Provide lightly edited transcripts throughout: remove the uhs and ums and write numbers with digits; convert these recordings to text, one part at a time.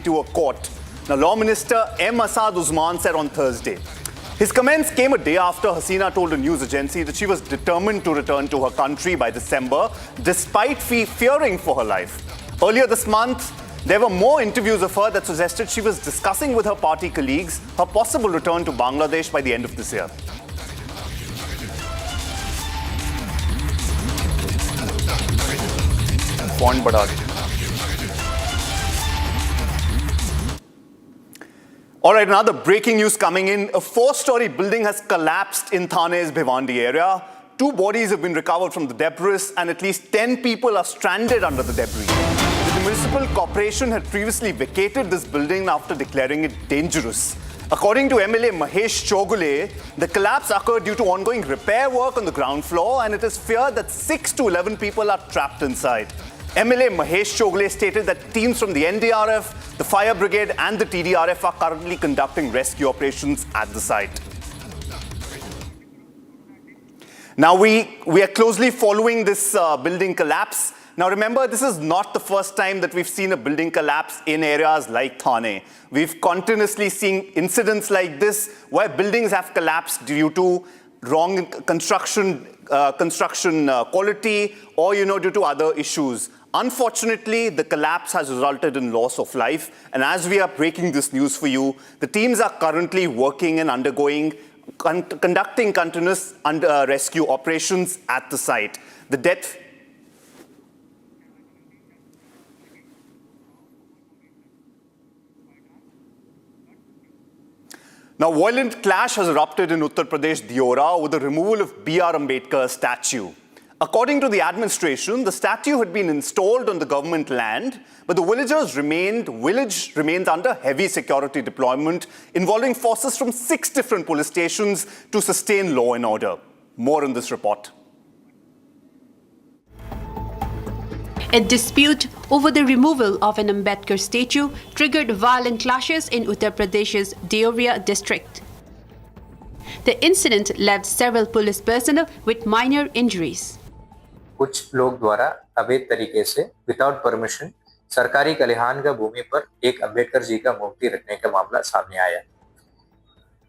to a court. Now, Law Minister M. Asad Uzman said on Thursday. His comments came a day after Hasina told a news agency that she was determined to return to her country by December, despite fearing for her life. Earlier this month, there were more interviews of her that suggested she was discussing with her party colleagues her possible return to Bangladesh by the end of this year. Font बढ़ा दीजिए. All right, another breaking news coming in. A 4-story building has collapsed in Thane's Bhiwandi area. 2 bodies have been recovered from the debris and at least 10 people are stranded under the debris. The municipal corporation had previously vacated this building after declaring it dangerous. According to MLA Mahesh Chogule, the collapse occurred due to ongoing repair work on the ground floor and it is feared that 6 to 11 people are trapped inside. MLA Mahesh Chogule stated that teams from the NDRF, the Fire Brigade and the TDRF are currently conducting rescue operations at the site. Now we are closely following this building collapse. Now remember, this is not the first time that we've seen a building collapse in areas like Thane. We've continuously seen incidents like this where buildings have collapsed due to wrong construction quality or due to other issues. Unfortunately, the collapse has resulted in loss of life. And as we are breaking this news for you, the teams are currently working and conducting continuous rescue operations at the site. The death. Now, violent clash has erupted in Uttar Pradesh, Deora, over the removal of B.R. Ambedkar's statue. According to the administration, the statue had been installed on the government land, but the village remains under heavy security deployment, involving forces from 6 different police stations to sustain law and order. More in this report. A dispute over the removal of an Ambedkar statue triggered violent clashes in Uttar Pradesh's Deoria district. The incident left several police personnel with minor injuries. कुछ लोग द्वारा अवैध तरीके से without permission सरकारी खलिहान का भूमि पर एक अंबेडकर जी का मूर्ति रखने का मामला सामने आया।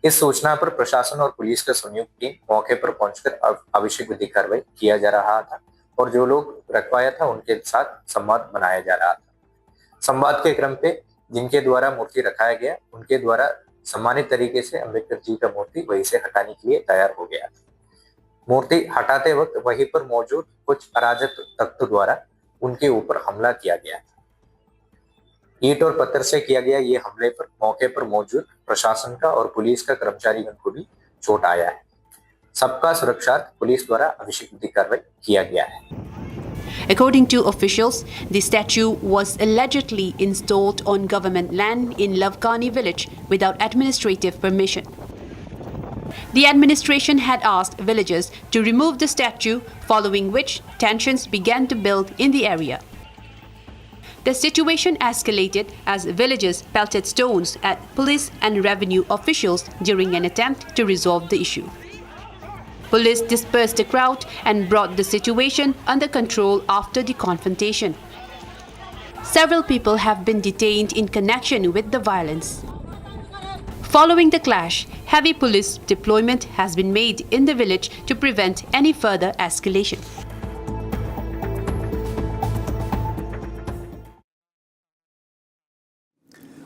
इस सूचना पर प्रशासन और पुलिस का संयुक्त टीम मौके पर पहुंचकर आवश्यक विधिक कार्रवाई किया जा रहा था और जो लोग रखवाया था उनके साथ संवाद बनाया जा रहा था। संवाद के क्रम पे जिनके द्वारा मूर्ति रखाया गया उनके द्वारा सम्मानित तरीके से अंबेडकर जी का मूर्ति वहीं से हटाने के लिए तैयार हो गया। मूर्ति हटाते वक्त वहीं पर मौजूद कुछ अराजक तत्व द्वारा उनके ऊपर हमला किया गया। ईंट और पत्थर से किया गया ये हमले पर मौके पर मौजूद प्रशासन का और पुलिस का कर्मचारीगण को भी चोट आया है। सबका सुरक्षार्थ पुलिस द्वारा आवश्यक विधिक कार्रवाई किया गया है। According to officials, the statue was allegedly installed on government land in Nilekani village without administrative permission. The administration had asked villagers to remove the statue, following which tensions began to build in the area. The situation escalated as villagers pelted stones at police and revenue officials during an attempt to resolve the issue. Police dispersed the crowd and brought the situation under control after the confrontation. Several people have been detained in connection with the violence. Following the clash, heavy police deployment has been made in the village to prevent any further escalation.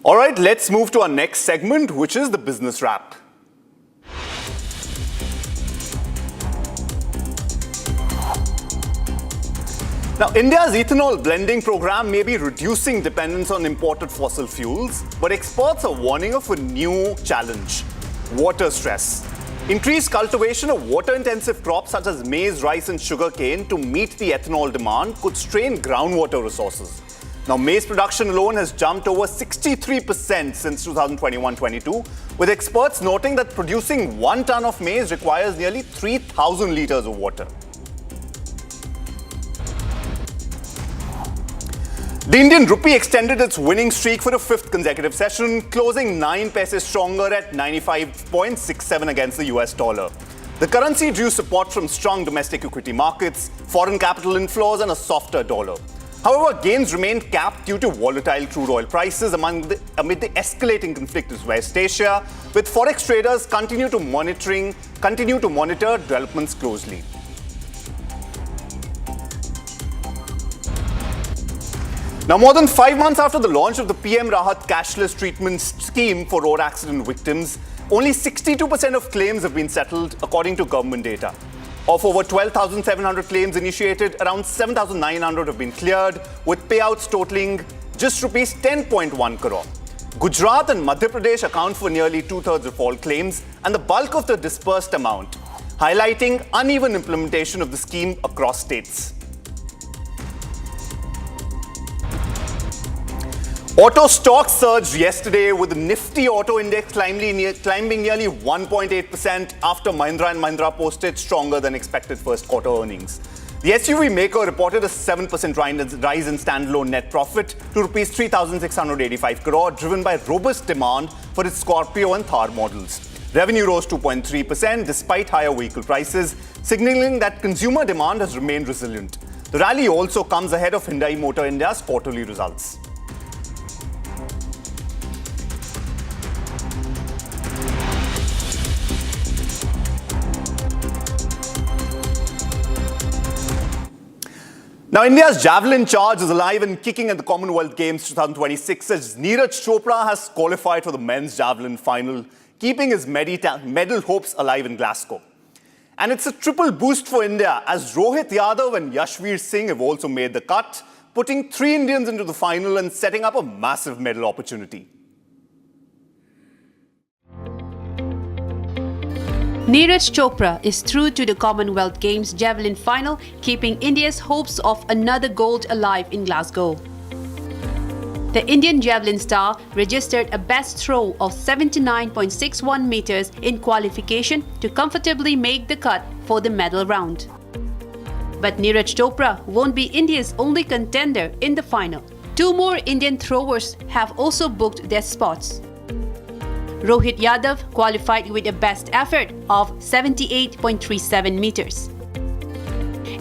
All right, let's move to our next segment, which is the business wrap. Now, India's ethanol blending program may be reducing dependence on imported fossil fuels, but experts are warning of a new challenge: water stress. Increased cultivation of water-intensive crops such as maize, rice and sugarcane to meet the ethanol demand could strain groundwater resources. Now, maize production alone has jumped over 63% since 2021-22, with experts noting that producing 1 ton of maize requires nearly 3,000 litres of water. The Indian rupee extended its winning streak for a 5th consecutive session, closing 9 paise stronger at 95.67 against the US dollar. The currency drew support from strong domestic equity markets, foreign capital inflows and a softer dollar. However, gains remained capped due to volatile crude oil prices amid the escalating conflict in West Asia, with forex traders continue to monitor developments closely. Now, more than 5 months after the launch of the PM Rahat cashless treatment scheme for road accident victims, only 62% of claims have been settled, according to government data. Of over 12,700 claims initiated, around 7,900 have been cleared, with payouts totaling just rupees 10.1 crore. Gujarat and Madhya Pradesh account for nearly two-thirds of all claims and the bulk of the disbursed amount, highlighting uneven implementation of the scheme across states. Auto stocks surged yesterday, with the Nifty Auto Index climbing nearly 1.8% after Mahindra & Mahindra posted stronger than expected first quarter earnings. The SUV maker reported a 7% rise in standalone net profit to rupees 3,685 crore, driven by robust demand for its Scorpio and Thar models. Revenue rose 2.3% despite higher vehicle prices, signaling that consumer demand has remained resilient. The rally also comes ahead of Hyundai Motor India's quarterly results. Now, India's javelin charge is alive and kicking at the Commonwealth Games 2026 as Neeraj Chopra has qualified for the men's javelin final, keeping his medal hopes alive in Glasgow. And it's a triple boost for India as Rohit Yadav and Yashveer Singh have also made the cut, putting 3 Indians into the final and setting up a massive medal opportunity. Neeraj Chopra is through to the Commonwealth Games javelin final, keeping India's hopes of another gold alive in Glasgow. The Indian javelin star registered a best throw of 79.61 meters in qualification to comfortably make the cut for the medal round. But Neeraj Chopra won't be India's only contender in the final. 2 more Indian throwers have also booked their spots. Rohit Yadav qualified with a best effort of 78.37 meters.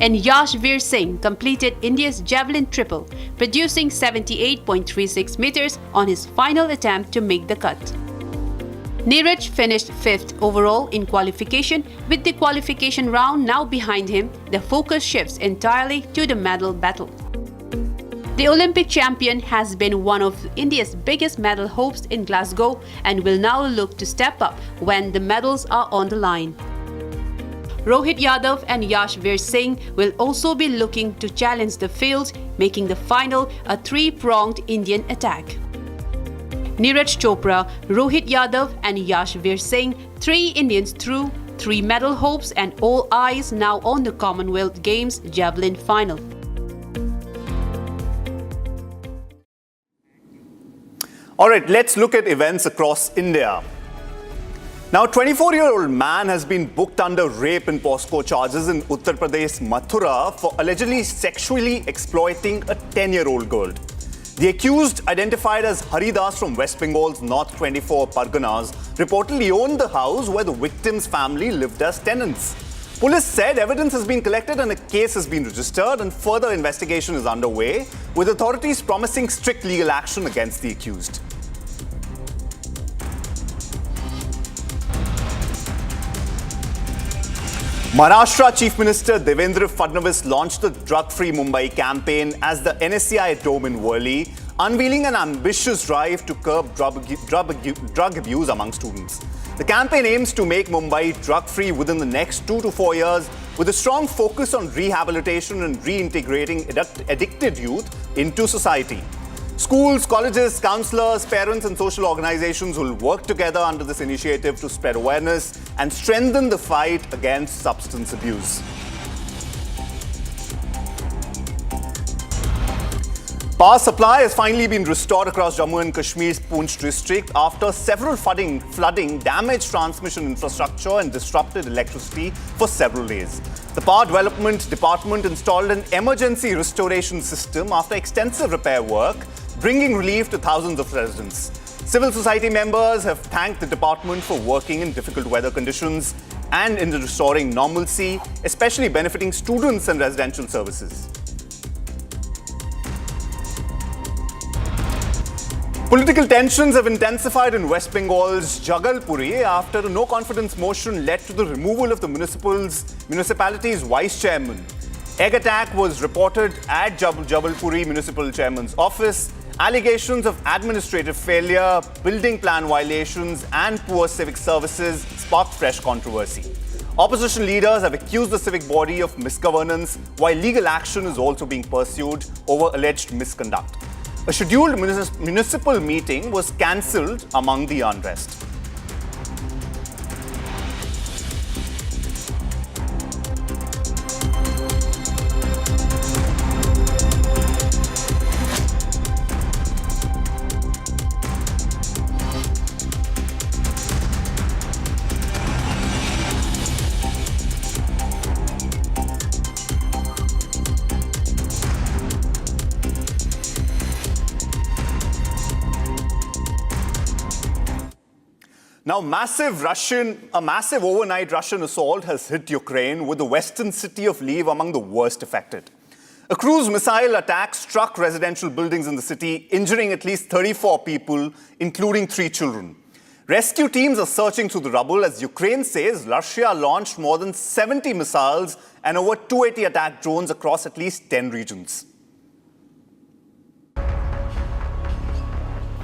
And Yashveer Singh completed India's javelin triple, producing 78.36 meters on his final attempt to make the cut. Neeraj finished 5th overall in qualification. With the qualification round now behind him, the focus shifts entirely to the medal battle. The Olympic champion has been one of India's biggest medal hopes in Glasgow and will now look to step up when the medals are on the line. Rohit Yadav and Yashveer Singh will also be looking to challenge the field, making the final a 3-pronged Indian attack. Neeraj Chopra, Rohit Yadav and Yashveer Singh, 3 Indians through, 3 medal hopes, and all eyes now on the Commonwealth Games javelin final. All right, let's look at events across India. Now, a 24-year-old man has been booked under rape and POSCO charges in Uttar Pradesh, Mathura, for allegedly sexually exploiting a 10-year-old girl. The accused, identified as Haridas from West Bengal's North 24 Parganas, reportedly owned the house where the victim's family lived as tenants. Police said evidence has been collected and a case has been registered, and further investigation is underway, with authorities promising strict legal action against the accused. Maharashtra Chief Minister Devendra Fadnavis launched the Drug-Free Mumbai campaign as the NSCI Dome in Worli, unveiling an ambitious drive to curb drug abuse among students. The campaign aims to make Mumbai drug-free within the next 2 to 4 years, with a strong focus on rehabilitation and reintegrating addicted youth into society. Schools, colleges, counsellors, parents and social organizations will work together under this initiative to spread awareness and strengthen the fight against substance abuse. Power supply has finally been restored across Jammu and Kashmir's Poonch district after several flooding damaged transmission infrastructure and disrupted electricity for several days. The Power Development Department installed an emergency restoration system after extensive repair work, bringing relief to thousands of residents. Civil society members have thanked the department for working in difficult weather conditions and in restoring normalcy, especially benefiting students and residential services. Political tensions have intensified in West Bengal's Jagalpuri after a no-confidence motion led to the removal of the municipality's vice chairman. Egg attack was reported at Jabalpuri municipal chairman's office. Allegations of administrative failure, building plan violations and poor civic services sparked fresh controversy. Opposition leaders have accused the civic body of misgovernance, while legal action is also being pursued over alleged misconduct. A scheduled municipal meeting was cancelled among the unrest. Now, a massive overnight Russian assault has hit Ukraine, with the western city of Lviv among the worst affected. A cruise missile attack struck residential buildings in the city, injuring at least 34 people, including 3 children. Rescue teams are searching through the rubble as Ukraine says Russia launched more than 70 missiles and over 280 attack drones across at least 10 regions.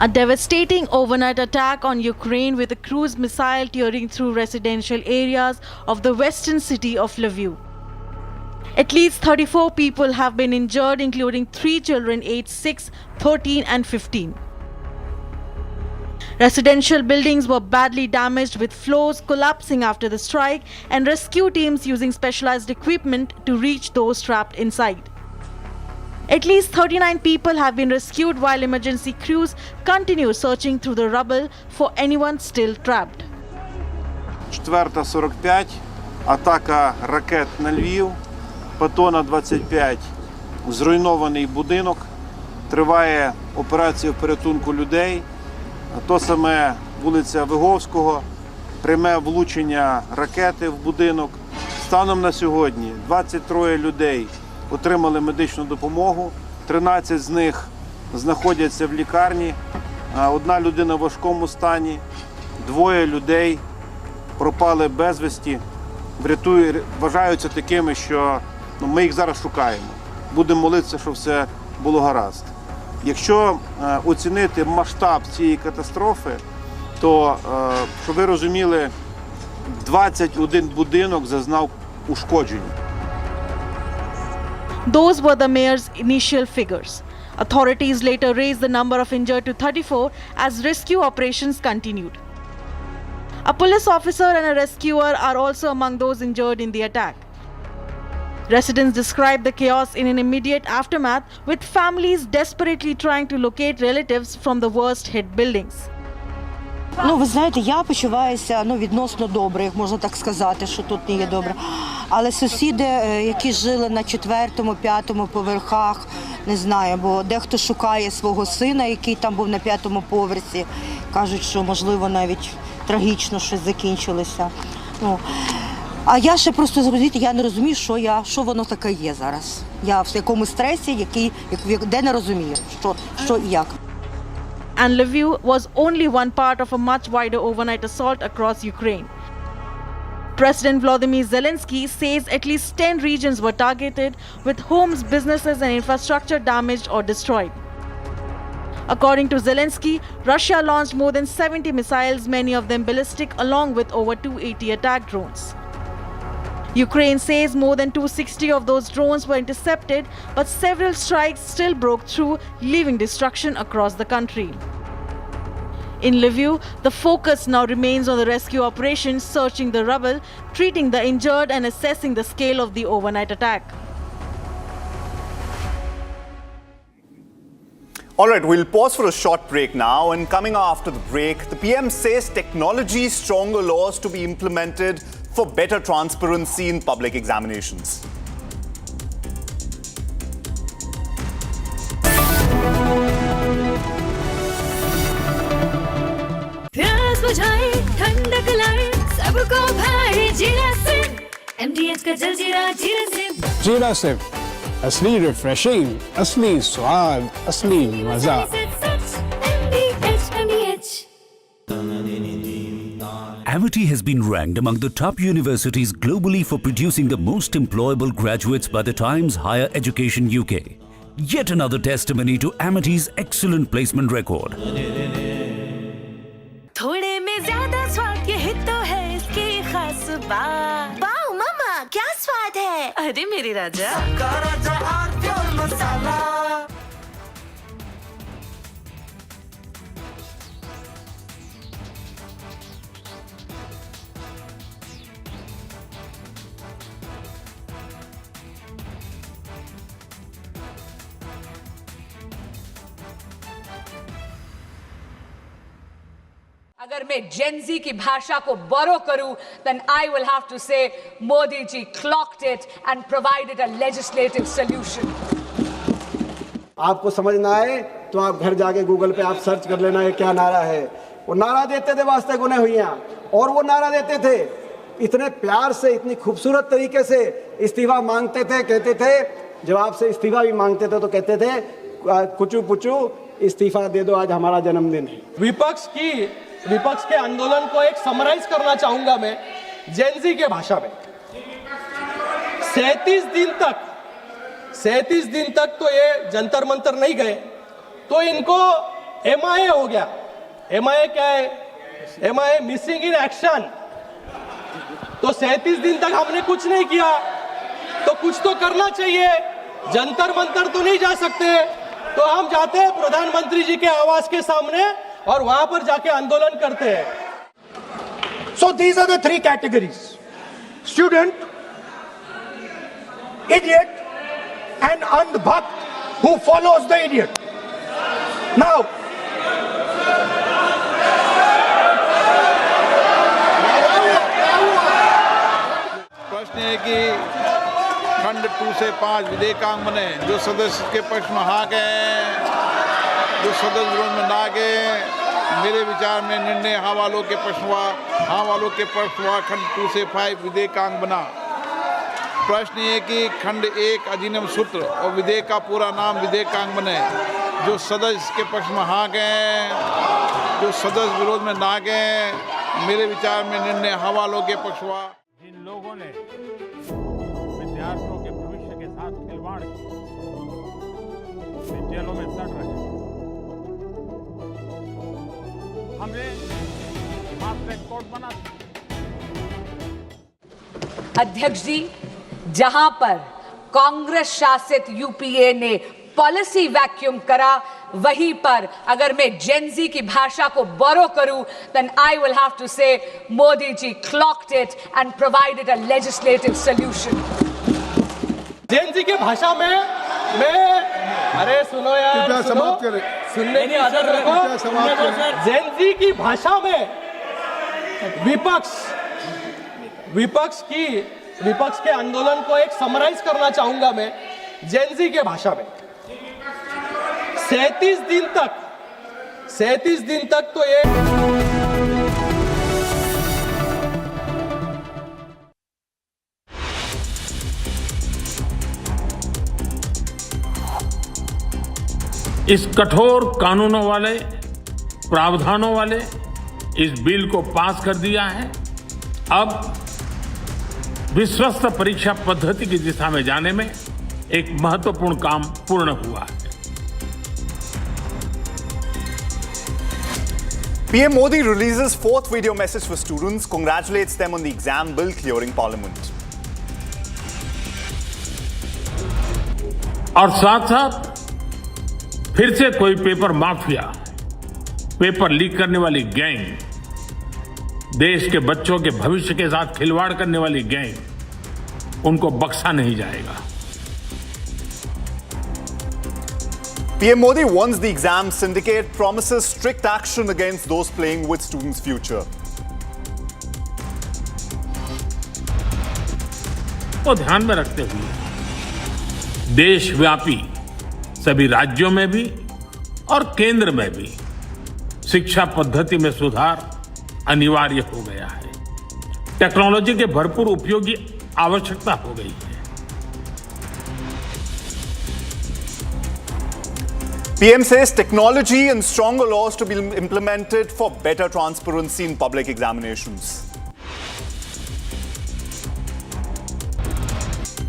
A devastating overnight attack on Ukraine with a cruise missile tearing through residential areas of the western city of Lviv. At least 34 people have been injured, including 3 children aged 6, 13 and 15. Residential buildings were badly damaged, with floors collapsing after the strike and rescue teams using specialized equipment to reach those trapped inside. At least 39 people have been rescued, while emergency crews continue searching through the rubble for anyone still trapped. 4:45, атака ракет на Львів, Патона 25, зруйнований будинок, триває операція порятунку людей, то саме вулиця Виговського, пряме влучення ракети в будинок. Станом на сьогодні 23 людей отримали медичну допомогу, 13 з них знаходяться в лікарні, 1 людина в важкому стані, 2 людей пропали безвісті, вважаються такими, що ми їх зараз шукаємо. Будемо молитися, щоб все було гаразд. Якщо оцінити масштаб цієї катастрофи, то, щоб ви розуміли, 21 будинок зазнав ушкоджень. Those were the mayor's initial figures. Authorities later raised the number of injured to 34 as rescue operations continued. A police officer and a rescuer are also among those injured in the attack. Residents described the chaos in an immediate aftermath, with families desperately trying to locate relatives from the worst hit buildings. Ви знаєте, я почуваюся відносно добре, як можна так сказати, що тут не є добре. Але сусіди, які жили на 4-му, 5-му поверхах, не знаю, бо дехто шукає свого сина, який там був на 5-му поверсі. Кажуть, що, можливо, навіть трагічно щось закінчилося. А я ще просто, розумієте, я не розумію, що воно таке є зараз. Я в якомусь стресі, де не розумію, що і як. And Lviv was only one part of a much wider overnight assault across Ukraine. President Volodymyr Zelensky says at least 10 regions were targeted, with homes, businesses and infrastructure damaged or destroyed. According to Zelensky, Russia launched more than 70 missiles, many of them ballistic, along with over 280 attack drones. Ukraine says more than 260 of those drones were intercepted, but several strikes still broke through, leaving destruction across the country. In Lviv, the focus now remains on the rescue operations, searching the rubble, treating the injured and assessing the scale of the overnight attack. All right, we'll pause for a short break now, and coming after the break, the PM says technology stronger laws to be implemented for better transparency in public examinations. प्यास बुझाए ठंडक लाए सबको भाई जीरा SIM MDH का जल जीरा जीरा सिम जीरा सिम असली रिफ्रेशिंग, असली स्वाद, असली मजा। MDH Amity has been ranked among the top universities globally for producing the most employable graduates by the Times Higher Education UK. Yet another testimony to Amity's excellent placement record. थोड़े में ज्यादा स्वाद यही तो है इसकी खास बात। वाओ मम्मा क्या स्वाद है। अरे मेरे राजा अगर मैं जेनजी की भाषा को बोरो करूं, then I will have to say Modi ji clocked it and provided a legislative solution. आपको समझ ना आए तो आप घर जाके गूगल पे आप सर्च कर लेना ये क्या नारा है। वो नारा देते थे वास्ते गुने हुइयां, और वो नारा देते थे इतने प्यार से, इतनी खूबसूरत तरीके से इस्तीफा मांगते थे। कहते थे जब आपसे इस्तीफा भी मांगते थे तो कहते थे कुचू पुचू इस्तीफा दे दो, आज हमारा जन्मदिन है। विपक्ष के आंदोलन को एक समराइज करना चाहूंगा मैं जेनजी के भाषा में। 37 दिन तक तो ये जंतर मंतर नहीं गए, तो इनको MIA हो गया। MIA क्या है? MIA missing in action. तो 37 दिन तक हमने कुछ नहीं किया, तो कुछ तो करना चाहिए। जंतर मंतर तो नहीं जा सकते, तो हम जाते हैं प्रधानमंत्री जी के आवास के सामने और वहां पर जाके आंदोलन करते हैं। So these are the three categories: student, idiot, and andhbhakt who follows the idiot. Now, प्रश्न है कि खंड 2 से 5 विधेयकांग बने, जो सदस्य के पक्ष में हाँ गए, जो सदस्य विरोध में ना गए। मेरे विचार में निर्णय हाँ वालों के पक्ष हुआ। खंड 2 से 5 विधेयकांग बना। प्रश्न ये कि खंड 1 अधिनियम सूत्र और विधेयक का पूरा नाम विधेयकांग बने, जो सदस्य के पक्ष में हाँ गए, जो सदस्य विरोध में ना गए। मेरे विचार में निर्णय हाँ वालों के पक्ष हुआ। जिन लोगों ने विद्यार्थियों के भविष्य के साथ खिलवाड़ वे जेलों में सड़ रहे हैं। हमने फास्ट ट्रैक कोर्ट बना। अध्यक्ष जी, जहां पर कांग्रेस शासित यूपीए ने पॉलिसी वैक्यूम करा, वहीं पर अगर मैं जेनजी की भाषा को बोरो करूं, then I will have to say Modi ji clocked it and provided a legislative solution. Gen Z के भाषा में मैं, अरे सुनो यार, सुनने की आदत रखो। जेनजी की भाषा में विपक्ष के आंदोलन को एक समराइज करना चाहूंगा मैं जेनजी के भाषा में। 37 दिन तक तो ये इस कठोर कानूनों वाले, प्रावधानों वाले इस बिल को पास कर दिया है। अब विश्वस्त परीक्षा पद्धति की दिशा में जाने में एक महत्वपूर्ण काम पूर्ण हुआ है। PM Modi releases fourth video message for students, congratulates them on the exam bill clearing parliament. और साथ साथ फिर से कोई पेपर माफिया, पेपर लीक करने वाली गैंग, देश के बच्चों के भविष्य के साथ खिलवाड़ करने वाली गैंग, उनको बख्शा नहीं जाएगा। PM Modi warns the exam syndicate, promises strict action against those playing with students' future. को ध्यान में रखते हुए देशव्यापी सभी राज्यों में भी और केंद्र में भी शिक्षा पद्धति में सुधार अनिवार्य हो गया है। टेक्नोलॉजी के भरपूर उपयोग की आवश्यकता हो गई है। PM says technology and stronger laws to be implemented for better transparency in public examinations.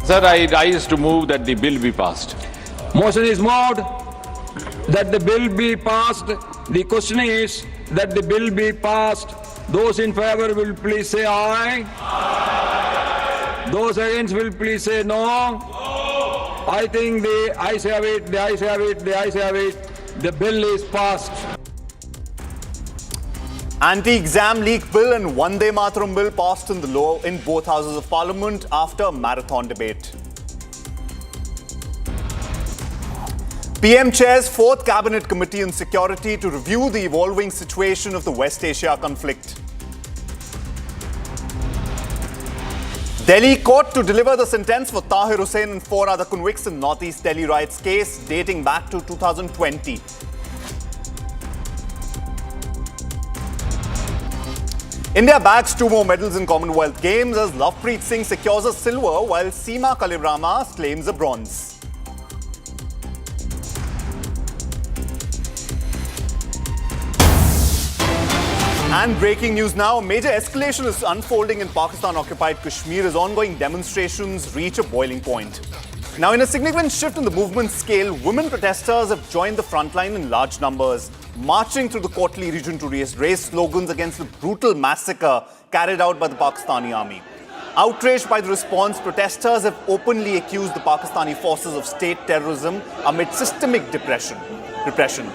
Sir, I rise to move that the bill be passed. Motion is moved that the bill be passed. The question is that the bill be passed. Those in favor will please say aye. Those against will please say no. I think the ayes have it, the ayes have it, the ayes have it. The bill is passed. Anti-exam leak bill and Vande Mataram bill passed in both houses of parliament after a marathon debate. PM chairs 4th Cabinet Committee on Security to review the evolving situation of the West Asia conflict. Delhi court to deliver the sentence for Tahir Hussain and 4 other convicts in Northeast Delhi riots case dating back to 2020. India bags 2 more medals in Commonwealth Games as Lovepreet Singh secures a silver while Seema Kalibrama claims a bronze. And breaking news now, a major escalation is unfolding in Pakistan-occupied Kashmir as ongoing demonstrations reach a boiling point. Now, in a significant shift in the movement scale, women protesters have joined the front line in large numbers, marching through the Kotli region to raise slogans against the brutal massacre carried out by the Pakistani army. Outraged by the response, protesters have openly accused the Pakistani forces of state terrorism amid systemic repression.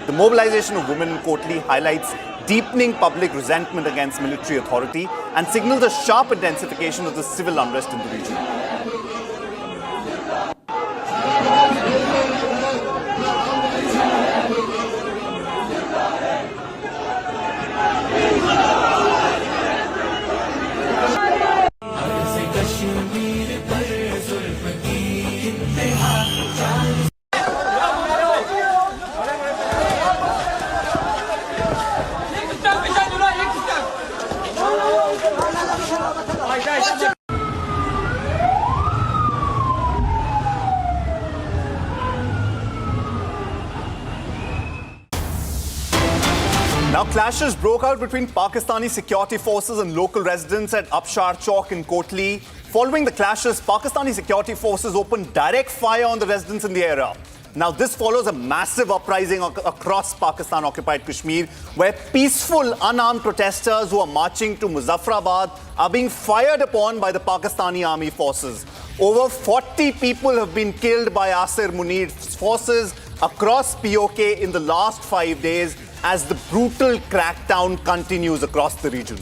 The mobilization of women in Kotli highlights deepening public resentment against military authority and signals a sharp intensification of the civil unrest in the region. Now, clashes broke out between Pakistani security forces and local residents at Abshar Chowk in Kotli. Following the clashes, Pakistani security forces opened direct fire on the residents in the area. Now, this follows a massive uprising across Pakistan-occupied Kashmir, where peaceful, unarmed protesters who are marching to Muzaffarabad are being fired upon by the Pakistani army forces. Over 40 people have been killed by Asir Munir's forces across POK in the last 5 days as the brutal crackdown continues across the region.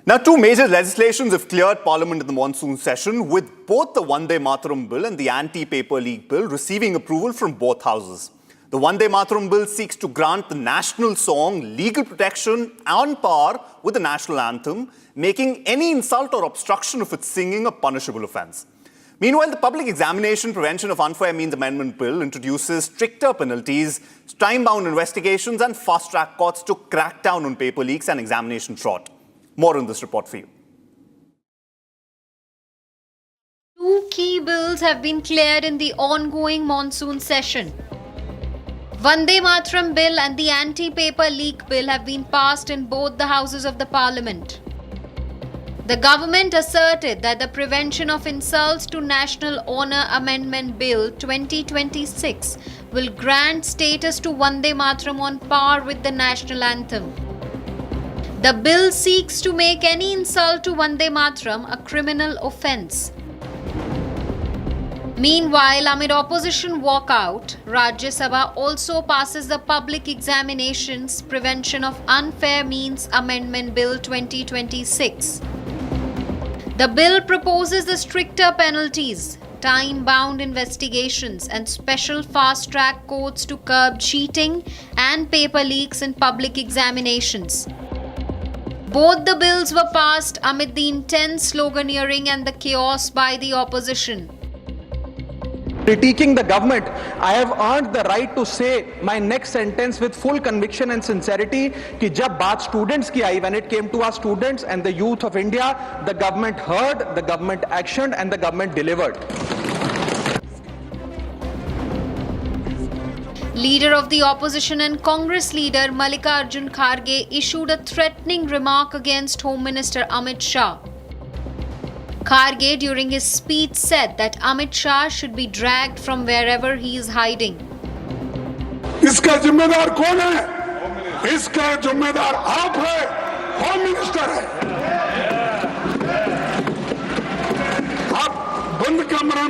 Now, 2 major legislations have cleared Parliament in the monsoon session, with both the Vande Mataram bill and the anti-paper leak bill receiving approval from both houses. The Vande Mataram bill seeks to grant the national song legal protection on par with the national anthem, making any insult or obstruction of its singing a punishable offence. Meanwhile, the Public Examination Prevention of Unfair Means Amendment Bill introduces stricter penalties, time-bound investigations and fast-track courts to crack down on paper leaks and examination fraud. More in this report for you. 2 key bills have been cleared in the ongoing monsoon session. Vande Mataram bill and the anti-paper leak bill have been passed in both the houses of the parliament. The government asserted that the Prevention of Insults to National Honour Amendment Bill 2026 will grant status to Vande Mataram on par with the national anthem. The bill seeks to make any insult to Vande Mataram a criminal offence. Meanwhile, amid opposition walkout, Rajya Sabha also passes the Public Examinations Prevention of Unfair Means Amendment Bill 2026. The bill proposes the stricter penalties, time-bound investigations and special fast-track courts to curb cheating and paper leaks in public examinations. Both the bills were passed amid the intense sloganeering and the chaos by the opposition. critiquing the government, I have earned the right to say my next sentence with full conviction and sincerity कि जब बात students की आई, when it came to our students and the youth of India, the government heard, the government actioned and the government delivered. Leader of the opposition and Congress leader Mallikarjun Kharge issued a threatening remark against Home Minister Amit Shah. Kharge during his speech said that Amit Shah should be dragged from wherever he is hiding. इसका जिम्मेदार कौन है? इसका जिम्मेदार आप है, home minister है। आप बंद कमरे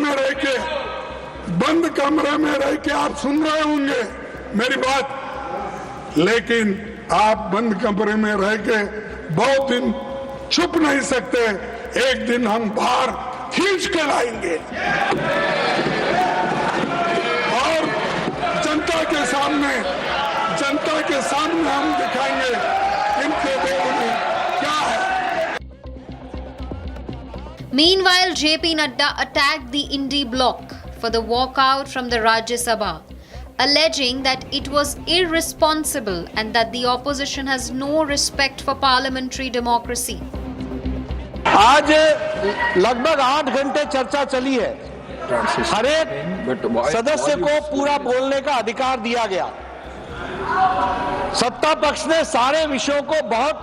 में रह के आप सुन रहे होंगे मेरी बात, लेकिन आप बंद कमरे में रह के बहुत दिन छुप नहीं सकते। एक दिन हम बाहर खींच के लाएंगे और जनता के सामने हम दिखाएंगे इनके देश में क्या है। Meanwhile, JP Nadda attacked the Indie bloc for the walkout from the Rajya Sabha, alleging that it was irresponsible and that the opposition has no respect for parliamentary democracy. आज लगभग 8 घंटे चर्चा चली है। हर एक सदस्य को पूरा बोलने का अधिकार दिया गया। सत्ता पक्ष ने सारे विषयों को बहुत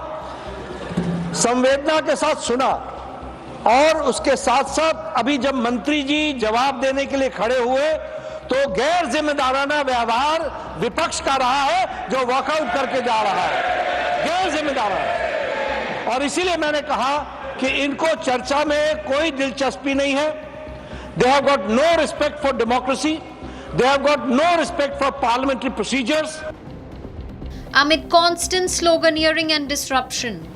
संवेदना के साथ सुना और उसके साथ साथ अभी जब मंत्री जी जवाब देने के लिए खड़े हुए तो गैर जिम्मेदाराना व्यवहार विपक्ष का रहा है जो वॉकआउट करके जा रहा है, गैर जिम्मेदाराना। और इसीलिए मैंने कहा कि इनको चर्चा में कोई दिलचस्पी नहीं है। They have got no respect for democracy. They have got no respect for parliamentary procedures. Amid constant sloganeering and disruption,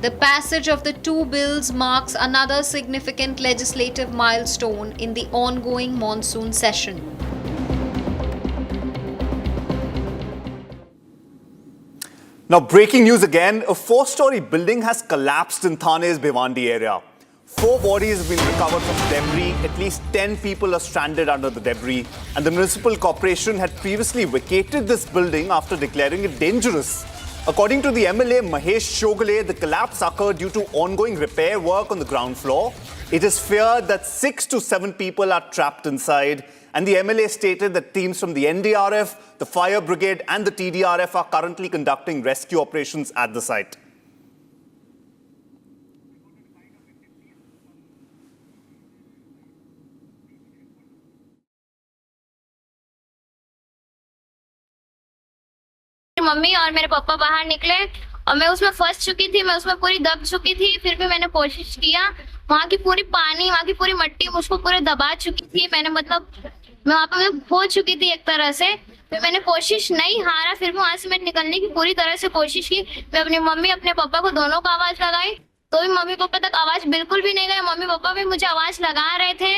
the passage of the two bills marks another significant legislative milestone in the ongoing monsoon session. Now, breaking news again, a 4-story building has collapsed in Thane's Bhiwandi area. 4 bodies have been recovered from debris. At least 10 people are stranded under the debris. And the municipal corporation had previously vacated this building after declaring it dangerous. According to the MLA Mahesh Shogale, the collapse occurred due to ongoing repair work on the ground floor. It is feared that 6 to 7 people are trapped inside. And the MLA stated that teams from the NDRF, the Fire Brigade and the TDRF are currently conducting rescue operations at the site. Mummy और मेरे पापा बाहर निकले और मैं उसमें फंस चुकी थी, मैं उसमें पूरी दब चुकी थी। फिर भी मैंने कोशिश किया, वहाँ की पूरी पानी, वहाँ की पूरी मट्टी मुझको पूरे दबा चुकी थी। मैं वहाँ पे मैं खो चुकी थी एक तरह से। फिर मैंने कोशिश नहीं हारा, फिर भी वहाँ से मैं निकलने की पूरी तरह से कोशिश की। मैं अपनी मम्मी अपने पापा को दोनों को आवाज लगाई, तो भी मम्मी पापा तक आवाज बिल्कुल भी नहीं गई। मम्मी पापा भी मुझे आवाज लगा रहे थे,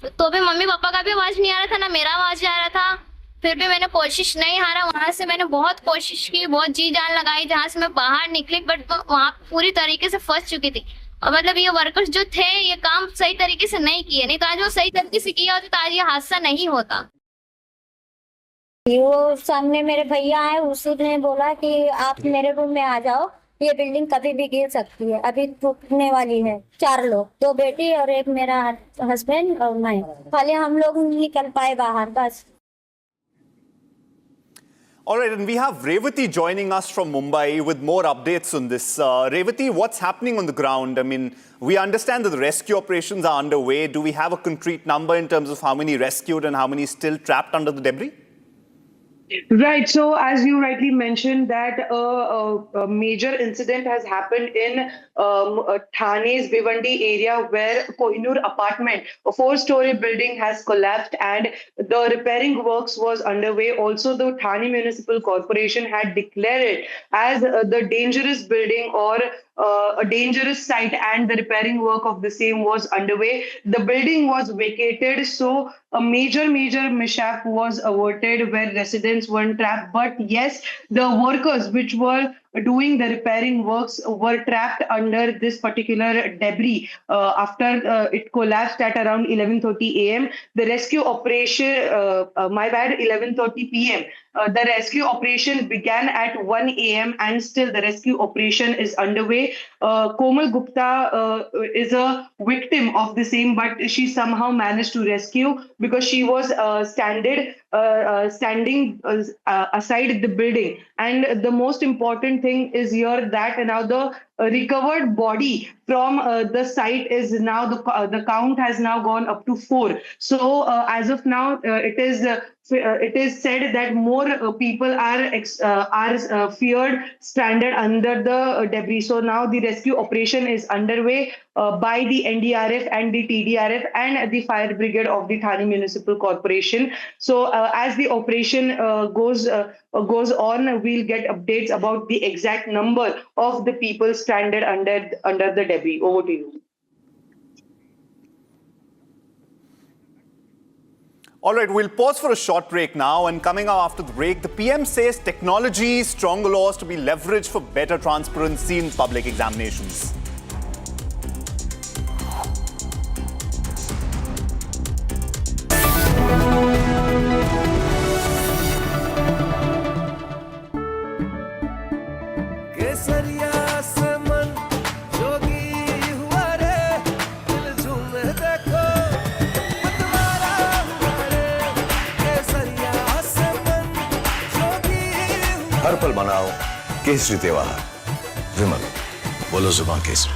तो भी मम्मी पापा का भी आवाज नहीं आ रहा था, ना मेरा आवाज आ रहा था। फिर भी मैंने कोशिश नहीं हारा। वहां से मैंने बहुत कोशिश की, बहुत जी जान लगाई जहां से मैं बाहर निकली, बट वहां पूरी तरीके से फंस चुकी थी। और मतलब ये वर्कर्स जो थे ये काम सही तरीके से नहीं किए, नहीं तो आज वो सही तरीके से किया होता तो आज ये हादसा नहीं होता। वो सामने मेरे भैया है, उसने बोला कि आप मेरे रूम में आ जाओ, ये बिल्डिंग कभी भी गिर सकती है, अभी टूटने वाली है। 4 लोग, 2 बेटी और एक मेरा हस्बैंड और मैं, खाली हम लोग निकल पाए बाहर बस। All right, and we have Revati joining us from Mumbai with more updates on this. Revati, what's happening on the ground? I mean, we understand that the rescue operations are underway. Do we have a concrete number in terms of how many rescued and how many still trapped under the debris? Right. So, as you rightly mentioned, that a major incident has happened in Thane's Bhiwandi area, where Kohinoor apartment, a 4-story building, has collapsed, and the repairing works was underway. Also, the Thane Municipal Corporation had declared it as the dangerous building or a dangerous site, and the repairing work of the same was underway. The building was vacated, so a major mishap was averted where residents weren't trapped. But yes, the workers which were doing the repairing works were trapped under this particular debris after it collapsed at around 11:30 a.m. The rescue operation, 11:30 p.m. The rescue operation began at 1 a.m. and still the rescue operation is underway. Komal Gupta is a victim of the same, but she somehow managed to rescue because she was standing aside the building. And the most important thing is here that now the recovered body from the site is now the count has now gone up to 4. So as of now, it is said that more people are feared stranded under the debris. So now the rescue operation is underway by the NDRF and the TDRF and the fire brigade of the Thane Municipal Corporation. So as the operation goes on, we'll get updates about the exact number of the people stranded under the debris. Over to you. All right, we'll pause for a short break now, and coming up after the break, the PM says technology, stronger laws to be leveraged for better transparency in public examinations. हर पल मनाओ केसरी त्योहार। विमल, बोलो जुबान केसरी।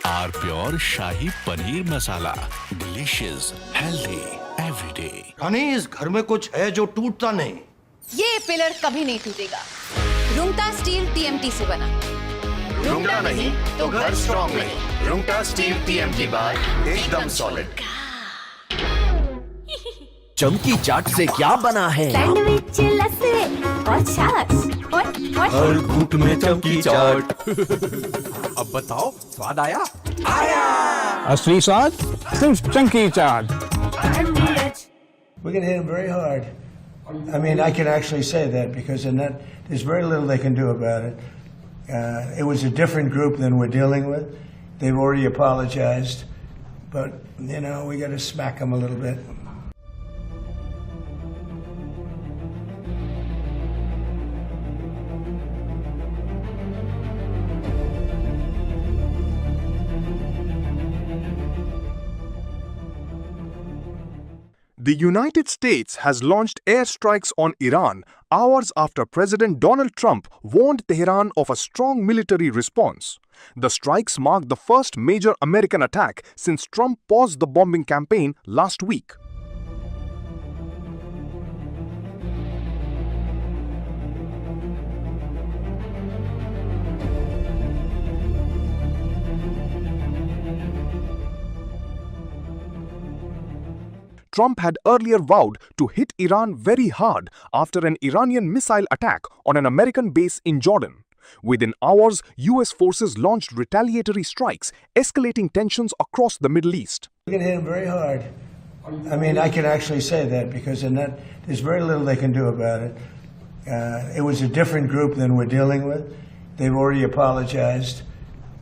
Are pure shahi paneer masala, delicious, healthy, everyday. Rani, इस घर में कुछ है जो टूटता नहीं। ये पिलर कभी नहीं टूटेगा। रुंगटा स्टील TMT से बना। रुंगटा नहीं तो घर स्ट्रॉन्ग नहीं। रुंगटा स्टील TMT बार एकदम सॉलिड। चमकी चाट से क्या बना है? सैंडविच, लस्सी और छाछ और हर घूंट में चमकी चाट। अब बताओ, स्वाद आया? आया। असली स्वाद सिर्फ चमकी चाट। We're going to hit him very hard. I mean, I can actually say that because there's very little they can do about it. It was a different group than we're dealing with. They've already apologized, but we got to smack them a little bit. The United States has launched airstrikes on Iran hours after President Donald Trump warned Tehran of a strong military response. The strikes mark the first major American attack since Trump paused the bombing campaign last week. Trump had earlier vowed to hit Iran very hard after an Iranian missile attack on an American base in Jordan. Within hours, US forces launched retaliatory strikes, escalating tensions across the Middle East. We're going to hit him very hard. I mean, I can actually say that because there's very little they can do about it. It was a different group than we're dealing with. They've already apologized,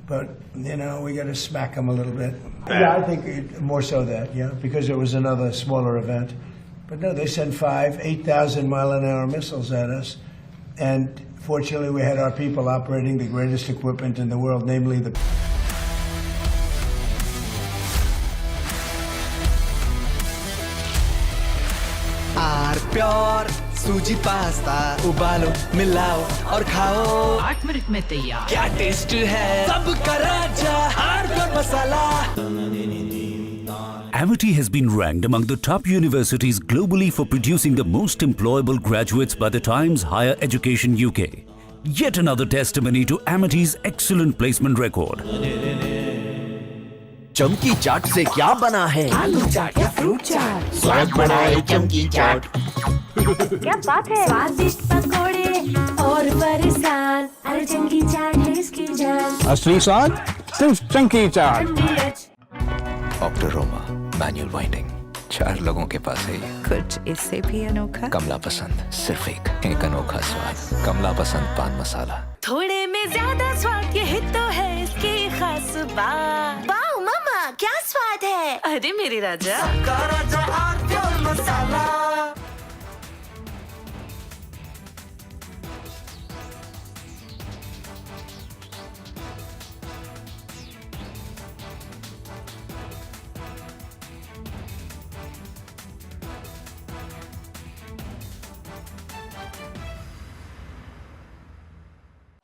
but we got to smack them a little bit. Yeah, I think more so that, because it was another smaller event. But no, they sent 8,000-mile-an-hour missiles at us, and fortunately we had our people operating the greatest equipment in the world, namely the... pure सूजी pasta उबालो मिलाओ और खाओ 8 minute में तैयार क्या taste है सबका राजा R masala Amity has been ranked among the top universities globally for producing the most employable graduates by the Times Higher Education UK. Yet another testimony to Amity's excellent placement record. चमकी चाट से क्या बना है? आलू चाट या फ्रूट चाट, स्वाद बनाए चमकी चाट। क्या बात है? स्वादिष्ट पकोड़े और फरसान, अरे चमकी चाट है इसकी जान। असली स्वाद सिर्फ चमकी चाट। Optoroma manual winding, 4 लोगों के पास है ये। कुछ इससे भी अनोखा। कमला पसंद, सिर्फ एक अनोखा स्वाद। कमला पसंद पान मसाला। थोड़े में ज्यादा स्वाद, यही तो है इसकी खास बात। वाओ मामा, क्या स्वाद है। अरे मेरे राजा, मसाला।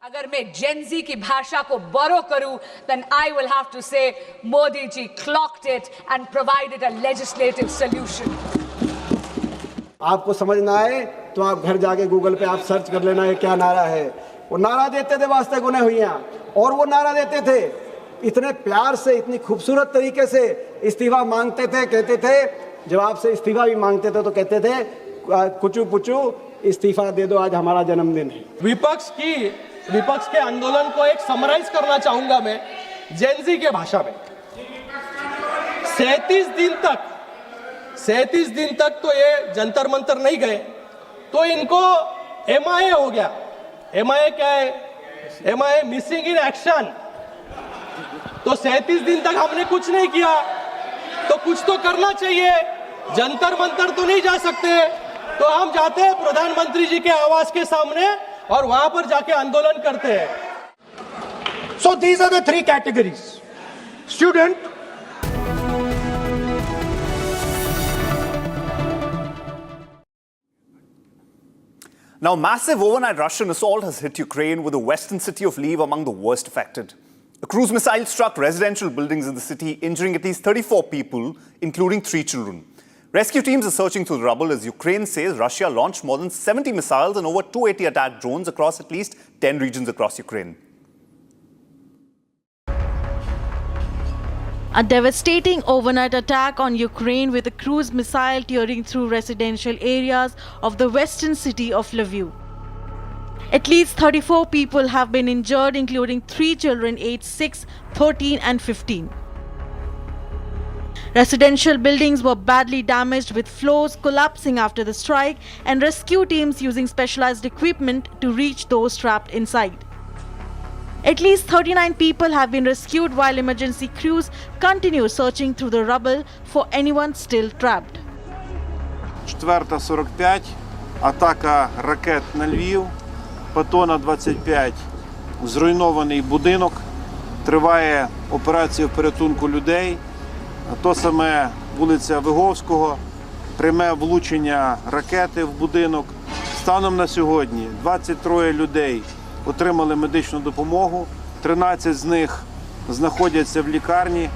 अगर मैं जेनजी की भाषा को बोरो करूं, then I will have to say Modi ji clocked it and provided a legislative solution. आपको समझ ना आए तो आप घर जाके गूगल पे आप सर्च कर लेना ये क्या नारा है। वो नारा देते थे वास्ते गुने हुइयां, और वो नारा देते थे इतने प्यार से, इतनी खूबसूरत तरीके से इस्तीफा मांगते थे। कहते थे जब आपसे इस्तीफा भी मांगते थे तो कहते थे कुचू पुचू इस्तीफा दे दो, आज हमारा जन्मदिन है। विपक्ष के आंदोलन को एक समराइज करना चाहूंगा मैं जेनजी के भाषा में। 37 दिन तक तो ये जंतर मंतर नहीं गए, तो इनको MIA हो गया। MIA क्या है? MIA missing in action. तो 37 दिन तक हमने कुछ नहीं किया, तो कुछ तो करना चाहिए। जंतर मंतर तो नहीं जा सकते, तो हम जाते हैं प्रधानमंत्री जी के आवास के सामने और वहां पर जाके आंदोलन करते हैं। So these are the 3 categories. Student, Now, massive overnight Russian assault has hit Ukraine, with the western city of Lviv among the worst affected. A cruise missile struck residential buildings in the city, injuring at least 34 people, including 3 children. Rescue teams are searching through the rubble as Ukraine says Russia launched more than 70 missiles and over 280 attack drones across at least 10 regions across Ukraine. A devastating overnight attack on Ukraine with a cruise missile tearing through residential areas of the western city of Lviv. At least 34 people have been injured, including 3 children aged 6, 13 and 15. Residential buildings were badly damaged, with floors collapsing after the strike and rescue teams using specialized equipment to reach those trapped inside. At least 39 people have been rescued while emergency crews continue searching through the rubble for anyone still trapped. 4:45, атака ракет на Львів, Патона 25, зруйнований будинок, триває операція порятунку людей. То саме вулиця Виговського, пряме влучення ракети в будинок. Станом на сьогодні 23 людей отримали медичну допомогу, 13 з них знаходяться в лікарні,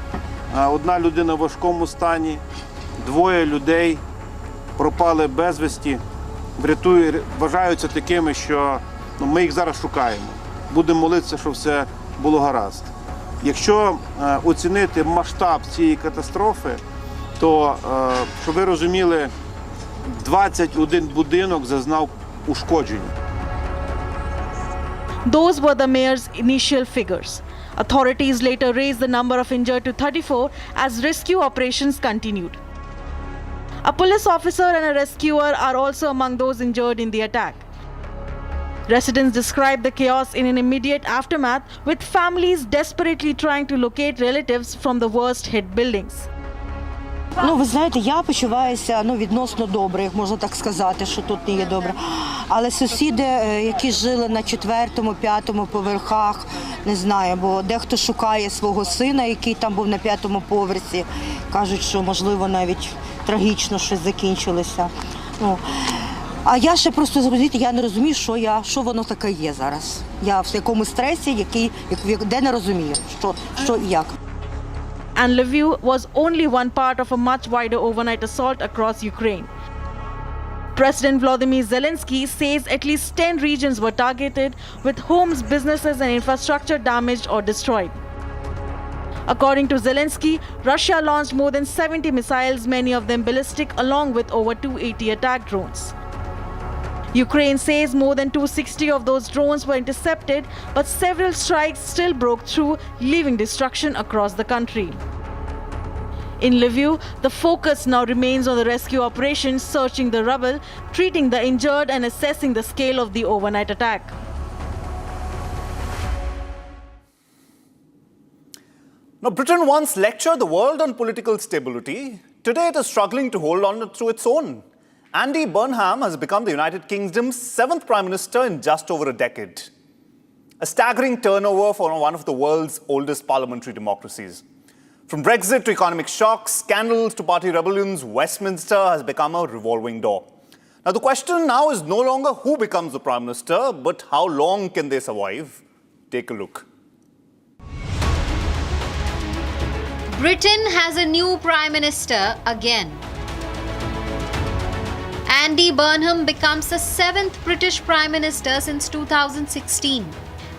1 людина в важкому стані, 2 людей пропали безвісті, вважаються такими, що ми їх зараз шукаємо. Будемо молитися, щоб все було гаразд. Якщо оцінити масштаб цієї катастрофи, то, щоб ви розуміли, 21 будинок зазнав ушкоджень. Those were the mayor's initial figures. Authorities later raised the number of injured to 34 as rescue operations continued. A police officer and a rescuer are also among those injured in the attack. Residents described the chaos in an immediate aftermath, with families desperately trying to locate relatives from the worst hit buildings. Ви знаєте, я почуваюся відносно добре, як можна так сказати, що тут не є добре. Але сусіди, які жили на 4-му, 5-му поверхах, не знаю, бо дехто шукає свого сина, який там був на 5-му поверсі. Кажуть, що, можливо, навіть трагічно щось закінчилося. А я ще просто, я не розумію, що воно таке є зараз. Я в якому стресі, де не розумію, що і як. And Lviv was only one part of a much wider overnight assault across Ukraine. President Volodymyr Zelensky says at least 10 regions were targeted, with homes, businesses and infrastructure damaged or destroyed. According to Zelensky, Russia launched more than 70 missiles, many of them ballistic, along with over 280 attack drones. Ukraine says more than 260 of those drones were intercepted, but several strikes still broke through, leaving destruction across the country. In Lviv, the focus now remains on the rescue operations, searching the rubble, treating the injured and assessing the scale of the overnight attack. Now, Britain once lectured the world on political stability. Today, it is struggling to hold on to its own. Andy Burnham has become the United Kingdom's 7th Prime Minister in just over a decade. A staggering turnover for one of the world's oldest parliamentary democracies. From Brexit to economic shocks, scandals to party rebellions, Westminster has become a revolving door. Now, the question now is no longer who becomes the Prime Minister, but how long can they survive? Take a look. Britain has a new Prime Minister again. Andy Burnham becomes the 7th British Prime Minister since 2016.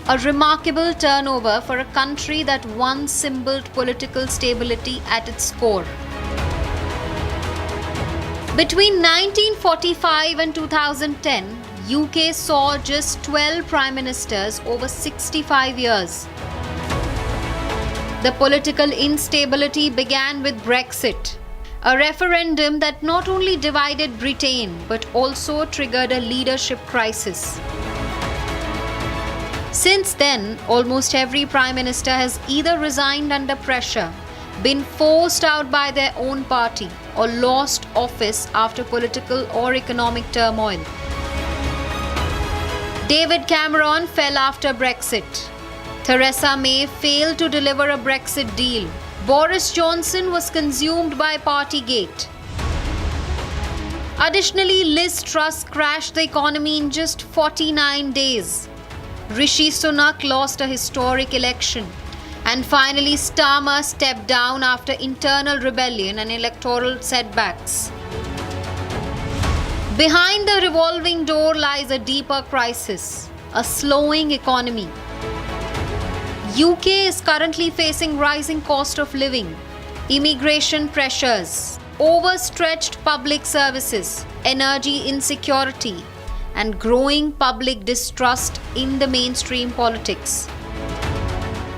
A remarkable turnover for a country that once symboled political stability at its core. Between 1945 and 2010, UK saw just 12 Prime Ministers over 65 years. The political instability began with Brexit, a referendum that not only divided Britain but also triggered a leadership crisis. Since then, almost every Prime Minister has either resigned under pressure, been forced out by their own party, or lost office after political or economic turmoil. David Cameron fell after Brexit. Theresa May failed to deliver a Brexit deal. Boris Johnson was consumed by Partygate. Additionally, Liz Truss crashed the economy in just 49 days. Rishi Sunak lost a historic election. And finally, Starmer stepped down after internal rebellion and electoral setbacks. Behind the revolving door lies a deeper crisis, a slowing economy. UK is currently facing rising cost of living, immigration pressures, overstretched public services, energy insecurity, and growing public distrust in the mainstream politics.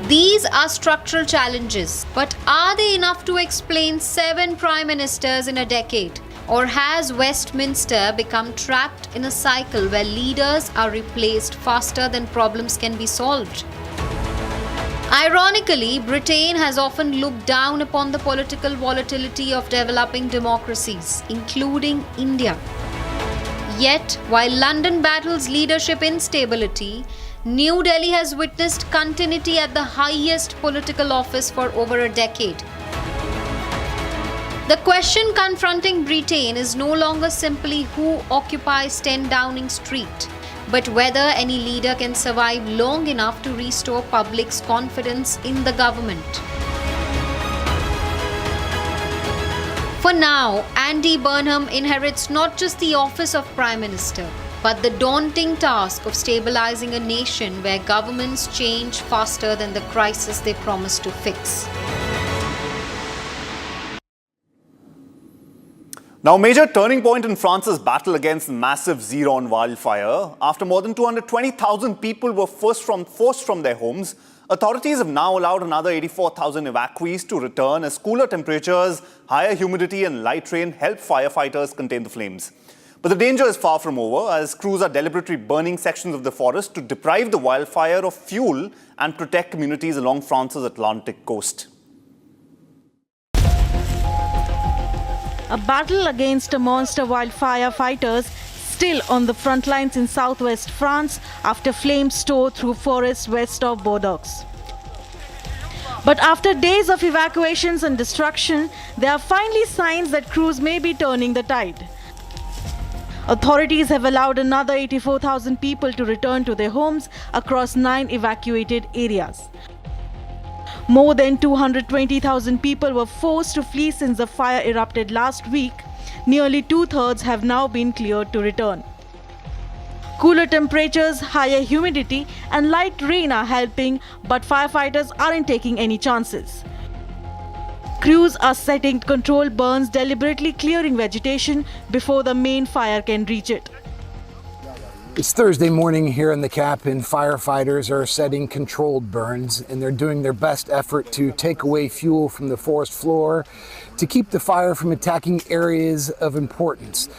These are structural challenges, but are they enough to explain 7 prime ministers in a decade? Or has Westminster become trapped in a cycle where leaders are replaced faster than problems can be solved? Ironically, Britain has often looked down upon the political volatility of developing democracies, including India. Yet, while London battles leadership instability, New Delhi has witnessed continuity at the highest political office for over a decade. The question confronting Britain is no longer simply who occupies 10 Downing Street, but whether any leader can survive long enough to restore public's confidence in the government. For now, Andy Burnham inherits not just the office of Prime Minister, but the daunting task of stabilizing a nation where governments change faster than the crisis they promise to fix. Now, a major turning point in France's battle against the massive Giron wildfire. After more than 220,000 people were forced from their homes, authorities have now allowed another 84,000 evacuees to return as cooler temperatures, higher humidity and light rain help firefighters contain the flames. But the danger is far from over as crews are deliberately burning sections of the forest to deprive the wildfire of fuel and protect communities along France's Atlantic coast. A battle against a monster wildfire fighters still on the front lines in southwest France after flames tore through forests west of Bordeaux. But after days of evacuations and destruction, there are finally signs that crews may be turning the tide. Authorities have allowed another 84,000 people to return to their homes across 9 evacuated areas. More than 220,000 people were forced to flee since the fire erupted last week. Nearly 2/3 have now been cleared to return. Cooler temperatures, higher humidity, and light rain are helping, but firefighters aren't taking any chances. Crews are setting controlled burns, deliberately clearing vegetation before the main fire can reach it. It's Thursday morning here in the Cap, and firefighters are setting controlled burns, and they're doing their best effort to take away fuel from the forest floor to keep the fire from attacking areas of importance.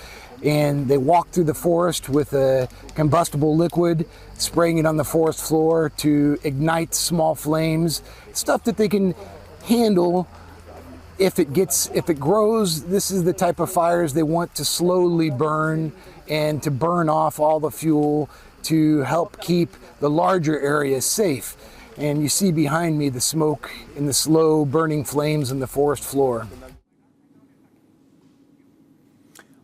And they walk through the forest with a combustible liquid, spraying it on the forest floor to ignite small flames, stuff that they can handle. If it grows, this is the type of fires they want to slowly burn and to burn off all the fuel to help keep the larger areas safe. And you see behind me the smoke and the slow burning flames in the forest floor.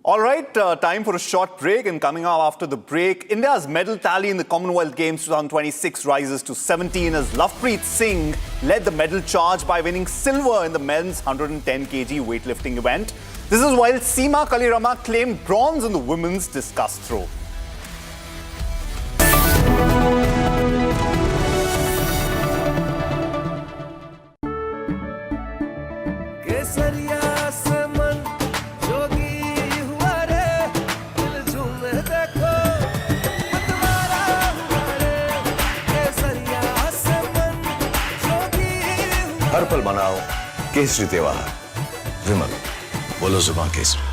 All right, time for a short break, and coming up after the break, India's medal tally in the Commonwealth Games 2026 rises to 17 as Lovepreet Singh led the medal charge by winning silver in the men's 110 kg weightlifting event. This is while Seema Kalirama claimed bronze in the women's discus throw. हर पल बनाओ केसरी त्योहार विमल बोलो जुबान केसरी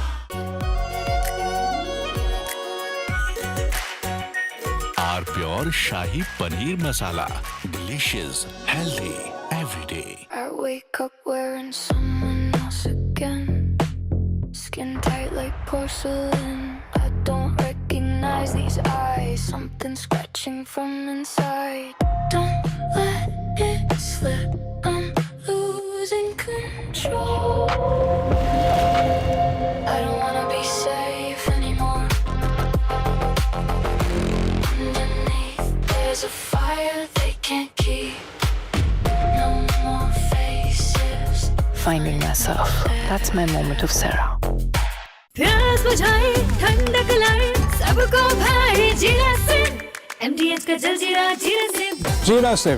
are pure shahi paneer masala delicious healthy everyday I wake up wearing someone else again. Skin tight like porcelain. I don't recognize these eyes. Something scratching from inside. Don't let it slip. I'm losing control. I don't wanna be safe anymore. Underneath there's a fire they can't keep. No more faces. Finding myself. That's my moment of Sarah. प्यास बुझाए ठंडक लाए सबको भाई जीरा से MDH का जल जीरा जीरा से जीरा से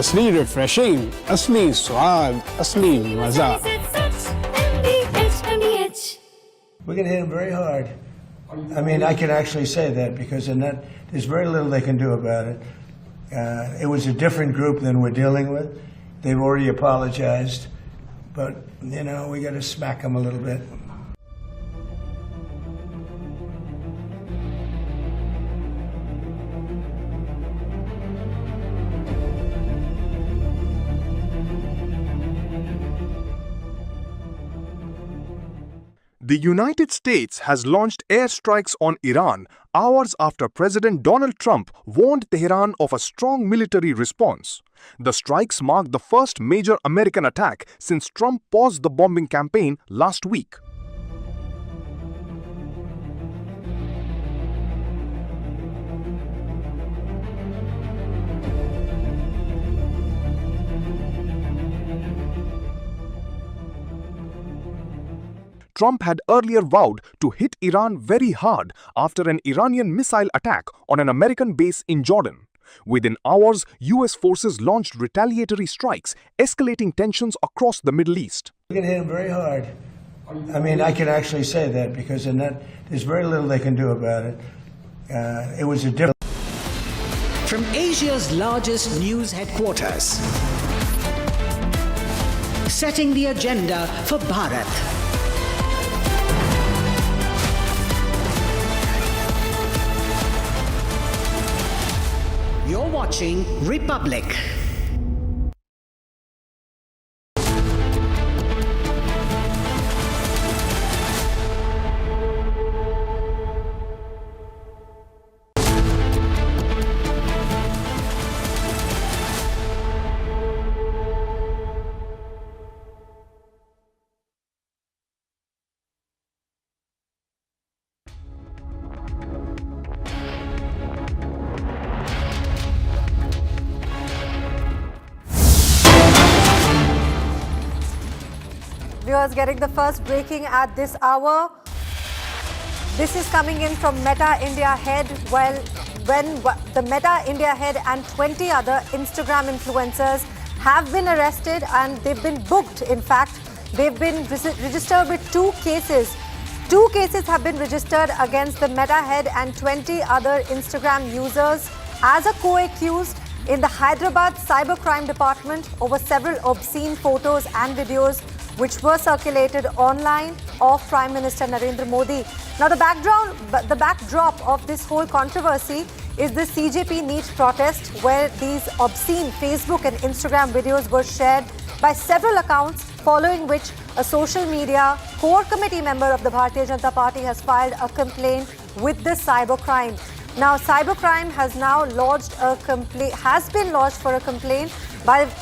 असली रिफ्रेशिंग, असली स्वाद, असली मजा. We're going to hit them very hard. I mean, I can actually say that because in that, there's very little they can do about it. It was a different group than we're dealing with. They've already apologized. But, you know, we got to smack them a little bit. The United States has launched airstrikes on Iran hours after President Donald Trump warned Tehran of a strong military response. The strikes mark the first major American attack since Trump paused the bombing campaign last week. Trump had earlier vowed to hit Iran very hard after an Iranian missile attack on an American base in Jordan. Within hours, US forces launched retaliatory strikes, escalating tensions across the Middle East. We're going to hit them very hard. I mean, I can actually say that because in that, there's very little they can do about it. It was a different. From Asia's largest news headquarters, setting the agenda for Bharat. You're watching Republic. Viewers getting the first breaking at this hour. This is coming in from Meta India head. Well, when the Meta India head and 20 other Instagram influencers have been arrested and they've been booked. In fact, they've been registered with 2 cases 2 cases have been registered against the Meta head and 20 other Instagram users as a co-accused in the Hyderabad Cybercrime Department over several obscene photos and videos which were circulated online of Prime Minister Narendra Modi. Now, the backdrop of this whole controversy is the CJP NEET protest, where these obscene Facebook and Instagram videos were shared by several accounts, following which a social media core committee member of the Bharatiya Janata Party has filed a complaint with the cybercrime. Now, cybercrime has been lodged for a complaint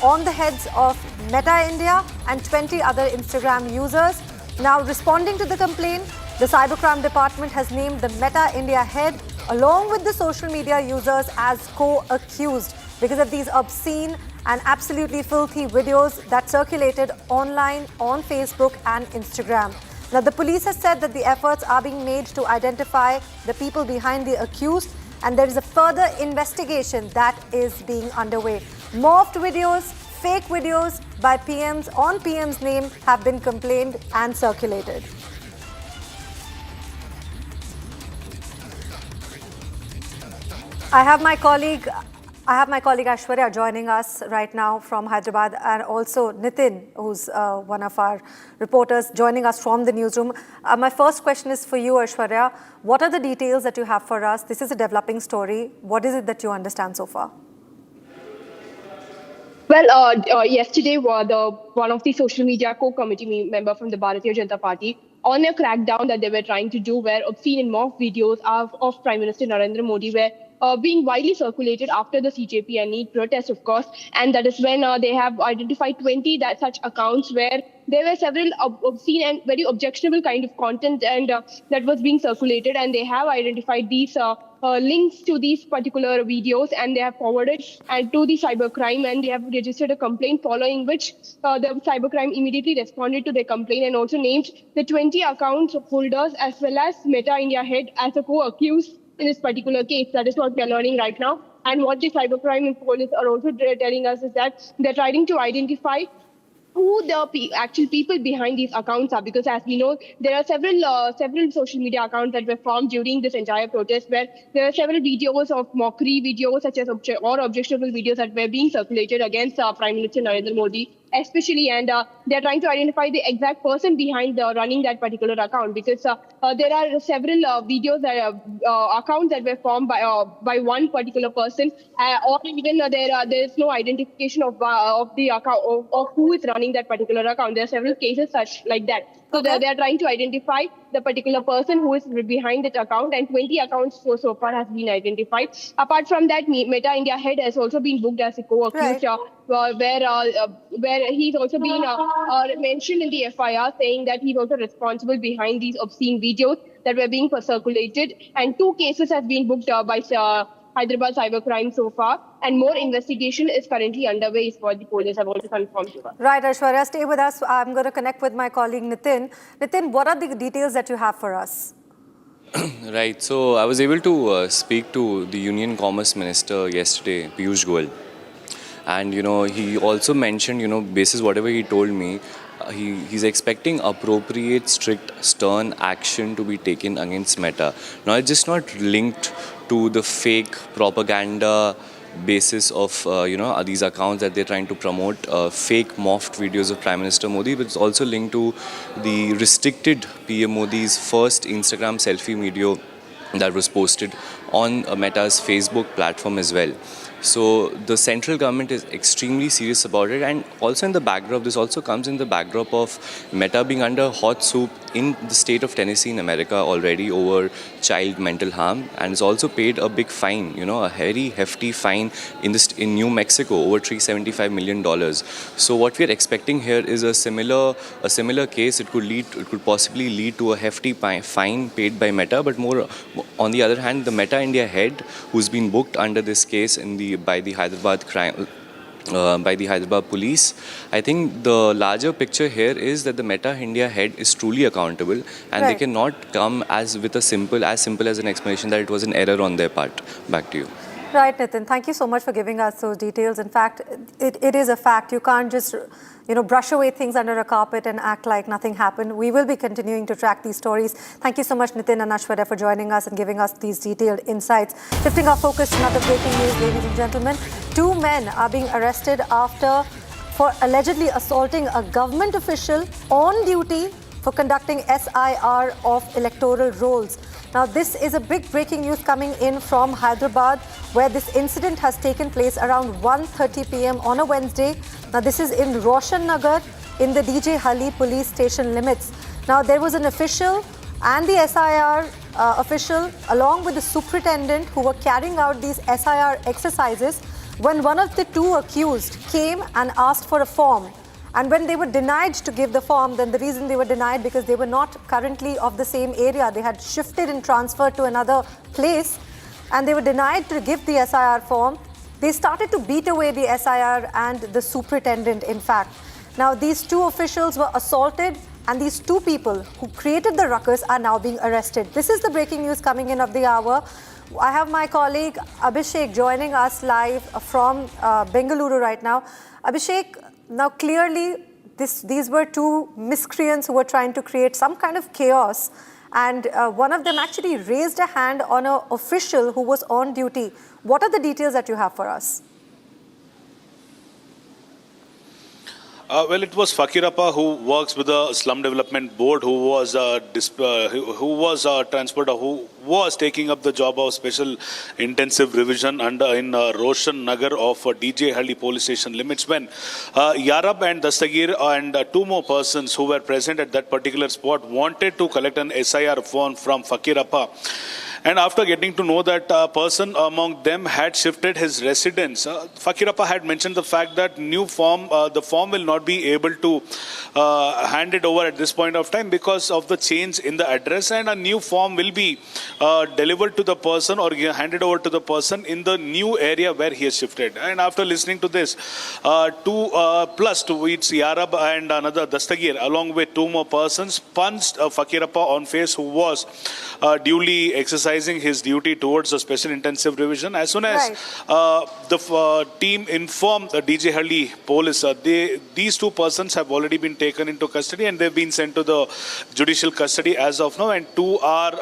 on the heads of Meta India and 20 other Instagram users. Now, responding to the complaint, the Cybercrime Department has named the Meta India head along with the social media users as co-accused because of these obscene and absolutely filthy videos that circulated online on Facebook and Instagram. Now, the police has said that the efforts are being made to identify the people behind the accused, and there is a further investigation that is being underway. Morphed videos, fake videos by PMs on PM's name have been complained and circulated. I have my colleague Aishwarya joining us right now from Hyderabad, and also Nitin, who's one of our reporters, joining us from the newsroom. My first question is for you, Aishwarya. What are the details that you have for us? This is a developing story. What is it that you understand so far? Well, yesterday, one of the social media co-committee member from the Bharatiya Janata Party, on a crackdown that they were trying to do, where obscene and mock videos of Prime Minister Narendra Modi were being widely circulated after the CJP and NEET protest, of course. And that is when they have identified 20 such accounts where there were several obscene and very objectionable kind of content and that was being circulated. And they have identified these links to these particular videos, and they have forwarded to the cybercrime, and they have registered a complaint, following which the cybercrime immediately responded to their complaint and also named the 20 account holders as well as Meta India head as a co-accused in this particular case. That is what we are learning right now. And what the cybercrime police are also telling us is that they're trying to identify who the actual people behind these accounts are, because as we know, there are several social media accounts that were formed during this entire protest, where there are several videos of mockery videos such as objectionable videos that were being circulated against Prime Minister Narendra Modi especially, and they're trying to identify the exact person behind running that particular account, because there are several videos that accounts that were formed by one particular person, or even there is no identification of the account of who is running that particular account. There are several cases such like that. So they are trying to identify the particular person who is behind that account, and 20 accounts so far has been identified. Apart from that, Meta India head has also been booked as a co-accused, where he's also been mentioned in the FIR, saying that he's also responsible behind these obscene videos that were being circulated. And 2 cases have been booked by Hyderabad cybercrime so far, and more investigation is currently underway, is what the police have also confirmed to us. Right, Aishwarya, stay with us. I'm going to connect with my colleague Nitin. Nitin, what are the details that you have for us? Right, so I was able to speak to the Union Commerce Minister yesterday, Piyush Goyal. And, he also mentioned, basis whatever he told me, he's expecting appropriate, strict, stern action to be taken against Meta. Now, it's just not linked to the fake propaganda basis of, these accounts that they're trying to promote, fake morphed videos of Prime Minister Modi, but it's also linked to the restricted PM Modi's first Instagram selfie video that was posted on Meta's Facebook platform as well. So the central government is extremely serious about it, and also in the backdrop, this also comes in the backdrop of Meta being under hot soup in the state of Tennessee in America already over child mental harm, and it's also paid a big fine, a very hefty fine in New Mexico, over $375 million. So what we are expecting here is a similar case. It could possibly lead to a hefty fine paid by Meta, but more on the other hand, the Meta India head, who's been booked under this case by the Hyderabad police. I think the larger picture here is that the Meta India head is truly accountable, and they cannot come as simple as an explanation that it was an error on their part. Back to you. Right, Nitin. Thank you so much for giving us those details. In fact, it is a fact. You can't just, brush away things under a carpet and act like nothing happened. We will be continuing to track these stories. Thank you so much, Nitin and Ashwarya, for joining us and giving us these detailed insights. Shifting our focus to another breaking news, ladies and gentlemen. 2 men are being arrested for allegedly assaulting a government official on duty for conducting SIR of electoral rolls. Now, this is a big breaking news coming in from Hyderabad, where this incident has taken place around 1:30 p.m. on a Wednesday. Now, this is in Roshan Nagar in the DJ Halli police station limits. Now, there was an official and the SIR official, along with the superintendent, who were carrying out these SIR exercises when one of the 2 accused came and asked for a form. And when they were denied to give the form, then the reason they were denied because they were not currently of the same area. They had shifted and transferred to another place, and they were denied to give the SIR form. They started to beat away the SIR and the superintendent, in fact. Now, these 2 officials were assaulted, and these 2 people who created the ruckus are now being arrested. This is the breaking news coming in of the hour. I have my colleague Abhishek joining us live from Bengaluru right now. Abhishek, now clearly these were 2 miscreants who were trying to create some kind of chaos, and one of them actually raised a hand on an official who was on duty. What are the details that you have for us? Well, it was Fakirappa who works with the Slum Development Board who was transporter who was taking up the job of special intensive revision in Roshan Nagar of DJ Halli police station limits when Yarab and Dastagir and 2 more persons who were present at that particular spot wanted to collect an SIR form from Fakirappa. And after getting to know that a person among them had shifted his residence, Fakirappa had mentioned the fact that the form will not be able to hand it over at this point of time because of the change in the address, and a new form will be delivered to the person or handed over to the person in the new area where he has shifted. And after listening to this, 2 it's Yarab and another Dastagir along with 2 more persons punched Fakirappa on face, who was duly exercising his duty towards a special intensive revision. As soon as the team informed the DJ Halli police, these 2 persons have already been taken into custody and they've been sent to the judicial custody as of now, and 2 are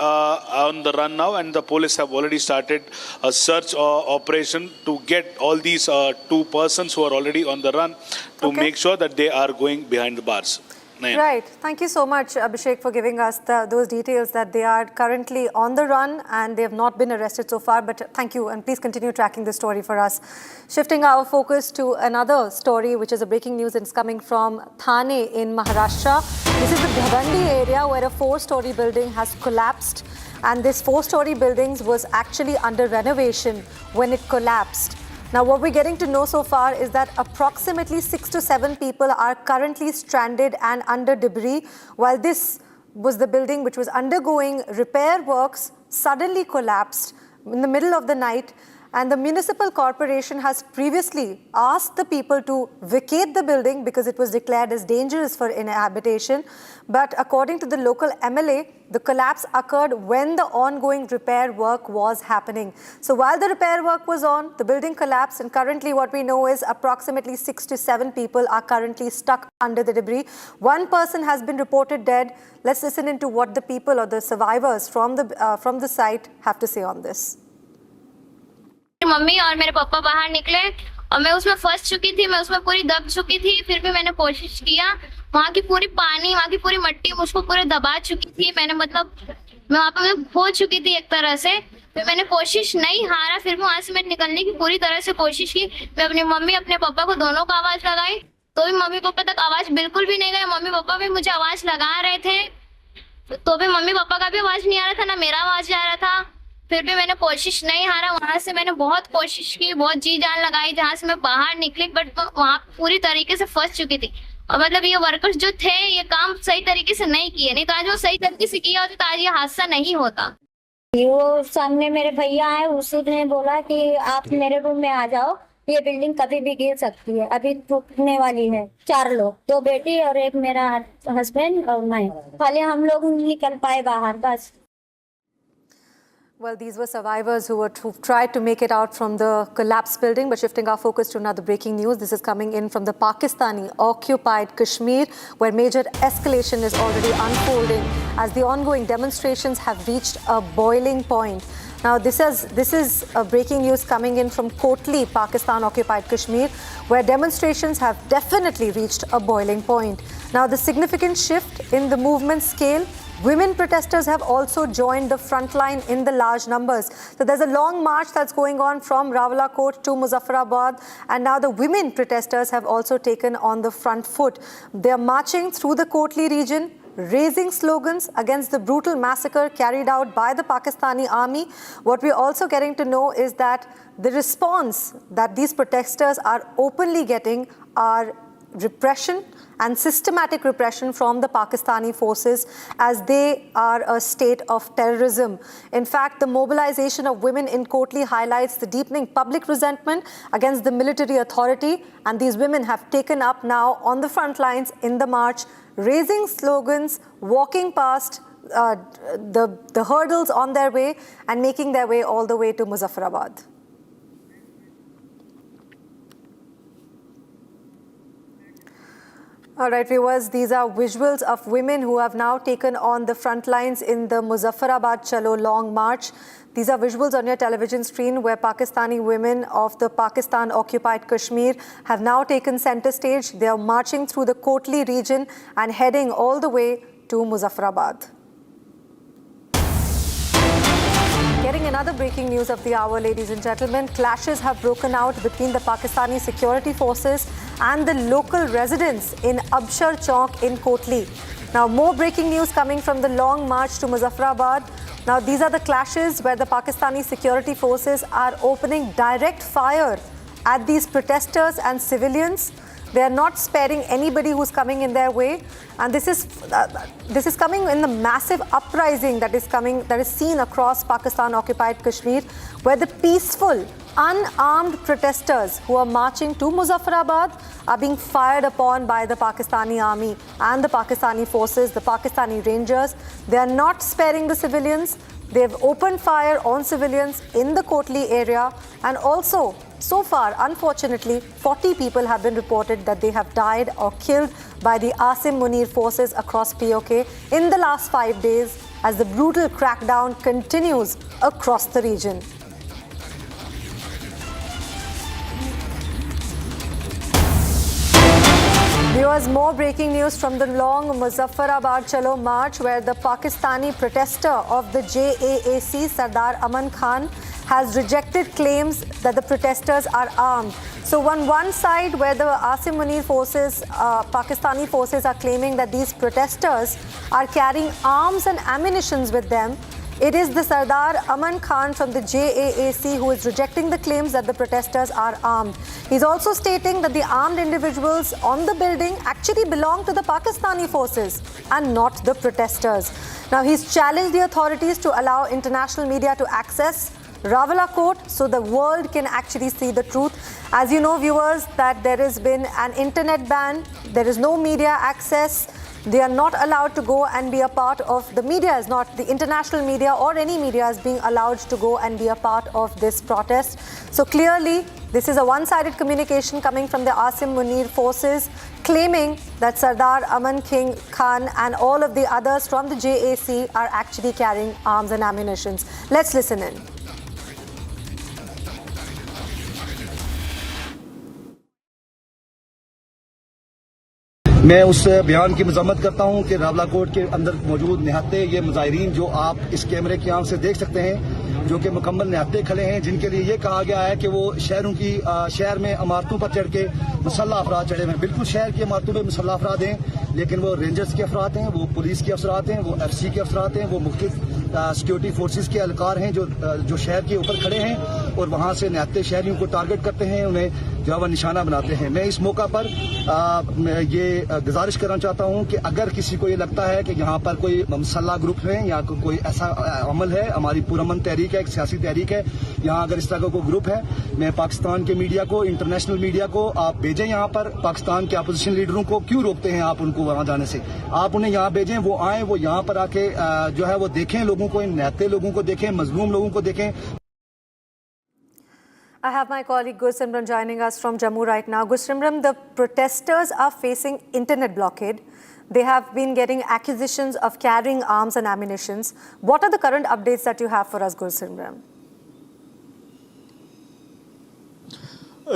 on the run now, and the police have already started a search operation to get all these 2 persons who are already on the run to make sure that they are going behind the bars. Right. Thank you so much, Abhishek, for giving us those details that they are currently on the run and they have not been arrested so far. But thank you, and please continue tracking this story for us. Shifting our focus to another story, which is a breaking news, and it's coming from Thane in Maharashtra. This is the Bhavandi area where a 4-story building has collapsed, and this 4-story building was actually under renovation when it collapsed. Now, what we're getting to know so far is that approximately 6 to 7 people are currently stranded and under debris, while this was the building which was undergoing repair works suddenly collapsed in the middle of the night. And the municipal corporation has previously asked the people to vacate the building because it was declared as dangerous for inhabitation. But according to the local MLA, the collapse occurred when the ongoing repair work was happening. So while the repair work was on, the building collapsed, and currently what we know is approximately 6 to 7 people are currently stuck under the debris. 1 person has been reported dead. Let's listen into what the people or the survivors from the site have to say on this. Mummy और मेरे पापा बाहर निकले और मैं उसमें फंस चुकी थी, मैं उसमें पूरी दब चुकी थी। फिर भी मैंने कोशिश किया, वहाँ की पूरी पानी, वहाँ की पूरी मिट्टी मुझको पूरे दबा चुकी थी। मैं वहाँ पे खो चुकी थी एक तरह से। फिर मैंने कोशिश नहीं हारा, फिर भी वहाँ से मैं निकलने की पूरी तरह से कोशिश की। मैं अपनी मम्मी अपने पापा को दोनों को आवाज लगाई, तो भी मम्मी पापा तक आवाज बिल्कुल भी नहीं गई। मम्मी पापा भी मुझे आवाज लगा रहे थे, तो भी मम्मी पापा का भी आवाज नहीं आ रहा था, ना मेरा आवाज आ रहा था। फिर भी मैंने कोशिश नहीं हारा। वहां से मैंने बहुत कोशिश की, बहुत जी जान लगाई जहां से मैं बाहर निकली, बट वहां पूरी तरीके से फंस चुकी थी। और मतलब ये वर्कर्स जो थे ये काम सही तरीके से नहीं किए, नहीं तो आज वो सही तरीके से किया होता तो आज ये हादसा नहीं होता। वो सामने मेरे भैया है, उसने बोला कि आप मेरे रूम में आ जाओ, ये बिल्डिंग कभी भी गिर सकती है, अभी टूटने वाली है। 4 लोग, 2 बेटी और एक मेरा हस्बैंड और मैं, खाली हम लोग निकल पाए बाहर बस। Well, these were survivors who tried to make it out from the collapsed building. But shifting our focus to another breaking news, this is coming in from the Pakistani-occupied Kashmir, where major escalation is already unfolding as the ongoing demonstrations have reached a boiling point. Now, this is breaking news coming in from Kotli, Pakistan-occupied Kashmir, where demonstrations have definitely reached a boiling point. Now, the significant shift in the movement scale. Women protesters have also joined the front line in the large numbers. So there's a long march that's going on from Rawalakot to Muzaffarabad, and now the women protesters have also taken on the front foot. They're marching through the Kotli region, raising slogans against the brutal massacre carried out by the Pakistani army. What we're also getting to know is that the response that these protesters are openly getting are repression and systematic repression from the Pakistani forces, as they are a state of terrorism. In fact, the mobilization of women in Kotli highlights the deepening public resentment against the military authority, and these women have taken up now on the front lines in the march, raising slogans, walking past the hurdles on their way and making their way all the way to Muzaffarabad. All right, viewers, these are visuals of women who have now taken on the front lines in the Muzaffarabad Chalo Long March. These are visuals on your television screen where Pakistani women of the Pakistan-occupied Kashmir have now taken center stage. They are marching through the Kotli region and heading all the way to Muzaffarabad. Getting another breaking news of the hour, ladies and gentlemen. Clashes have broken out between the Pakistani security forces and the local residents in Abshar Chowk in Kotli. Now, more breaking news coming from the long march to Muzaffarabad. Now, these are the clashes where the Pakistani security forces are opening direct fire at these protesters and civilians. They are not sparing anybody who's coming in their way, and this is coming in the massive uprising that is seen across Pakistan-occupied Kashmir, where the peaceful, unarmed protesters who are marching to Muzaffarabad are being fired upon by the Pakistani army and the Pakistani forces, the Pakistani Rangers. They are not sparing the civilians. They've opened fire on civilians in the Kotli area, and also, so far, unfortunately, 40 people have been reported that they have died or killed by the Asim Munir forces across POK in the last 5 days as the brutal crackdown continues across the region. Viewers, more breaking news from the long Muzaffarabad Chalo March, where the Pakistani protester of the JAAC, Sardar Aman Khan, has rejected claims that the protesters are armed. So on one side, where the Asim Munir forces, Pakistani forces are claiming that these protesters are carrying arms and ammunitions with them, it is the Sardar Aman Khan from the JAAC who is rejecting the claims that the protesters are armed. He's also stating that the armed individuals on the building actually belong to the Pakistani forces and not the protesters. Now, he's challenged the authorities to allow international media to access Rawalakot so the world can actually see the truth. As you know, viewers, that there has been an internet ban. There is no media access. They are not allowed to go and be a part of, the media is not, the international media or any media is being allowed to go and be a part of this protest. So clearly, this is a one-sided communication coming from the Asim Munir forces, claiming that Sardar Aman Khan and all of the others from the JAC are actually carrying arms and ammunitions. Let's listen in. मैं उस बयान की मजम्मत करता हूं कि रावलाकोट के अंदर मौजूद निहत्ते ये मुजाहिरीन जो आप इस कैमरे की आंख से देख सकते हैं, जो कि मुकम्मल निहत्ते खड़े हैं, जिनके लिए ये कहा गया है कि वो शहर में इमारतों पर चढ़ के मुसल्लह अफराद चढ़े हुए हैं। बिल्कुल शहर की इमारतों पर मुसल्लह अफराद हैं, लेकिन वो रेंजर्स के अफराद हैं, वो पुलिस के अफसरात हैं, वो FC के अफसरात हैं, वो मुख्तलिफ सिक्योरिटी फोर्सेस के एहलकार हैं जो शहर के ऊपर खड़े हैं और वहाँ से निहत्ते शहरियों को टारगेट करते हैं, उन्हें जो है वह निशाना बनाते हैं। मैं इस मौका पर मैं ये गुजारिश करना चाहता हूँ कि अगर किसी को ये लगता है कि यहाँ पर कोई मसल्ला ग्रुप है या कोई ऐसा अमल है, हमारी पुरअमन तहरीक है, एक सियासी तहरीक है, यहाँ अगर इस तरह का कोई ग्रुप है, मैं पाकिस्तान के मीडिया को, इंटरनेशनल मीडिया को आप भेजें यहाँ पर। पाकिस्तान के अपोजिशन लीडरों को क्यों रोकते हैं आप उनको वहाँ जाने से? आप उन्हें यहाँ भेजें, वो आए, वो यहाँ पर आके जो है वो देखें लोगों को, इन निहत्ते लोगों को देखें, मजलूम लोगों को देखें। I have my colleague Goswami joining us from Jammu right now. Goswami, the protesters are facing internet blockade. They have been getting accusations of carrying arms and ammunitions. What are the current updates that you have for us, Goswami?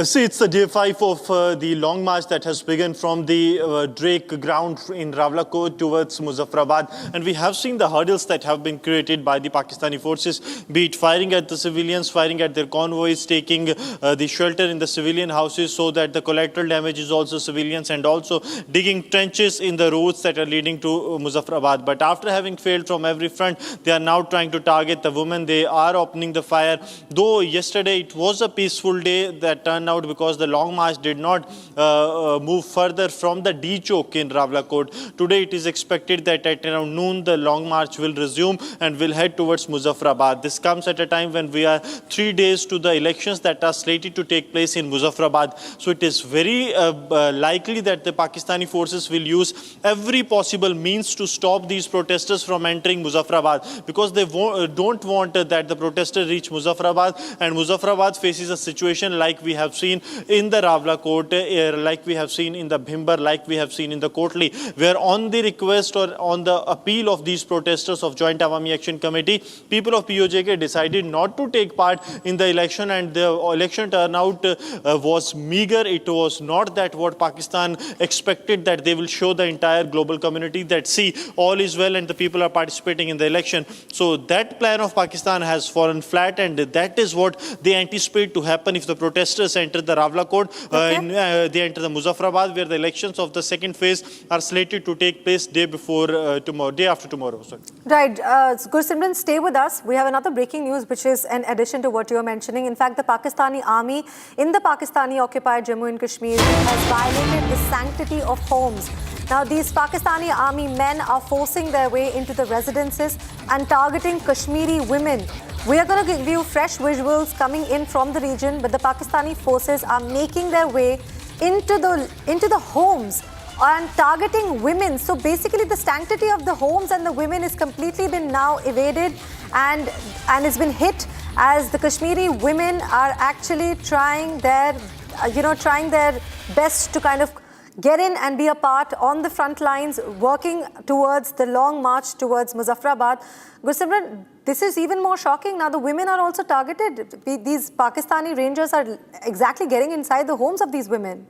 See, it's the day 5 of the long march that has begun from the Drake ground in Rawalakot towards Muzaffarabad. And we have seen the hurdles that have been created by the Pakistani forces, be it firing at the civilians, firing at their convoys, taking the shelter in the civilian houses so that the collateral damage is also civilians, and also digging trenches in the roads that are leading to Muzaffarabad. But after having failed from every front, they are now trying to target the women. They are opening the fire. Though yesterday it was a peaceful day that turned out because the long march did not move further from the D Chowk in Rawalakot. Today it is expected that at around noon the long march will resume and will head towards Muzaffarabad. This comes at a time when we are 3 days to the elections that are slated to take place in Muzaffarabad. So it is very likely that the Pakistani forces will use every possible means to stop these protesters from entering Muzaffarabad, because they don't want that the protesters reach Muzaffarabad, and Muzaffarabad faces a situation like we have seen in the Rawalakot, like we have seen in the Bhimbar, like we have seen in the Kotli, where on the request or on the appeal of these protesters of Joint Awami Action Committee, people of POJK decided not to take part in the election, and the election turnout was meager. It was not that what Pakistan expected, that they will show the entire global community that see all is well and the people are participating in the election. So that plan of Pakistan has fallen flat, and that is what they anticipate to happen if the protesters enter the Rawalakot, they enter the Muzaffarabad, where the elections of the second phase are slated to take place day after tomorrow. Sorry. Right. Gursimran, stay with us. We have another breaking news, which is an addition to what you are mentioning. In fact, the Pakistani army in the Pakistani occupied Jammu and Kashmir has violated the sanctity of homes. Now, these Pakistani army men are forcing their way into the residences and targeting Kashmiri women. We are going to give you fresh visuals coming in from the region, but the Pakistani forces are making their way into the homes and targeting women. So basically, the sanctity of the homes and the women is completely been now evaded and has been hit, as the Kashmiri women are actually trying their best to kind of get in and be a part on the front lines, working towards the long march towards Muzaffarabad. Gursimran, this is even more shocking. Now the women are also targeted. These Pakistani rangers are exactly getting inside the homes of these women.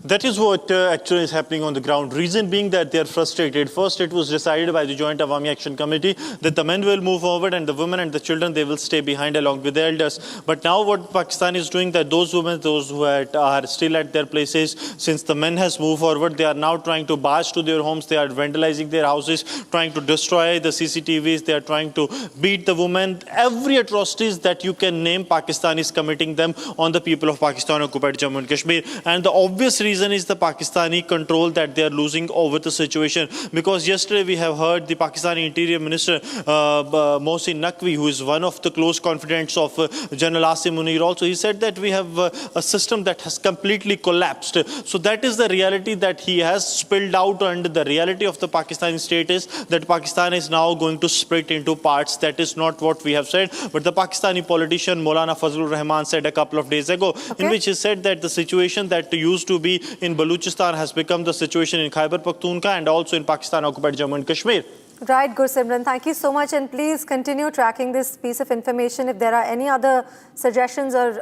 That is what actually is happening on the ground. Reason being that they are frustrated. First, it was decided by the Joint Awami Action Committee that the men will move forward and the women and the children, they will stay behind along with the elders. But now what Pakistan is doing, that those women, those who are still at their places, since the men has moved forward, they are now trying to barge to their homes. They are vandalizing their houses, trying to destroy the CCTVs. They are trying to beat the women. Every atrocities that you can name, Pakistan is committing them on the people of Pakistan occupied Jammu and Kashmir. And the obvious reason is the Pakistani control that they are losing over the situation. Because yesterday we have heard the Pakistani Interior Minister Mohsin Naqvi, who is one of the close confidants of General Asim Munir also, he said that we have a system that has completely collapsed. So that is the reality that he has spilled out, and the reality of the Pakistani state is that Pakistan is now going to split into parts. That is not what we have said, but the Pakistani politician Maulana Fazlur Rahman said a couple of days ago, in which he said that the situation that used to be in Baluchistan has become the situation in Khyber Pakhtunkhwa and also in Pakistan occupied Jammu and Kashmir. Right, Gursimran, thank you so much, and please continue tracking this piece of information. If there are any other suggestions or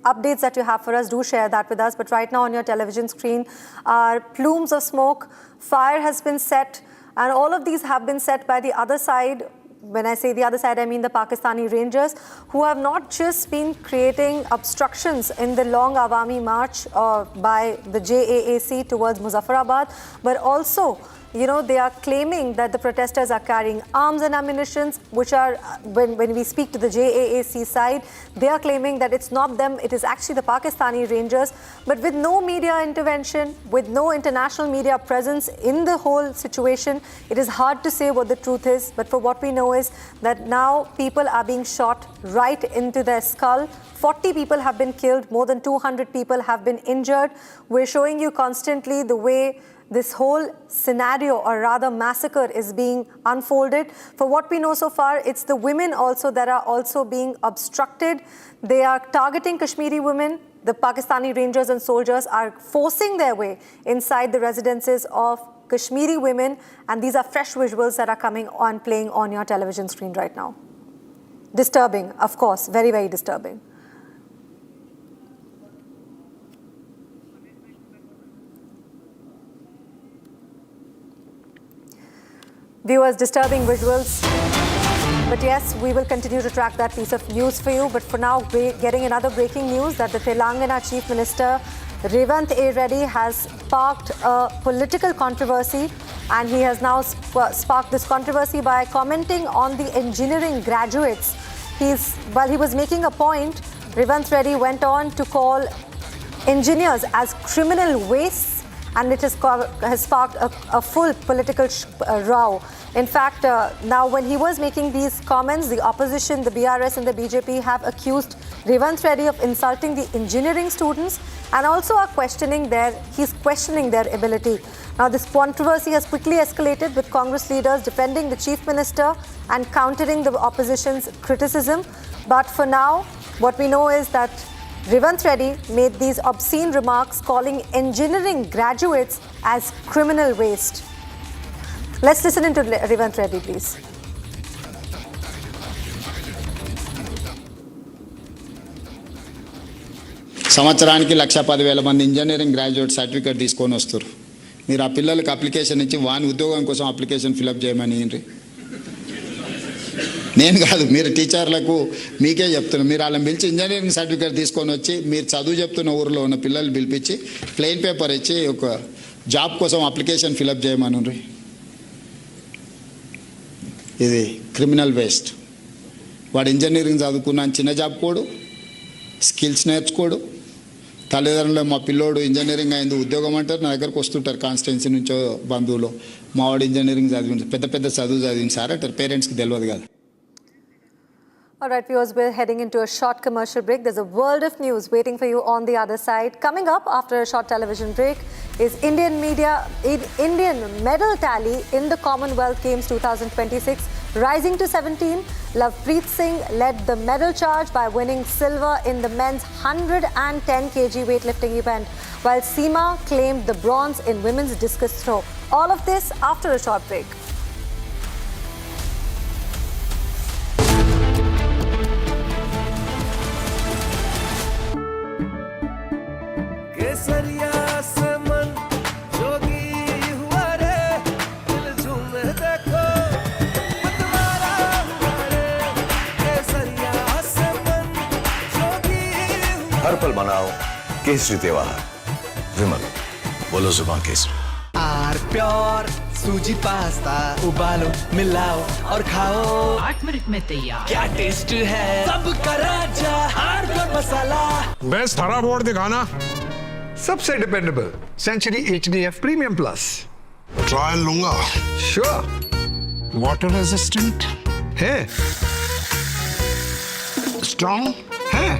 updates that you have for us, do share that with us. But right now on your television screen are plumes of smoke, fire has been set, and all of these have been set by the other side. When I say the other side, I mean the Pakistani Rangers, who have not just been creating obstructions in the long Awami march by the JAAC towards Muzaffarabad, but also they are claiming that the protesters are carrying arms and ammunition, which are, when we speak to the JAAC side, they are claiming that it's not them, it is actually the Pakistani Rangers. But with no media intervention, with no international media presence in the whole situation, it is hard to say what the truth is. But for what we know is that now people are being shot right into their skull. 40 people have been killed, more than 200 people have been injured. We're showing you constantly the way this whole scenario, or rather massacre, is being unfolded. For what we know so far, it's the women also that are also being obstructed. They are targeting Kashmiri women. The Pakistani Rangers and soldiers are forcing their way inside the residences of Kashmiri women, and these are fresh visuals that are coming on, playing on your television screen right now. Disturbing, of course, very, very disturbing. Viewers, disturbing visuals. But yes, we will continue to track that piece of news for you. But for now, getting another breaking news that the Telangana Chief Minister Revanth A. Reddy has sparked a political controversy, and he has now sparked this controversy by commenting on the engineering graduates. While he was making a point, Revanth Reddy went on to call engineers as criminal wastes, and it has sparked a full political row. In fact, now when he was making these comments, the opposition, the BRS and the BJP have accused Revanth Reddy of insulting the engineering students, and also are questioning their ability. Now this controversy has quickly escalated, with Congress leaders defending the Chief Minister and countering the opposition's criticism. But for now, what we know is that Revanth Reddy made these obscene remarks, calling engineering graduates as criminal waste. Let's listen into Revanth Reddy, please. సంవత్సరానికి 1,10,000 మంది engineering graduate certificate తీసుకొని వస్తారు. మీరు ఆ పిల్లలకి application ఇచ్చి వాని ఉద్యోగం కోసం అప్లికేషన్ ఫిలప్ చేయమని నేను కాదు, మీరు టీచర్లకు మీకే చెప్తున్నారు. మీరు వాళ్ళని పిలిచి ఇంజనీరింగ్ సర్టిఫికేట్ తీసుకొని వచ్చి మీరు చదువు చెప్తున్న ఊరిలో ఉన్న పిల్లలు పిలిపించి ప్లెయిన్ పేపర్ ఇచ్చి ఒక జాబ్ కోసం అప్లికేషన్ ఫిలప్ చేయమని. ఇది క్రిమినల్ వేస్ట్. వాడు ఇంజనీరింగ్ చదువుకున్న చిన్న జాబ్ కోడు, స్కిల్స్ నేర్చుకోడు. తల్లిదండ్రులు మా పిల్లోడు ఇంజనీరింగ్ అయింది ఉద్యోగం అంటారు, నా దగ్గరకు వస్తుంటారు కాన్స్టిట్యున్సీ నుంచో బంధువులు, మా వాడు ఇంజనీరింగ్ చదివింది, పెద్ద పెద్ద చదువు చదివింది సార్ అంటారు. పేరెంట్స్కి తెలియదు కదా. All right, viewers, we're heading into a short commercial break. There's a world of news waiting for you on the other side. Coming up after a short television break is Indian medal tally in the Commonwealth Games 2026. Rising to 17, Lovepreet Singh led the medal charge by winning silver in the men's 110 kg weightlifting event, while Seema claimed the bronze in women's discus throw. All of this after a short break. हर पल मनाओ केसरी त्योहार। विमल, बोलो जुबान केसरी। Are pure सूजी pasta उबालो, मिलाओ और खाओ, 8 मिनट में तैयार। क्या टेस्ट है सबका राजा आर प्योर मसाला। बेस्ट हरा बोर्ड दिखाना। सबसे dependable Century HDF premium plus. Trial लूंगा। श्योर। वाटर रेजिस्टेंट है, स्ट्रॉन्ग है,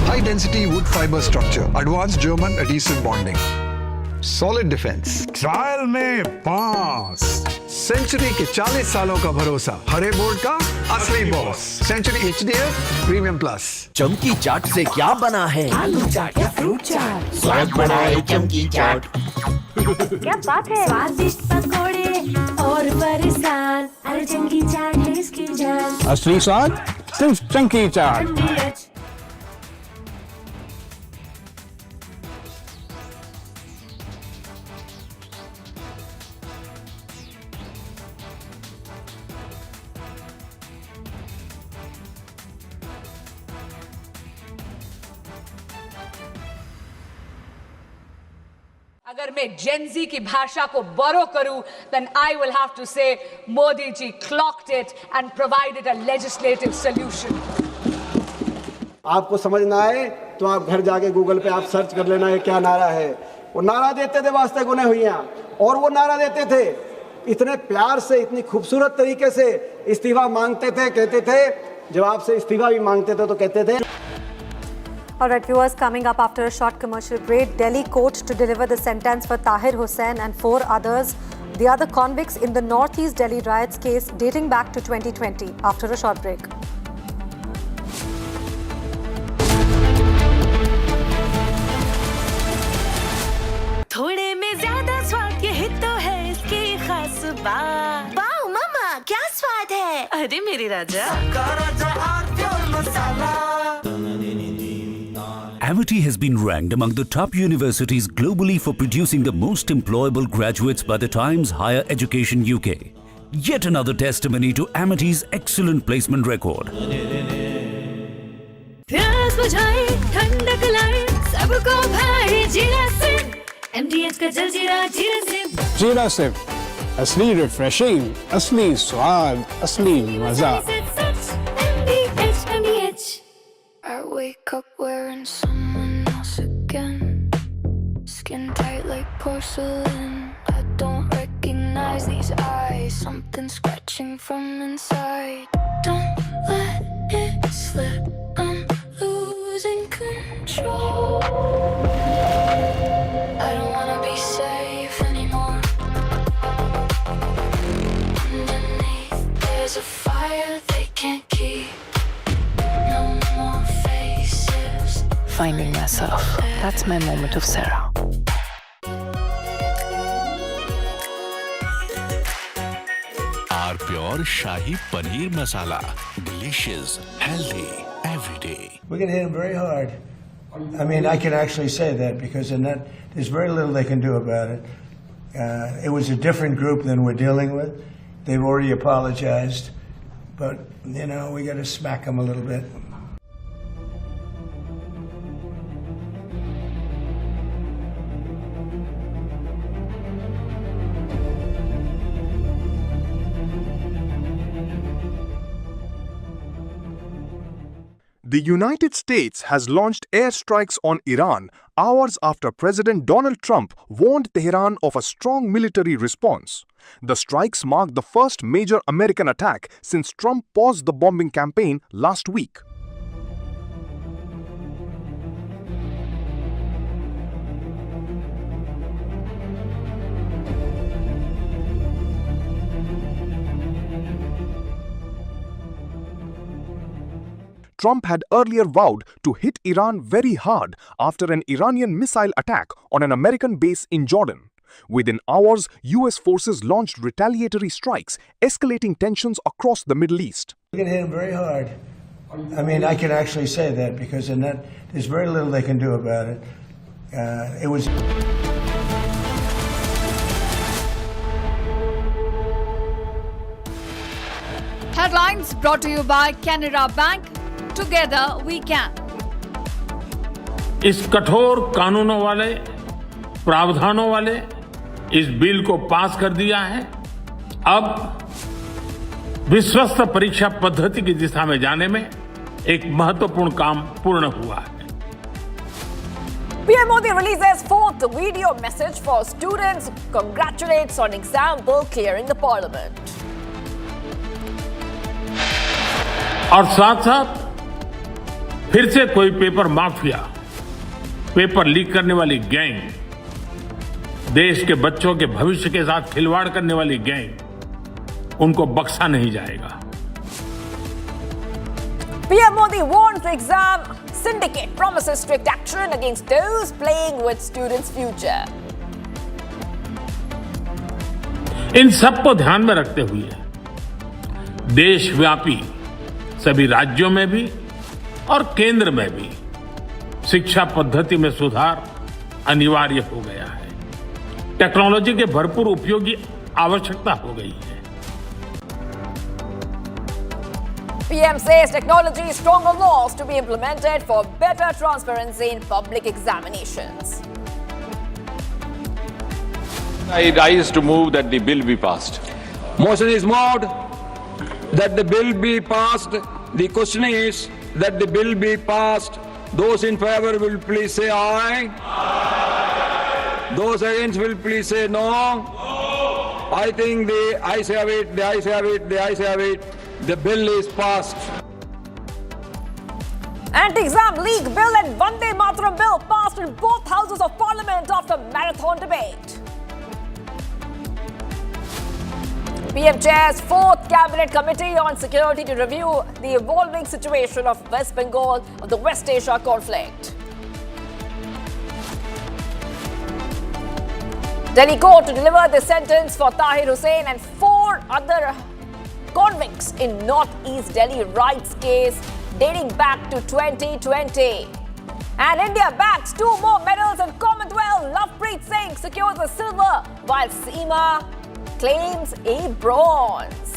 high density wood fiber structure, advanced German adhesive bonding, solid defense। Trial में पास। सेंचुरी के 40 सालों का भरोसा, हरे बोर्ड का असली boss, Century HDF premium plus. चमकी चाट से क्या बना है? आलू चाट या फ्रूट चाट, स्वाद बढ़ाए चमकी चाट। क्या बात है? स्वादिष्ट पकोड़े और बरसान, अरे चमकी चाट है इसकी जान। असली स्वाद सिर्फ चंकी चाट। अगर मैं जेनजी की भाषा को बोरो करूं, then I will have to say Modi ji clocked it and provided a legislative solution. आपको समझ ना आए तो आप घर जाके गूगल पे आप सर्च कर लेना ये क्या नारा है। वो नारा देते थे वास्ते गुने हुइयां, और वो नारा देते थे इतने प्यार से, इतनी खूबसूरत तरीके से इस्तीफा मांगते थे, कहते थे जब आपसे इस्तीफा भी मांगते थे तो कहते थे। All right, viewers, coming up after a short commercial break, Delhi court to deliver the sentence for Tahir Hussain and 4 others, the other convicts in the Northeast Delhi riots case dating back to 2020. After a short break. थोड़े में ज्यादा स्वाद, यही तो है इसकी खास बात। वाओ मम्मा, क्या स्वाद है? अरे मेरे राजा, Amity has been ranked among the top universities globally for producing the most employable graduates by the Times Higher Education UK. Yet another testimony to Amity's excellent placement record. प्यास बुझाए, ठंडक लाए, सबको भाई जीरा से। MDH का जल जीरा, जीरा से। जीरा से असली रिफ्रेशिंग, असली स्वाद, असली मजा। MDH. I wake up wearing someone else again. Skin tight like porcelain. I don't recognize these eyes. Something scratching from inside. Don't let it slip. I'm losing control. I don't wanna be safe anymore. Underneath there's a fire they can't keep. No more faces. Finding myself. That's my moment of Sarah. Our pure Shahi Paneer Masala. Delicious, healthy, every day. We're going to hit them very hard. I mean, I can actually say that because in that, there's very little they can do about it. It was a different group than we're dealing with. They've already apologized. But, you know, we got to smack them a little bit. The United States has launched airstrikes on Iran hours after President Donald Trump warned Tehran of a strong military response. The strikes mark the first major American attack since Trump paused the bombing campaign last week. Trump had earlier vowed to hit Iran very hard after an Iranian missile attack on an American base in Jordan. Within hours, US forces launched retaliatory strikes, escalating tensions across the Middle East. We're going to hit them very hard. I mean, I can actually say that because in that, there's very little they can do about it. It was... Headlines brought to you by Canara Bank. Together we can. इस कठोर कानूनों वाले, प्रावधानों वाले इस bill को पास कर दिया है। अब विश्वस्त परीक्षा पद्धति की दिशा में जाने में एक महत्वपूर्ण काम पूर्ण हुआ है। PM Modi releases 4th video message for students, congratulates on example clearing the parliament. और साथ साथ फिर से कोई पेपर माफिया, पेपर लीक करने वाली गैंग, देश के बच्चों के भविष्य के साथ खिलवाड़ करने वाली गैंग, उनको बख्शा नहीं जाएगा। PM Modi warns the exam syndicate, promises strict action against those playing with students' future. इन सबको ध्यान में रखते हुए देशव्यापी सभी राज्यों में भी और केंद्र में भी शिक्षा पद्धति में सुधार अनिवार्य हो गया है। टेक्नोलॉजी के भरपूर उपयोग की आवश्यकता हो गई है। PM says technology stronger laws to be implemented for better transparency in public examinations. I rise to move that the bill be passed. Motion is moved that the bill be passed. The question is that the bill be passed. Those in favor will please say aye. Aye. Those against will please say no. No. I think the ayes have it, the ayes have it, the ayes have it. The bill is passed. Anti-exam leak bill and Vande Mataram bill passed in both houses of parliament after marathon debate. PM chairs 4th Cabinet Committee on Security to review the evolving situation of West Bengal of the West Asia conflict. Delhi court to deliver the sentence for Tahir Hussain and 4 other convicts in Northeast Delhi riots case dating back to 2020. And India backs 2 more medals in Commonwealth. Lovepreet Singh secures a silver while Seema claims a bronze.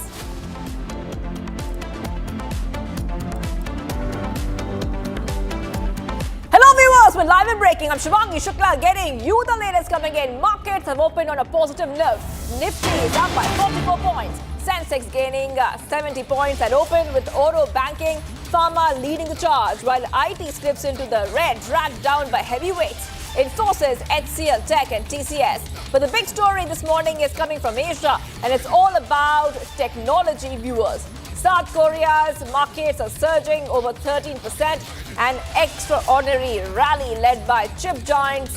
Hello viewers, we're live and breaking. I'm Shivangi Shukla getting you the latest coming in. Markets have opened on a positive note. Nifty is up by 44 points. Sensex gaining 70 points at open with Oro banking, Pharma leading the charge while IT slips into the red, dragged down by heavyweights. Infosys, HCL Tech and TCS. But the big story this morning is coming from Asia and it's all about technology viewers. South Korea's markets are surging over 13%, an extraordinary rally led by chip giants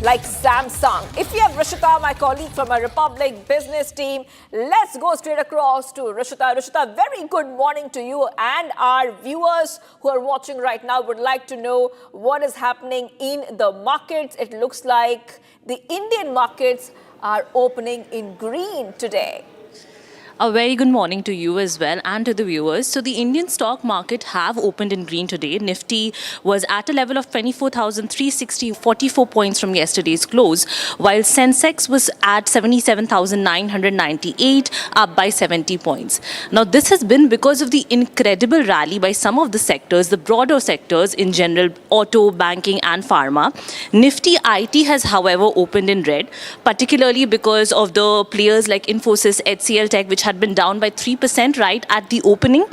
like Samsung. If we have Rishita, my colleague from our Republic business team, let's go straight across to Rishita. Rishita, very good morning to you, and our viewers who are watching right now would like to know what is happening in the markets. It looks like the Indian markets are opening in green today. A very good morning to you as well and to the viewers. So the Indian stock market have opened in green today. Nifty was at a level of 24,360, 44 points from yesterday's close, while Sensex was at 77,998, up by 70 points. Now this has been because of the incredible rally by some of the sectors, the broader sectors in general, auto, banking and pharma. Nifty IT has however opened in red, particularly because of the players like Infosys, HCL Tech, which had been down by 3% right at the opening.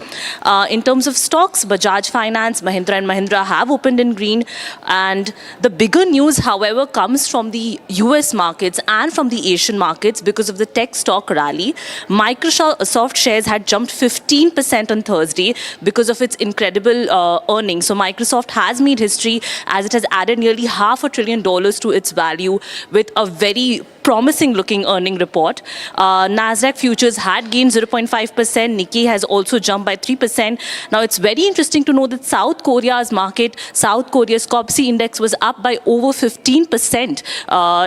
In terms of stocks, Bajaj Finance, Mahindra and Mahindra have opened in green. And the bigger news, however, comes from the US markets and from the Asian markets because of the tech stock rally. Microsoft shares had jumped 15% on Thursday because of its incredible earnings. So Microsoft has made history as it has added nearly $500 billion to its value with a very promising looking earning report. Nasdaq futures had gained 0.5%. Nikkei has also jumped by 3%. Now it's very interesting to know that South Korea's market, South Korea's COPSI index was up by over 15%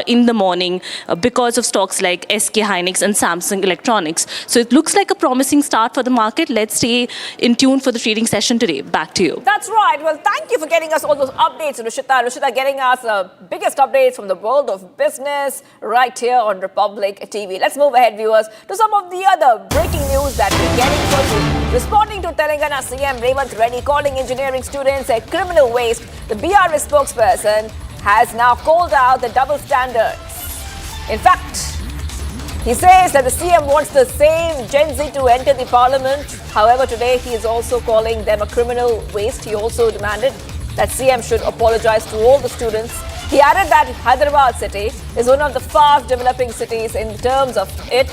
in the morning because of stocks like SK Hynix and Samsung Electronics. So it looks like a promising start for the market. Let's stay in tune for the trading session today. Back to you. That's right. Well, thank you for getting us all those updates, Rishita. Rishita getting us the biggest updates from the world of business right here on Republic TV. Let's move ahead, viewers, to some of the other breaking news that we're getting for you. Responding to Telangana CM Revanth Reddy calling engineering students a criminal waste, the BRS spokesperson has now called out the double standards. In fact, he says that the CM wants the same Gen Z to enter the parliament. However, today he is also calling them a criminal waste. He also demanded that CM should apologize to all the students. He added that Hyderabad city is one of the fast developing cities in terms of it,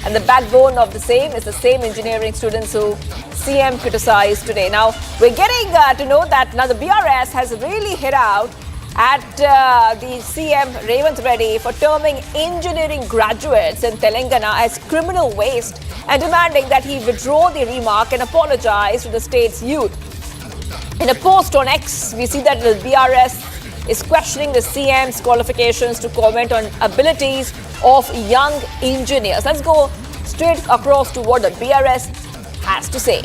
and the backbone of the same is the same engineering students who CM criticized today. Now, we're getting to know that now the BRS has really hit out at the CM Revanth Reddy for terming engineering graduates in Telangana as criminal waste and demanding that he withdraw the remark and apologize to the state's youth. In a post on X, we see that the BRS is questioning the CM's qualifications to comment on abilities of young engineers. Let's go straight across to what the BRS has to say.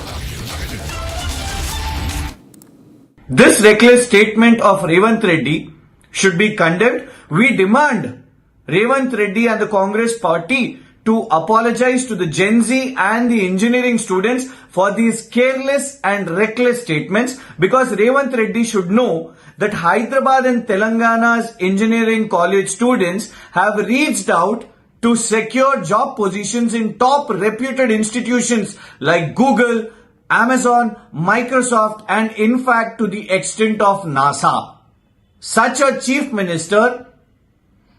This reckless statement of Revanth Reddy should be condemned. We demand Revanth Reddy and the Congress party to apologize to the Gen Z and the engineering students for these careless and reckless statements, because Revant Reddy should know that Hyderabad and Telangana's engineering college students have reached out to secure job positions in top reputed institutions like Google, Amazon, Microsoft, and in fact to the extent of NASA. Such a chief minister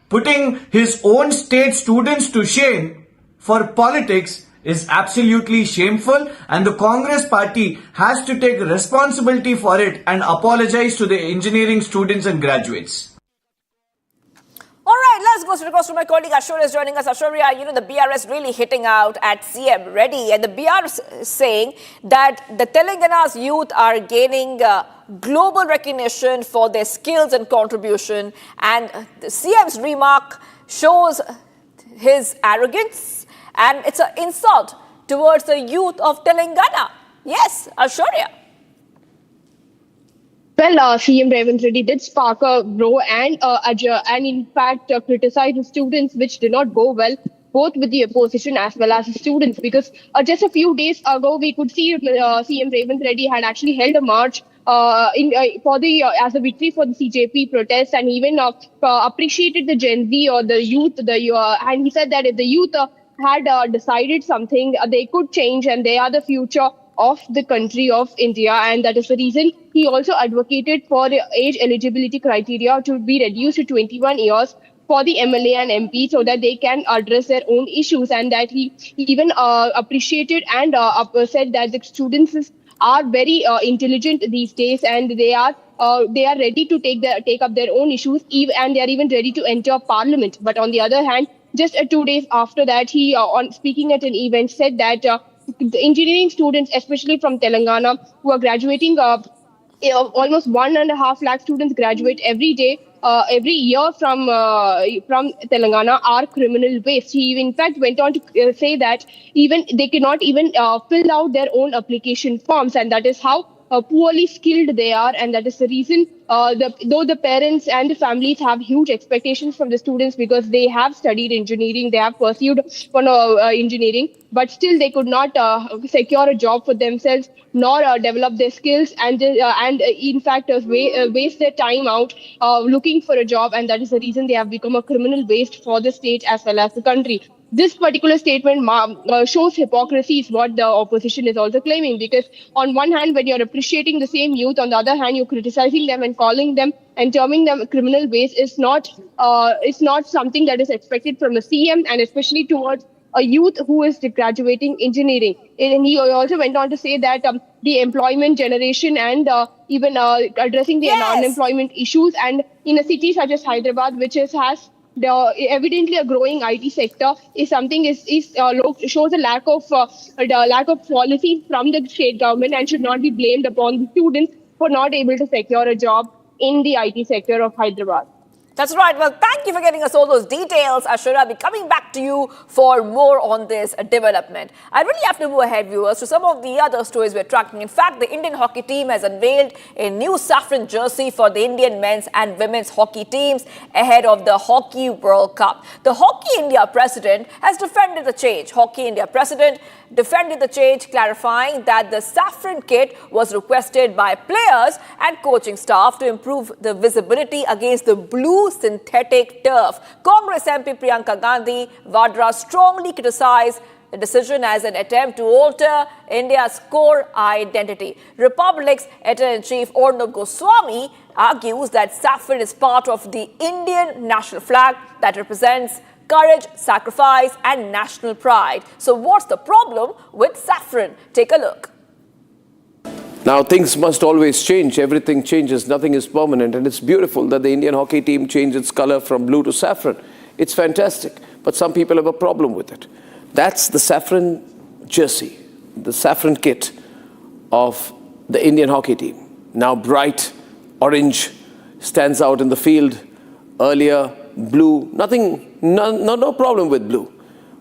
putting his own state students to shame for politics is absolutely shameful, and the Congress party has to take responsibility for it and apologize to the engineering students and graduates. All right, let's go across to my colleague Ashwarya is joining us. Ashwarya, you know, the BRS really hitting out at CM Reddy, and the BRS is saying that the Telangana's youth are gaining global recognition for their skills and contribution, and the CM's remark shows his arrogance, and it's an insult towards the youth of Telangana. Yes, Ashwarya. Well, CM Revant Reddy did spark a row and in fact criticized the students, which did not go well, both with the opposition as well as the students, because just a few days ago we could see CM Revant Reddy had actually held a march as a victory for the CJP protest, and even appreciated the Gen Z or the youth. And he said that if the youth had decided something, they could change, and they are the future of the country of India, and that is the reason he also advocated for the age eligibility criteria to be reduced to 21 years for the MLA and MP, so that they can address their own issues, and that he even appreciated and said that the students are very intelligent these days, and they are ready to take up their own issues, and they are even ready to enter parliament. But on the other hand, just 2 days after that, he on speaking at an event said that the engineering students, especially from Telangana, who are graduating, almost 1.5 lakh students graduate every day, every year from Telangana, are criminal waste. He in fact went on to say that even they cannot even fill out their own application forms, and that is how poorly skilled they are, and that is the reason though the parents and the families have huge expectations from the students, because they have studied engineering, they have pursued engineering, but still they could not secure a job for themselves, nor develop their skills, and in fact waste their time out looking for a job, and that is the reason they have become a criminal waste for the state as well as the country. This particular statement shows hypocrisy, is what the opposition is also claiming, because on one hand, when you're appreciating the same youth, on the other hand, you're criticizing them and calling them and terming them criminal waste is not something that is expected from a CM, and especially towards a youth who is graduating engineering. And he also went on to say that the employment generation and even addressing the unemployment issues, and in a city such as Hyderabad, which has evidently a growing IT sector, is something shows a lack of policy from the state government, and should not be blamed upon the students for not able to secure a job in the IT sector of Hyderabad. That's right. Well, thank you for getting us all those details, Ashura. I'll be coming back to you for more on this development. I really have to move ahead, viewers, to some of the other stories we're tracking. In fact, the Indian hockey team has unveiled a new saffron jersey for the Indian men's and women's hockey teams ahead of the Hockey World Cup. The Hockey India president has defended the change. Hockey India president defended the change, clarifying that the saffron kit was requested by players and coaching staff to improve the visibility against the blue synthetic turf. Congress MP Priyanka Gandhi Vadra strongly criticized the decision as an attempt to alter India's core identity. Republic's editor-in-chief Arnab Goswami argues that saffron is part of the Indian national flag that represents courage, sacrifice, and national pride. So what's the problem with saffron? Take a look. Now, things must always change. Everything changes. Nothing is permanent. And it's beautiful that the Indian hockey team changed its color from blue to saffron. It's fantastic. But some people have a problem with it. That's the saffron jersey, the saffron kit of the Indian hockey team. Now bright orange stands out in the field. Earlier, blue, no problem with blue.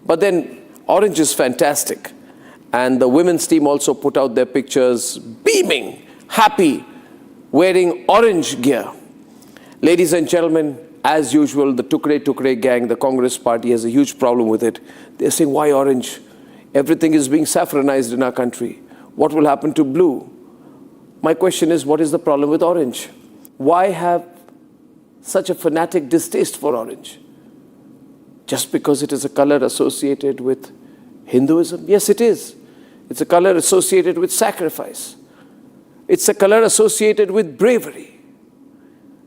But then orange is fantastic. And the women's team also put out their pictures, beaming, happy, wearing orange gear. Ladies and gentlemen, as usual, the Tukre gang, the Congress party, has a huge problem with it. They're saying, why orange? Everything is being saffronized in our country. What will happen to blue? My question is, what is the problem with orange? Why have such a fanatic distaste for orange? Just because it is a color associated with Hinduism? Yes, it is. It's a color associated with sacrifice. It's a color associated with bravery.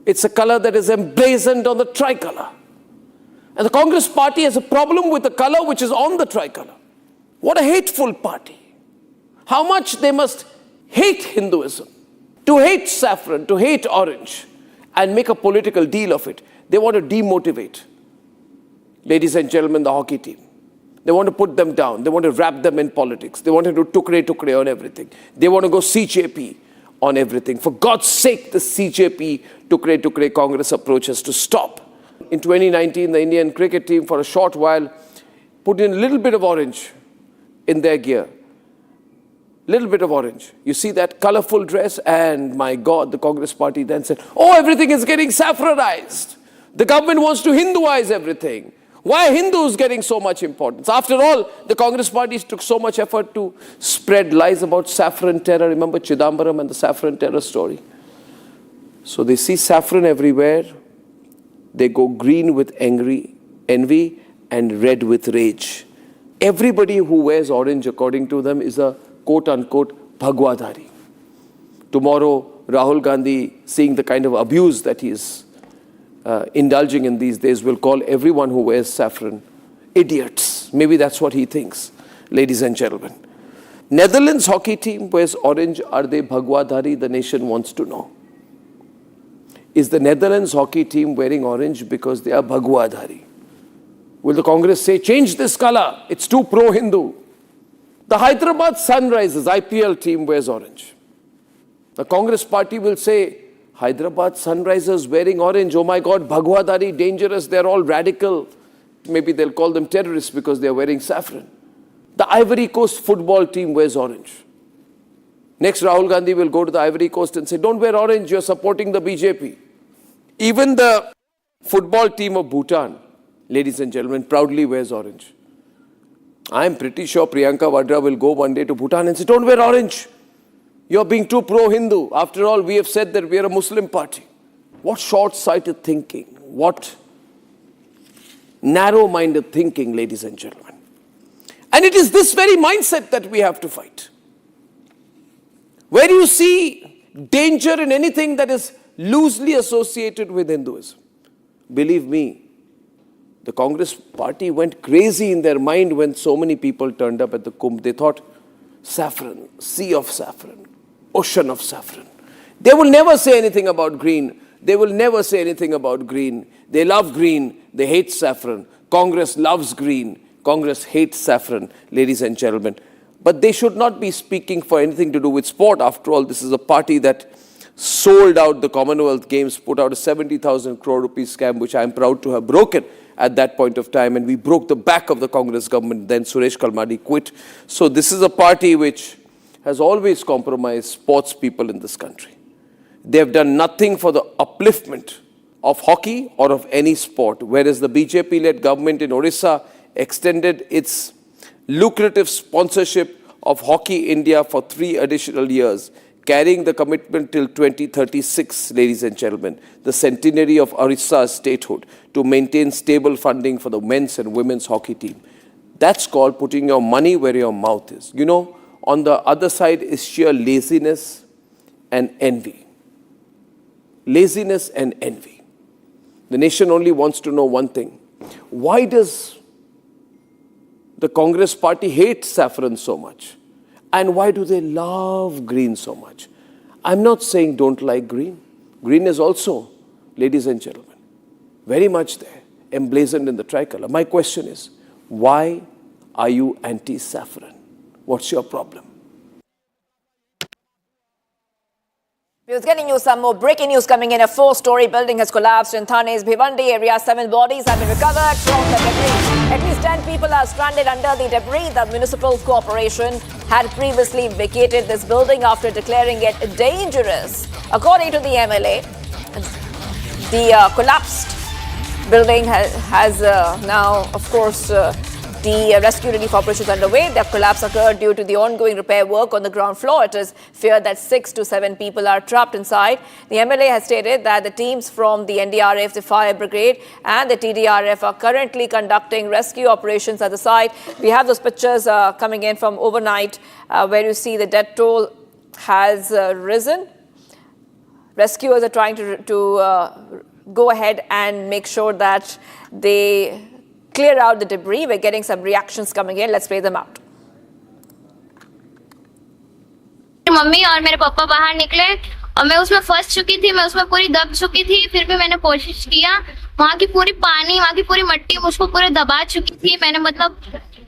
It's a color that is emblazoned on the tricolor. And the Congress party has a problem with the color which is on the tricolor. What a hateful party. How much they must hate Hinduism, to hate saffron, to hate orange, and make a political deal of it. They want to demotivate, ladies and gentlemen, the hockey team. They want to put them down. They want to wrap them in politics. They want to do tukre on everything. They want to go CJP on everything. For God's sake, the CJP tukre Congress approach has to stop. In 2019, the Indian cricket team, for a short while, put in a little bit of orange in their gear. Little bit of orange. You see that colorful dress, and my God, the Congress party then said, oh, everything is getting saffronized. The government wants to Hinduize everything. Why are Hindus getting so much importance? After all, the Congress party took so much effort to spread lies about saffron terror. Remember Chidambaram and the saffron terror story? So they see saffron everywhere. They go green with envy and red with rage. Everybody who wears orange, according to them, is a quote-unquote Bhagwadhari. Tomorrow, Rahul Gandhi, seeing the kind of abuse that he is indulging in these days, will call everyone who wears saffron idiots. Maybe that's what he thinks, ladies and gentlemen. Netherlands hockey team wears orange. Are they Bhagwadhari? The nation wants to know. Is the Netherlands hockey team wearing orange because they are Bhagwadhari? Will the Congress say, change this color, it's too pro-Hindu? The Hyderabad Sunrisers IPL team wears orange. The Congress party will say, Hyderabad Sunrisers wearing orange, oh my God, Bhagwadhari, dangerous, they're all radical. Maybe they'll call them terrorists because they're wearing saffron. The Ivory Coast football team wears orange. Next, Rahul Gandhi will go to the Ivory Coast and say, don't wear orange, you're supporting the BJP. Even the football team of Bhutan, ladies and gentlemen, proudly wears orange. I'm pretty sure Priyanka Vadra will go one day to Bhutan and say, don't wear orange. You're being too pro-Hindu. After all, we have said that we are a Muslim party. What short-sighted thinking. What narrow-minded thinking, ladies and gentlemen. And it is this very mindset that we have to fight. Where you see danger in anything that is loosely associated with Hinduism, believe me, the Congress party went crazy in their mind when so many people turned up at the Kumbh. They thought, saffron, sea of saffron, ocean of saffron. They will never say anything about green. They will never say anything about green. They love green. They hate saffron. Congress loves green. Congress hates saffron, ladies and gentlemen. But they should not be speaking for anything to do with sport. After all, this is a party that sold out the Commonwealth Games, put out a 70,000 crore rupees scam, which I am proud to have broken at that point of time. And we broke the back of the Congress government. Then Suresh Kalmadi quit. So this is a party which has always compromised sports people in this country. They have done nothing for the upliftment of hockey or of any sport, whereas the BJP-led government in Orissa extended its lucrative sponsorship of Hockey India for 3 additional years, carrying the commitment till 2036, ladies and gentlemen, the centenary of Orissa's statehood, to maintain stable funding for the men's and women's hockey team. That's called putting your money where your mouth is. You know, on the other side is sheer laziness and envy. Laziness and envy. The nation only wants to know one thing. Why does the Congress party hate saffron so much? And why do they love green so much? I'm not saying don't like green. Green is also, ladies and gentlemen, very much there, emblazoned in the tricolor. My question is, why are you anti-saffron? What's your problem? We was getting you some more breaking news coming in. A 4-story building has collapsed in Thane's Bhivandi area. 7 bodies have been recovered from the debris. At least 10 people are stranded under the debris. The municipal corporation had previously vacated this building after declaring it dangerous. According to the MLA, the collapsed building has now, of course, The rescue relief operations underway. The collapse occurred due to the ongoing repair work on the ground floor. It is feared that 6 to 7 people are trapped inside. The MLA has stated that the teams from the NDRF, the fire brigade and the TDRF are currently conducting rescue operations at the site. We have those pictures coming in from overnight where you see the death toll has risen. Rescuers are trying to go ahead and make sure that they clear out the debris. We're getting some reactions coming in. Let's play them out. Mummy और मेरे पापा बाहर निकले और मैं उसमें फंस चुकी थी, मैं उसमें पूरी दब चुकी थी। फिर भी मैंने कोशिश किया। वहाँ की पूरी पानी, वहाँ की पूरी मिट्टी मुझको पूरे दबा चुकी थी। मैंने मतलब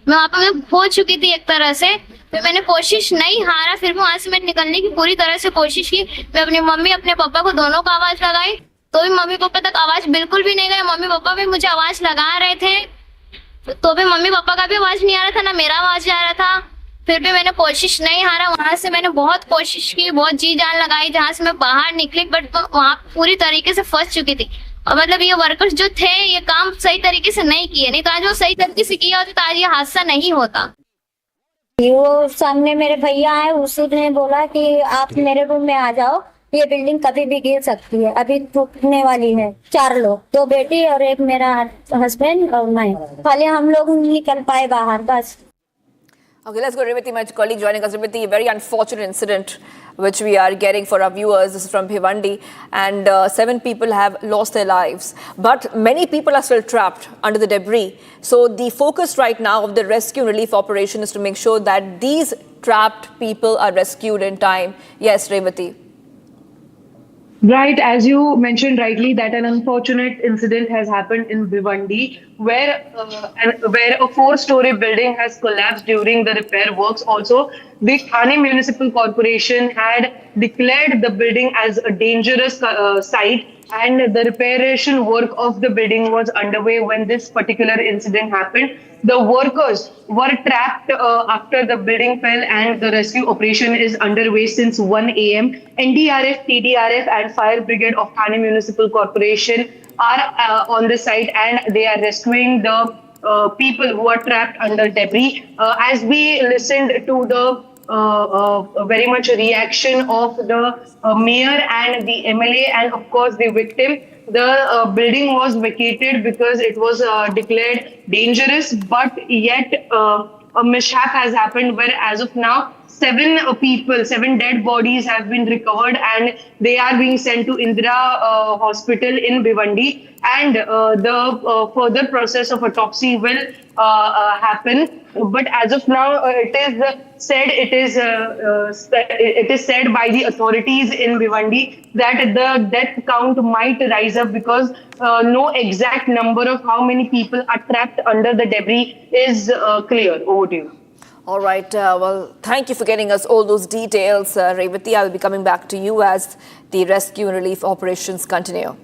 मैं वहाँ पे खो चुकी थी एक तरह से। फिर मैंने कोशिश नहीं हारा। फिर भी वहाँ से मैंने निकलने की पूरी तरह से कोशिश की। मैं अपनी मम्मी अपने पापा को दोनों को आवाज लगाई, तो भी मम्मी पापा तक आवाज बिल्कुल भी नहीं गई। मम्मी पापा भी मुझे आवाज लगा रहे थे, तो भी मम्मी पापा का भी आवाज नहीं आ रहा था, ना मेरा आवाज आ रहा था। फिर भी मैंने कोशिश नहीं हारा। वहां से मैंने बहुत कोशिश की, बहुत जी जान लगाई जहाँ से मैं बाहर निकली, बट वहाँ पूरी तरीके से फंस चुकी थी। और मतलब ये वर्कर्स जो थे ये काम सही तरीके से नहीं किए, नहीं तो आज वो सही तरीके से किया होता तो आज ये हादसा नहीं होता। वो सामने मेरे भैया है, उसने बोला कि आप मेरे रूम में आ जाओ, ये बिल्डिंग कभी भी गिर सकती है, अभी टूटने वाली है। 4 लोग, 2 बेटी और एक मेरा हस्बैंड और मैं, खाली हम लोग निकल पाए बाहर बस। Okay, let's go to Revati, my colleague joining us. Revati, a very unfortunate incident which we are getting for our viewers. This is from Bhiwandi, and 7 people have lost their lives. But many people are still trapped under the debris. So the focus right now of the rescue and relief operation is to make sure that these trapped people are rescued in time. Yes, Revati. Right, as you mentioned rightly, that an unfortunate incident has happened in Bhiwandi, where a 4-story building has collapsed during the repair works. Also, the Thane Municipal Corporation had declared the building as a dangerous site, and the reparation work of the building was underway when this particular incident happened. The workers were trapped after the building fell, and the rescue operation is underway since 1 a.m. NDRF, TDRF and Fire Brigade of Thane Municipal Corporation are on the site, and they are rescuing the people who are trapped under debris. As we listened to the very much reaction of the mayor and the MLA and of course the victim, the building was vacated because it was declared dangerous, but yet a mishap has happened where as of now 7 dead bodies have been recovered, and they are being sent to Indira Hospital in Bhiwandi, and the further process of autopsy will happen. But as of now, it is said by the authorities in Bhiwandi that the death count might rise up because no exact number of how many people are trapped under the debris is clear. Over to you. All right. Well, thank you for getting us all those details, Revati. I will be coming back to you as the rescue and relief operations continue.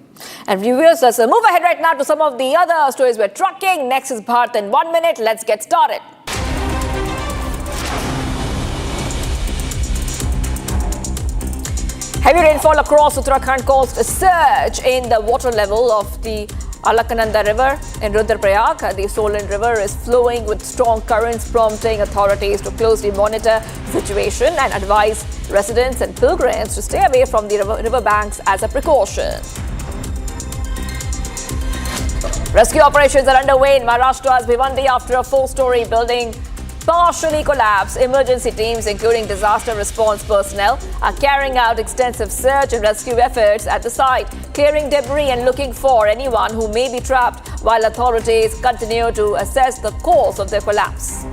And viewers, let's move ahead right now to some of the other stories we're tracking. Next is Bharat in 1 minute. Let's get started. Heavy rainfall across Uttarakhand caused a surge in the water level of the Alaknanda River in Rudraprayag. The Solan River is flowing with strong currents, prompting authorities to closely monitor the situation and advise residents and pilgrims to stay away from the river banks as a precaution. Rescue operations are underway in Maharashtra's Bhiwandi after a 4-story building partially collapsed. Emergency teams, including disaster response personnel, are carrying out extensive search and rescue efforts at the site, clearing debris and looking for anyone who may be trapped, while authorities continue to assess the cause of the collapse.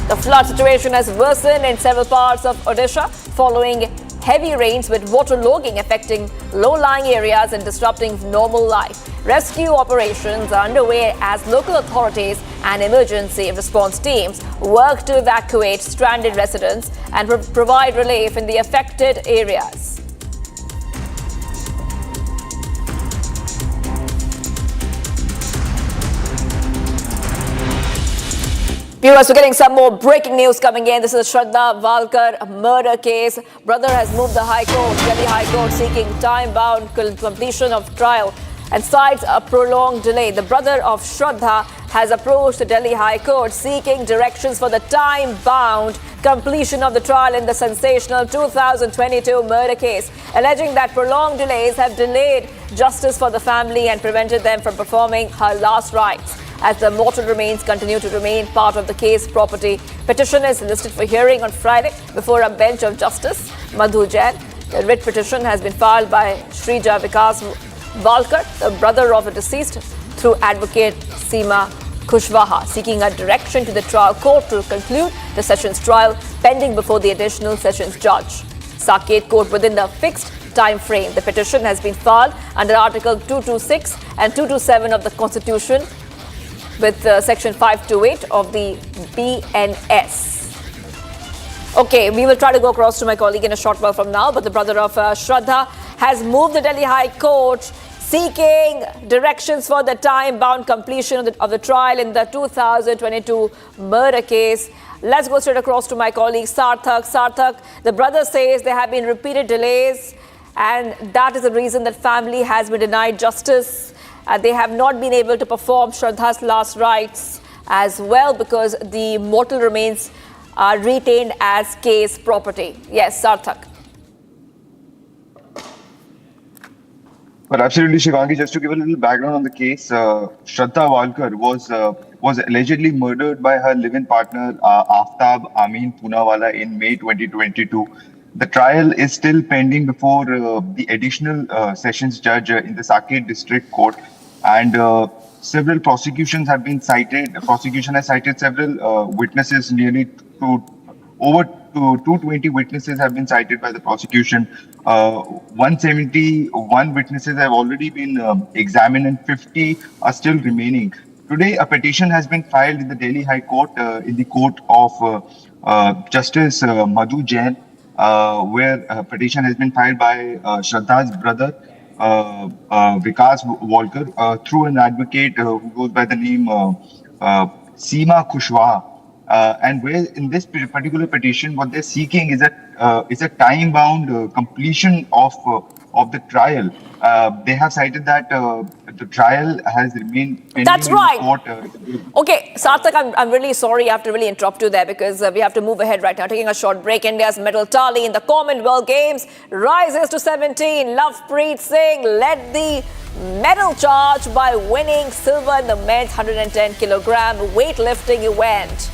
The flood situation has worsened in several parts of Odisha following heavy rains, with waterlogging affecting low-lying areas and disrupting normal life. Rescue operations are underway as local authorities and emergency response teams work to evacuate stranded residents and provide relief in the affected areas. Viewers, we're getting some more breaking news coming in. This is Shraddha Valkar murder case. Brother has moved the High Court, Delhi High Court, seeking time-bound completion of trial. and cites a prolonged delay. The brother of Shraddha has approached the Delhi High Court seeking directions for the time-bound completion of the trial in the sensational 2022 murder case, alleging that prolonged delays have delayed justice for the family and prevented them from performing her last rites. As the mortal remains continue to remain part of the case property, petition is listed for hearing on Friday before a bench of Justice Madhu Jain. The writ petition has been filed by Shrija Vikas Walkar, the brother of the deceased, through advocate Seema Kushwaha, seeking a direction to the trial court to conclude the sessions trial pending before the additional sessions judge. Saket Court within the fixed time frame. The petition has been filed under Article 226 and 227 of the Constitution with Section 528 of the BNS. Okay, we will try to go across to my colleague in a short while from now, but the brother of Shraddha has moved the Delhi High Court seeking directions for the time-bound completion of the trial in the 2022 murder case. Let's go straight across to my colleague Sarthak. Sarthak, the brother says there have been repeated delays and that is the reason that family has been denied justice. They have not been able to perform Shraddha's last rites as well because the mortal remains are retained as case property. Yes, Sarthak. Well, absolutely, Shivangi. Just to give a little background on the case, Shraddha Walkar was allegedly murdered by her live-in partner Aftab Amin Poonawala in May 2022. The trial is still pending before the additional sessions judge in the Saket District Court, and several prosecutions have been cited. The prosecution has cited several witnesses, nearly over 220 witnesses have been cited by the prosecution. 171 witnesses have already been examined and 50 are still remaining. Today, a petition has been filed in the Delhi High Court, in the court of Justice Madhu Jain, where a petition has been filed by Shraddha's brother, Vikas Walkar, through an advocate who goes by the name Seema Kushwaha. And where in this particular petition, what they're seeking is a time-bound completion of the trial. They have cited that the trial has remained pending. That's right. In the court. Okay, Sarthak, I'm really sorry. I have to really interrupt you there because we have to move ahead right now. Taking a short break. India's medal tally in the Commonwealth Games rises to 17. Lovepreet Singh led the medal charge by winning silver in the men's 110 kilogram weightlifting event.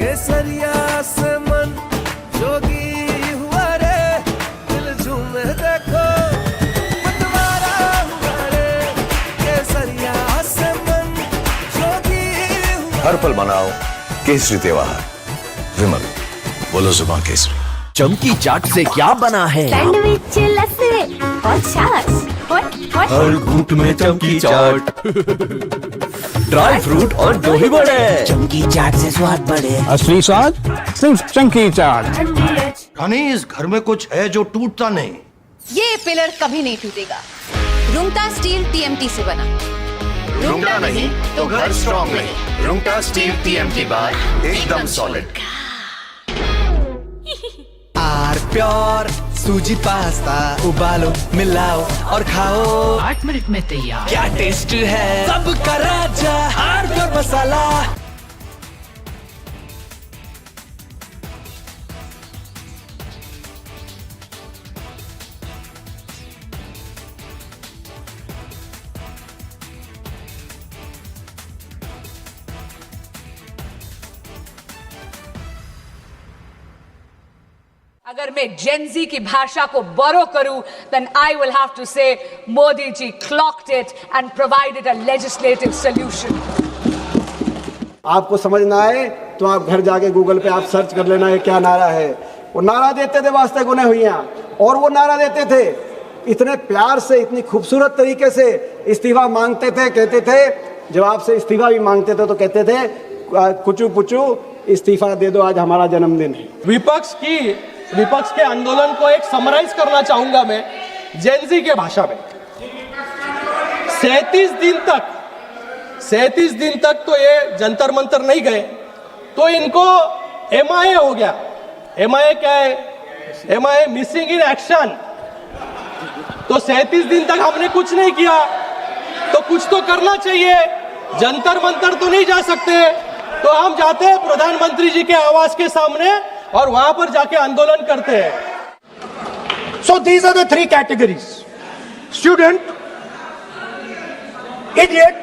केसरिया से मन जोगी हुआ रे दिल झूमे देखो मतवारा हुआ रे केसरिया से मन जोगी हुआ हर पल मनाओ केसरी त्योहार विमल बोलो जुबान केसरी चमकी चाट से क्या बना है सैंडविच लस्सी और छाछ हर घूंट में चमकी चाट ड्राई फ्रूट और दही बड़े चमकी चाट से स्वाद बढ़े असली स्वाद सिर्फ चमकी चाट। रानी इस घर में कुछ है जो टूटता नहीं। ये पिलर कभी नहीं टूटेगा। रुंगटा स्टील TMT से बना। रुंगटा नहीं तो घर स्ट्रॉन्ग नहीं। रुंगटा स्टील TMT बार एकदम सॉलिड। आर प्योर सूजी पास्ता उबालो मिलाओ और खाओ 8 मिनट में तैयार। क्या टेस्ट है सबका राजा आर प्योर मसाला। अगर मैं जेनजी की भाषा को बोरो करूं, then I will have to say Modi ji clocked it and provided a legislative solution. आपको समझ ना आए तो आप घर जाके गूगल पे आप सर्च कर लेना ये क्या नारा है। वो नारा देते थे वास्ते गुने हुइयां, और वो नारा देते थे इतने प्यार से, इतनी खूबसूरत तरीके से इस्तीफा मांगते थे। कहते थे जब आपसे इस्तीफा भी मांगते थे तो कहते थे कुचू पुचू इस्तीफा दे दो, आज हमारा जन्मदिन है। विपक्ष के आंदोलन को एक समराइज करना चाहूंगा मैं जेनजी के भाषा में। 37 दिन तक तो ये जंतर मंतर नहीं गए, तो इनको MIA हो गया। MIA क्या है? MIA missing in action. तो 37 दिन तक हमने कुछ नहीं किया, तो कुछ तो करना चाहिए। जंतर मंतर तो नहीं जा सकते, तो हम जाते हैं प्रधानमंत्री जी के आवास के सामने और वहां पर जाके आंदोलन करते हैं। So these are the three categories: student, idiot,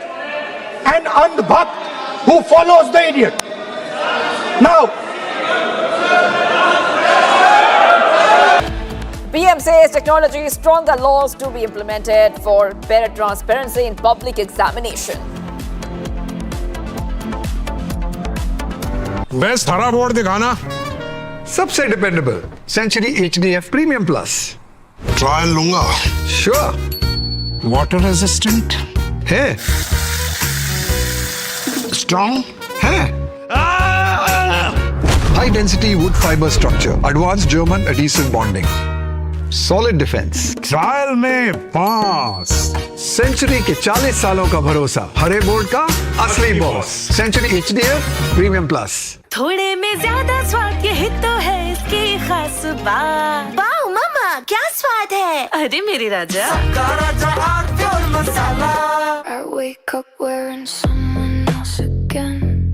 and andhbhakt who follows the idiot. Now, PM says technology, stronger laws to be implemented for better transparency in public examination. Best हरा बोर्ड दिखाना। सबसे dependable Century HDF premium plus. Trial लूंगा। Sure. Water resistant है, strong है, high density wood fibre structure, advance German adhesive bonding, solid defence. Trial में pass. Century के 40 सालों का भरोसा, हरे बोर्ड का असली boss. Century HDF premium plus. थोड़े में ज्यादा स्वाद, यही तो है इसकी खास बात। वाओ मामा, क्या स्वाद है। अरे मेरे राजा। I wake up wearing someone else again.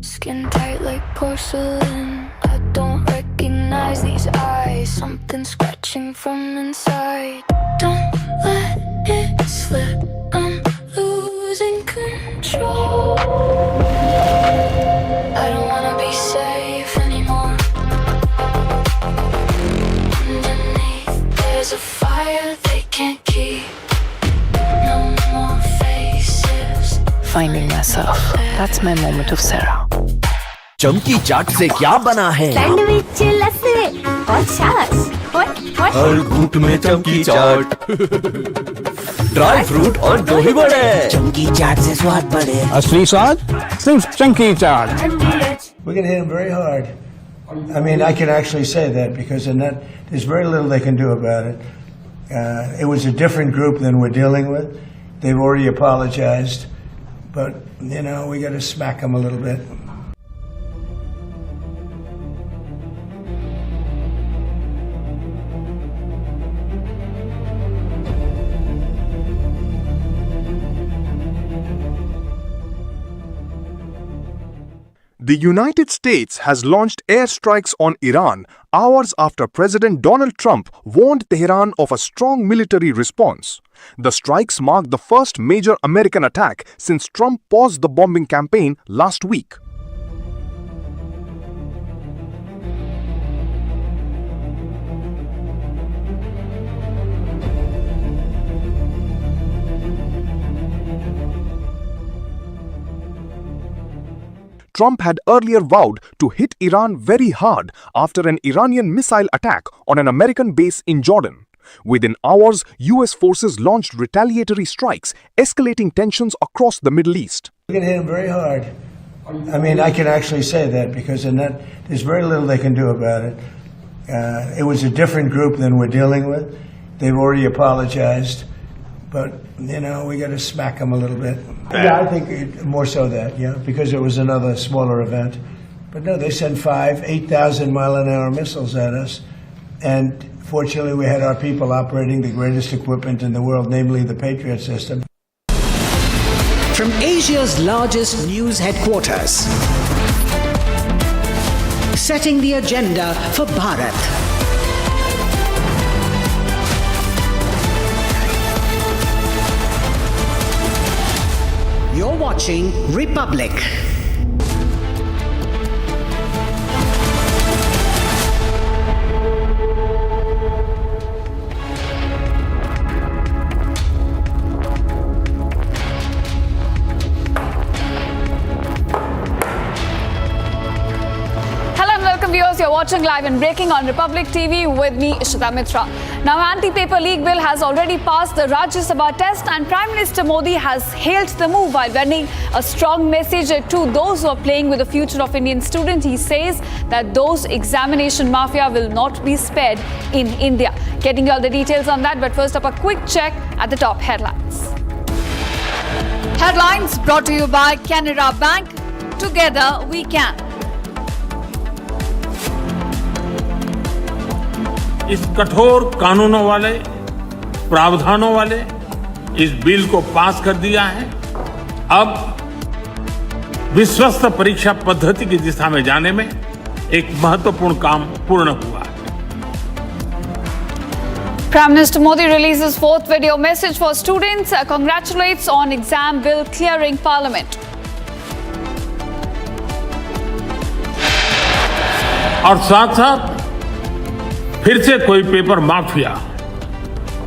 Skin tight like porcelain. I don't recognize these eyes. Something scratching from inside. Don't let it slip. I'm losing control. I don't wanna be safe anymore. Underneath there's a fire they can't keep. No more faces. Finding myself. That's my moment of Sarah. चमकी चाट से क्या बना है? Sandwich, लस्सी और छाछ। हर घूंट में चमकी चाट। ड्राई फ्रूट और दही बड़े। चमकी चाट से स्वाद बढ़े। असली स्वाद सिर्फ चंकी चाट। We're going to hit them very hard. I mean, I can actually say that because in that, there's very little they can do about it. It was a different group than we're dealing with. They've already apologized. But, you know, we got to smack them a little bit. The United States has launched airstrikes on Iran hours after President Donald Trump warned Tehran of a strong military response. The strikes mark the first major American attack since Trump paused the bombing campaign last week. Trump had earlier vowed to hit Iran very hard after an Iranian missile attack on an American base in Jordan. Within hours, US forces launched retaliatory strikes, escalating tensions across the Middle East. We're going to hit them very hard. I mean, I can actually say that because in that, there's very little they can do about it. It was a different group than we're dealing with. They've already apologized. But, you know, we got to smack them a little bit. Yeah, I think more so that, yeah, because it was another smaller event. But no, they sent 8,000-mile-an-hour missiles at us. And fortunately, we had our people operating the greatest equipment in the world, namely the Patriot system. From Asia's largest news headquarters, setting the agenda for Bharat. You're watching Republic. Viewers, you're watching live and breaking on Republic TV with me, Ishita Mitra. Now, anti-paper leak bill has already passed the Rajya Sabha test, and Prime Minister Modi has hailed the move while sending a strong message to those who are playing with the future of Indian students. He says that those examination mafia will not be spared in India. Getting all the details on that, but first up, a quick check at the top headlines. Headlines brought to you by Canara Bank. Together we can. इस कठोर कानूनों वाले प्रावधानों वाले इस bill को पास कर दिया है। अब विश्वस्त परीक्षा पद्धति की दिशा में जाने में एक महत्वपूर्ण काम पूर्ण हुआ है। Prime Minister Modi releases fourth video message for students, congratulates on exam bill clearing parliament. और साथ साथ फिर से कोई पेपर माफिया,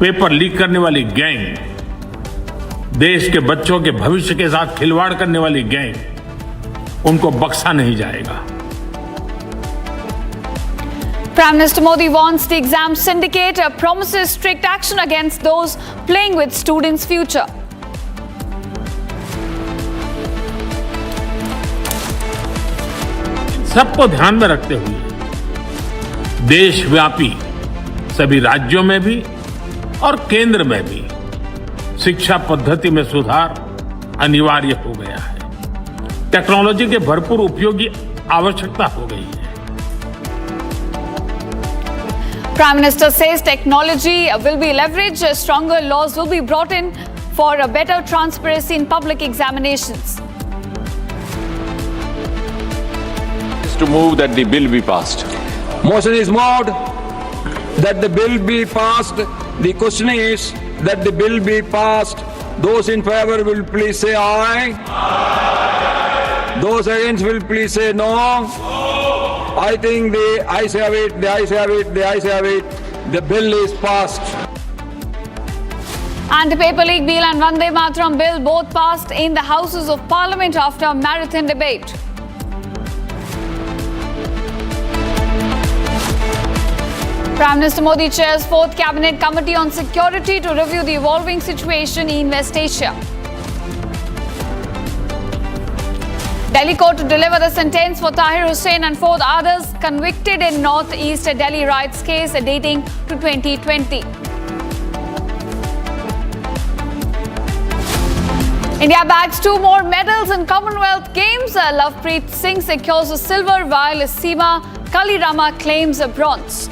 पेपर लीक करने वाली गैंग, देश के बच्चों के भविष्य के साथ खिलवाड़ करने वाली गैंग, उनको बख्शा नहीं जाएगा। Prime Minister Modi warns the exam syndicate, promises strict action against those playing with students' future. सबको ध्यान में रखते हुए देशव्यापी सभी राज्यों में भी और केंद्र में भी शिक्षा पद्धति में सुधार अनिवार्य हो गया है। टेक्नोलॉजी के भरपूर उपयोग की आवश्यकता हो गई है। Prime Minister says technology will be leveraged, stronger laws will be brought in for a better transparency in public examinations. To move that the bill be passed. Motion is moved that the bill be passed. The question is that the bill be passed. Those in favor will please say aye. Aye. Those against will please say no. I think the ayes have it, the ayes have it, the ayes have it. The bill is passed. Anti-paper leak bill and Vande Mataram bill both passed in the Houses of Parliament after a marathon debate. Prime Minister Modi chairs 4th Cabinet Committee on Security to review the evolving situation in West Asia. Delhi court to deliver the sentence for Tahir Hussain and 4 others convicted in North-East Delhi riots case dating to 2020. India bags 2 more medals in Commonwealth Games. Lovepreet Singh secures a silver while Seema Kalirama claims a bronze.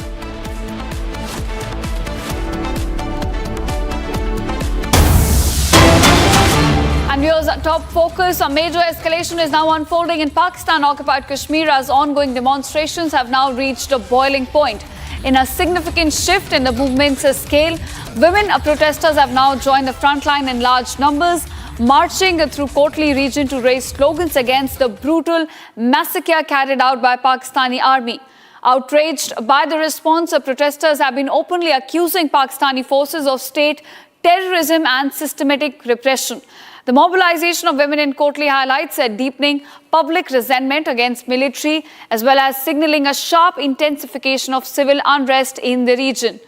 And viewers, top focus, a major escalation is now unfolding in Pakistan-occupied Kashmir as ongoing demonstrations have now reached a boiling point. In a significant shift in the movement's scale, women protesters have now joined the front line in large numbers, marching through Kotli region to raise slogans against the brutal massacre carried out by Pakistani army. Outraged by the response, protesters have been openly accusing Pakistani forces of state terrorism and systematic repression. The mobilization of women in Kotli highlights a deepening public resentment against military as well as signaling a sharp intensification of civil unrest in the region.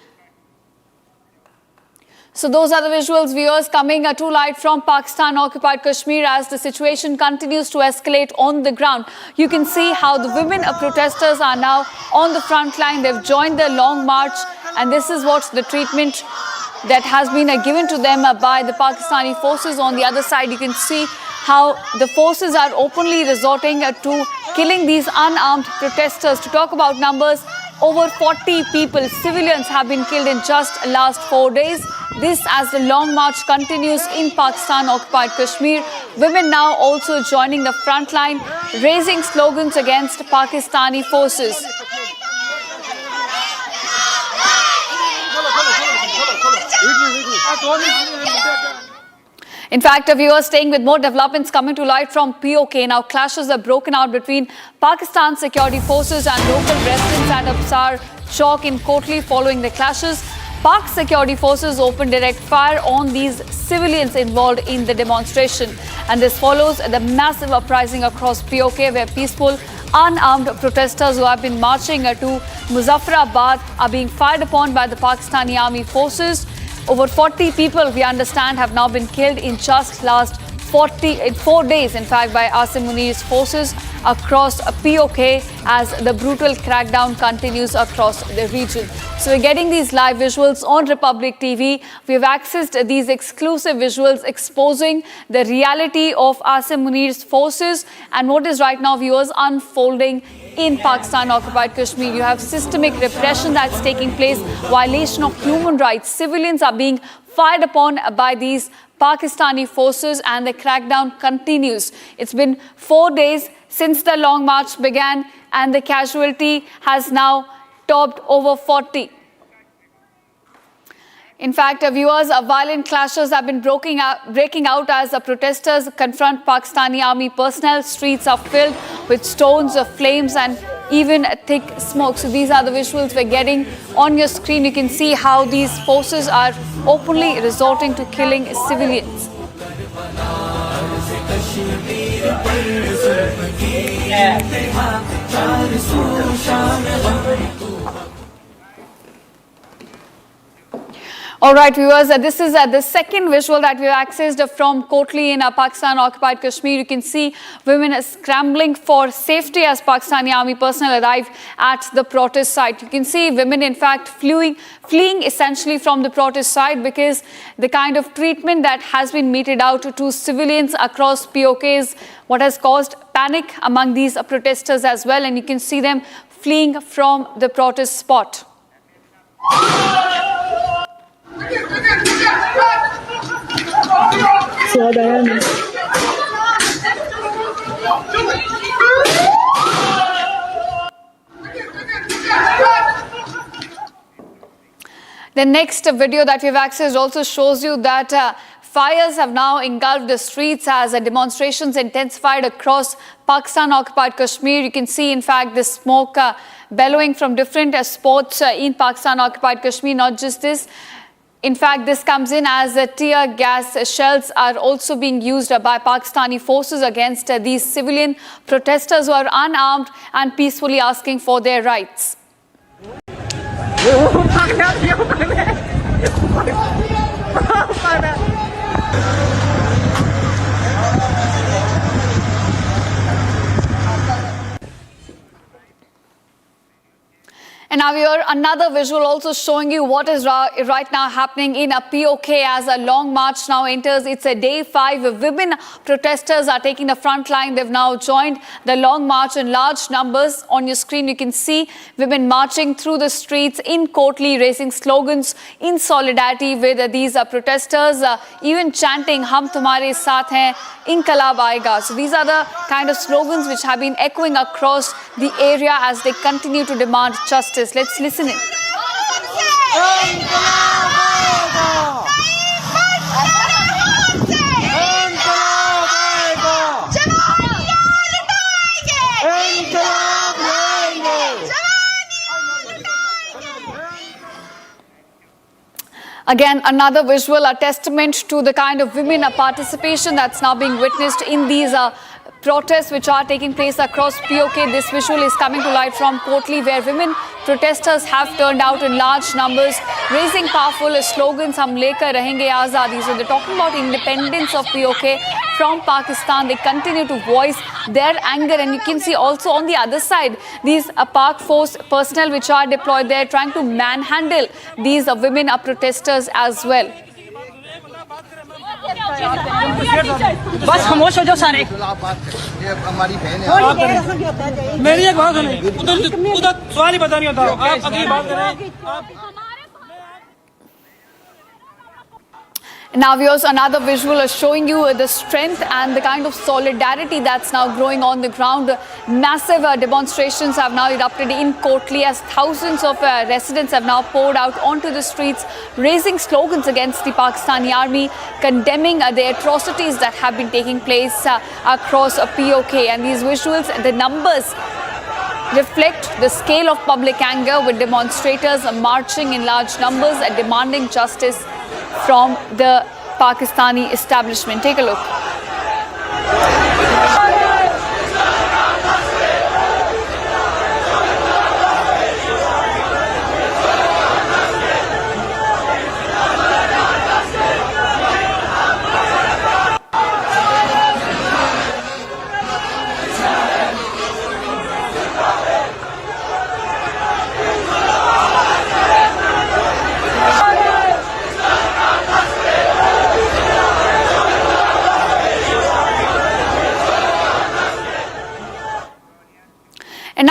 So those are the visuals, viewers, coming to light from Pakistan-occupied Kashmir as the situation continues to escalate on the ground. You can see how the women protesters are now on the front line. They've joined the long march, and this is what the treatment that has been given to them by the Pakistani forces. On the other side, you can see how the forces are openly resorting to killing these unarmed protesters. To talk about numbers, over 40 people, civilians, have been killed in just last 4 days. This as the long march continues in Pakistan-occupied Kashmir. Women now also joining the front line, raising slogans against Pakistani forces. In fact, viewers, staying with more developments coming to light from POK. Now clashes are broken out between Pakistan security forces and local residents at Absar Chowk in Kotli following the clashes. Pak security forces opened direct fire on these civilians involved in the demonstration. And this follows the massive uprising across POK where peaceful, unarmed protesters who have been marching to Muzaffarabad are being fired upon by the Pakistani army forces. Over 40 people, we understand, have now been killed in just last 4 days, in fact, by Asim Munir's forces. across POK as the brutal crackdown continues across the region. So we're getting these live visuals on Republic TV. We've accessed these exclusive visuals exposing the reality of Asim Munir's forces and what is right now, viewers, unfolding in Pakistan-occupied Kashmir. You have systemic repression that's taking place, violation of human rights. Civilians are being fired upon by these Pakistani forces and the crackdown continues. It's been 4 days since the long march began and the casualty has now topped over 40. In fact, viewers, violent clashes have been breaking out as protesters confront Pakistani army personnel. Streets are filled with stones, flames and even thick smoke. So these are the visuals we're getting on your screen. You can see how these forces are openly resorting to killing civilians. All right, viewers, this is the second visual that we've accessed from Kotli in Pakistan-occupied Kashmir. You can see women scrambling for safety as Pakistani army personnel arrive at the protest site. You can see women, in fact, fleeing essentially from the protest site because the kind of treatment that has been meted out to civilians across POK is what has caused panic among these protesters as well. And you can see them fleeing from the protest spot. The next video that we've accessed also shows you that fires have now engulfed the streets as demonstrations intensified across Pakistan-occupied Kashmir. You can see, in fact, the smoke bellowing from different spots in Pakistan-occupied Kashmir. Not just this. In fact, this comes in as tear gas shells are also being used by Pakistani forces against these civilian protesters who are unarmed and peacefully asking for their rights. And now we are another visual also showing you what is right now happening in POK as a long march now enters its day 5. Women protesters are taking the front line. They've now joined the long march in large numbers. On your screen, you can see women marching through the streets in Kotli, raising slogans in solidarity with these protesters, even chanting "Hum tumhare saath hain, inqilab aayega." So these are the kind of slogans which have been echoing across the area as they continue to demand justice. Let's listen in. Again, another visual, a testament to the kind of women participation that's now being witnessed in these protests which are taking place across POK. This visual is coming to light from Kotli, where women protesters have turned out in large numbers, raising powerful slogans, "Hum lekar rahenge azadi." So they're talking about independence of POK from Pakistan. They continue to voice their anger, and you can see also on the other side these Pak force personnel which are deployed there trying to manhandle these women protesters as well. बस खामोश हो जाओ सारे। ये हमारी बहन है। मेरी एक बात सुनिए, उधर सवाल ही पता नहीं होता। आप अगली बात करें। Now, viewers, another visual is showing you the strength and the kind of solidarity that's now growing on the ground. Massive demonstrations have now erupted in Kotli as thousands of residents have now poured out onto the streets, raising slogans against the Pakistani army, condemning the atrocities that have been taking place across POK. And these visuals, the numbers reflect the scale of public anger, with demonstrators marching in large numbers and demanding justice from the Pakistani establishment. Take a look.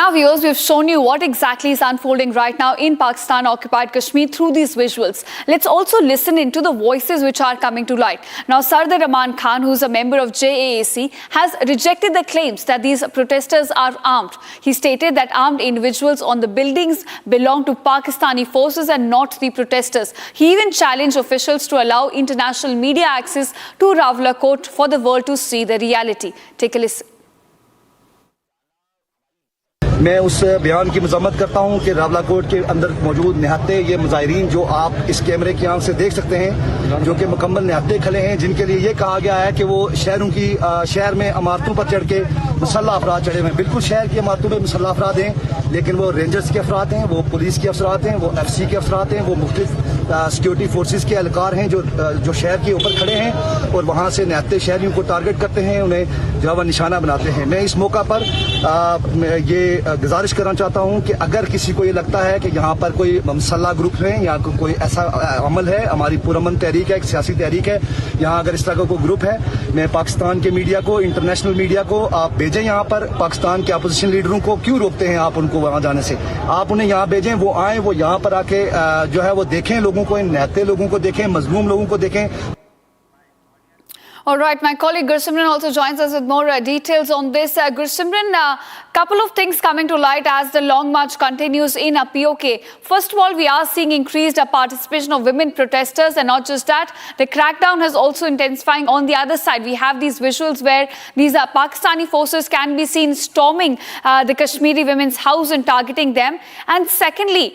Now, viewers, we've shown you what exactly is unfolding right now in Pakistan-occupied Kashmir through these visuals. Let's also listen into the voices which are coming to light. Now, Sardar Rahman Khan, who's a member of JAAC, has rejected the claims that these protesters are armed. He stated that armed individuals on the buildings belong to Pakistani forces and not the protesters. He even challenged officials to allow international media access to Rawla Court for the world to see the reality. Take a listen. मैं उस बयान की मजम्मत करता हूं कि Rawla court के अंदर मौजूद निहत्ते ये मुजाहिरीन जो आप इस कैमरे की आंख से देख सकते हैं, जो कि मुकम्मल निहत्ते खड़े हैं, जिनके लिए ये कहा गया है कि वो शहर में इमारतों पर चढ़ के मुसल्ला अफराद चढ़े हुए हैं। बिल्कुल शहर की इमारतों पर मुसल्ला अफराद हैं, लेकिन वो रेंजर्स के अफराद हैं, वो पुलिस के अफराद हैं, वो FC के अफराद हैं, वो मुख्तलिफ सिक्योरिटी फोर्सेस के एहलकार हैं जो शहर के ऊपर खड़े हैं और वहाँ से निहत्ते शहरियों को टारगेट करते हैं, उन्हें जो है निशाना बनाते हैं। मैं इस मौका पर ये गुजारिश करना चाहता हूं कि अगर किसी को ये लगता है कि यहाँ पर कोई मुसल्ला ग्रुप है या कोई ऐसा अमल है, हमारी पुरअमन तहरीक है, एक सियासी तहरीक है, यहाँ अगर इस तरह का कोई ग्रुप है, मैं पाकिस्तान के मीडिया को, इंटरनेशनल मीडिया को आप भेजें यहाँ पर। पाकिस्तान के अपोजिशन लीडरों को क्यों रोकते हैं आप उनको वहाँ जाने से? आप उन्हें यहाँ भेजें, वो आए, वो यहाँ पर आके जो है वो देखें लोगों को, इन निहत्ते लोगों को देखें, मजलूम लोगों को देखें। All right, my colleague Gursimran also joins us with more details on this. Gursimran, couple of things coming to light as the long march continues in POK. First of all, we are seeing increased participation of women protesters, and not just that, the crackdown has also intensifying on the other side. We have these visuals where these Pakistani forces can be seen storming the Kashmiri women's house and targeting them. And secondly,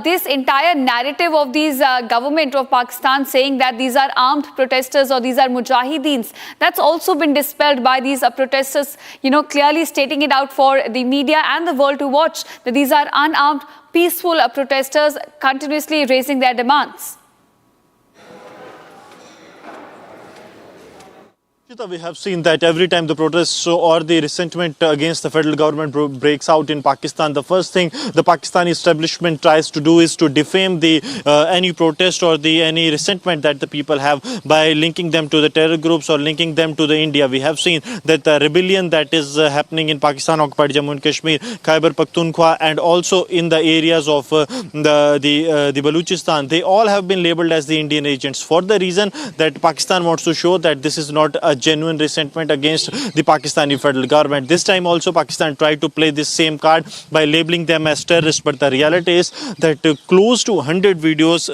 this entire narrative of these government of Pakistan saying that these are armed protesters or these are mujahid, that's also been dispelled by these protesters, clearly stating it out for the media and the world to watch, that these are unarmed, peaceful protesters continuously raising their demands. We have seen that every time the protests or the resentment against the federal government breaks out in Pakistan, the first thing the Pakistani establishment tries to do is to defame the any protest or any resentment that the people have by linking them to the terror groups or linking them to the India. We have seen that the rebellion that is happening in Pakistan occupied Jammu and Kashmir, Khyber Pakhtunkhwa, and also in the areas of the Baluchistan, they all have been labelled as the Indian agents for the reason that Pakistan wants to show that this is not a genuine resentment against the Pakistani federal government. This time also Pakistan tried to play this same card by labeling them as terrorists, but the reality is that close to 100 videos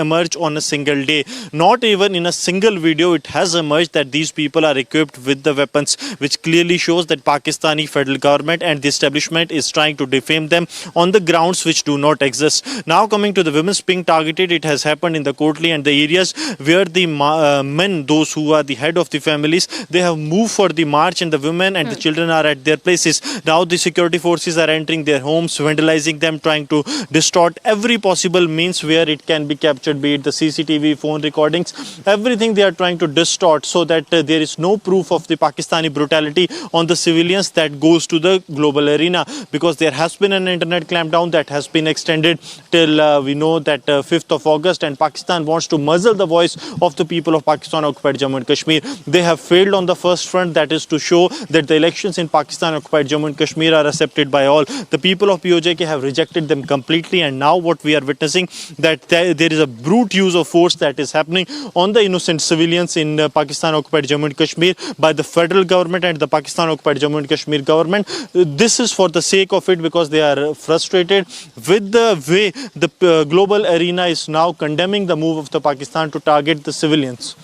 emerge on a single day. Not even in a single video it has emerged that these people are equipped with the weapons, which clearly shows that Pakistani federal government and the establishment is trying to defame them on the grounds which do not exist. Now coming to the women's being targeted, it has happened in the Kotli and the areas where the men, those who are the head of the families, they have moved for the march, and the women and the children are at their places. Now the security forces are entering their homes, vandalizing them, trying to distort every possible means where it can be captured, be it the CCTV, phone recordings, everything they are trying to distort so that there is no proof of the Pakistani brutality on the civilians that goes to the global arena, because there has been an internet clampdown that has been extended till we know that 5th of August, and Pakistan wants to muzzle the voice of the people of Pakistan occupied Jammu and Kashmir. They have failed on the first front, that is to show that the elections in Pakistan occupied Jammu and Kashmir are accepted by all. The people of POJK have rejected them completely, and now what we are witnessing, that there is a brute use of force that is happening on the innocent civilians in Pakistan occupied Jammu and Kashmir by the federal government and the Pakistan occupied Jammu and Kashmir government. This is for the sake of it, because they are frustrated with the way the global arena is now condemning the move of the Pakistan to target the civilians.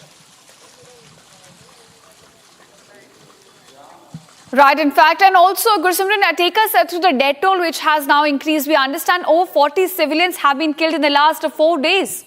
Right, in fact, and also Gursimran, take us through the death toll which has now increased. We understand over 40 civilians have been killed in the last 4 days.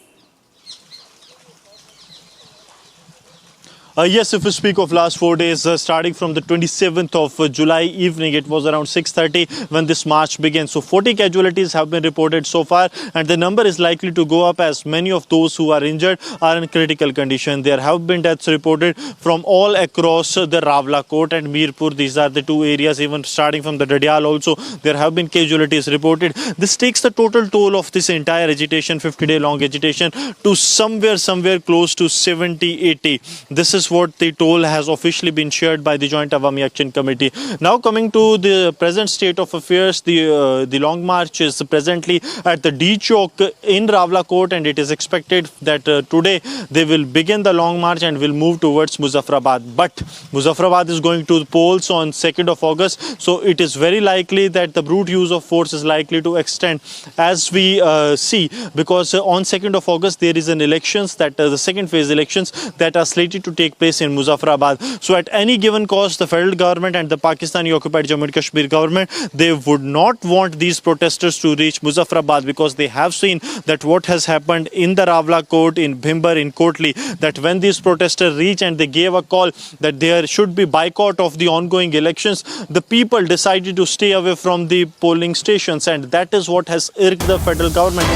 Yes, if we speak of last 4 days, starting from the 27th of July evening, it was around 6:30 when this march began. So 40 casualties have been reported so far, and the number is likely to go up as many of those who are injured are in critical condition. There have been deaths reported from all across the Rawla Court and Mirpur. These are the two areas, even starting from the Dadial also, there have been casualties reported. This takes the total toll of this entire agitation, 50-day long agitation, to somewhere close to 70-80. This is is what the toll has officially been shared by the Joint Awami Action Committee. Now coming to the present state of affairs, the long march is presently at the D Chowk in Rawalakot, and it is expected that today they will begin the long march and will move towards Muzaffarabad. But Muzaffarabad is going to the polls on 2nd of August, so it is very likely that the brute use of force is likely to extend, as we see, because on 2nd of August there is an elections that the second phase elections that are slated to take place in Muzaffarabad. So at any given cost, the federal government and the Pakistani occupied Jammu and Kashmir government, they would not want these protesters to reach Muzaffarabad, because they have seen that what has happened in the Rawalakot, in Bhimber, in Kotli, that when these protesters reach and they gave a call that there should be boycott of the ongoing elections, the people decided to stay away from the polling stations, and that is what has irked the federal government.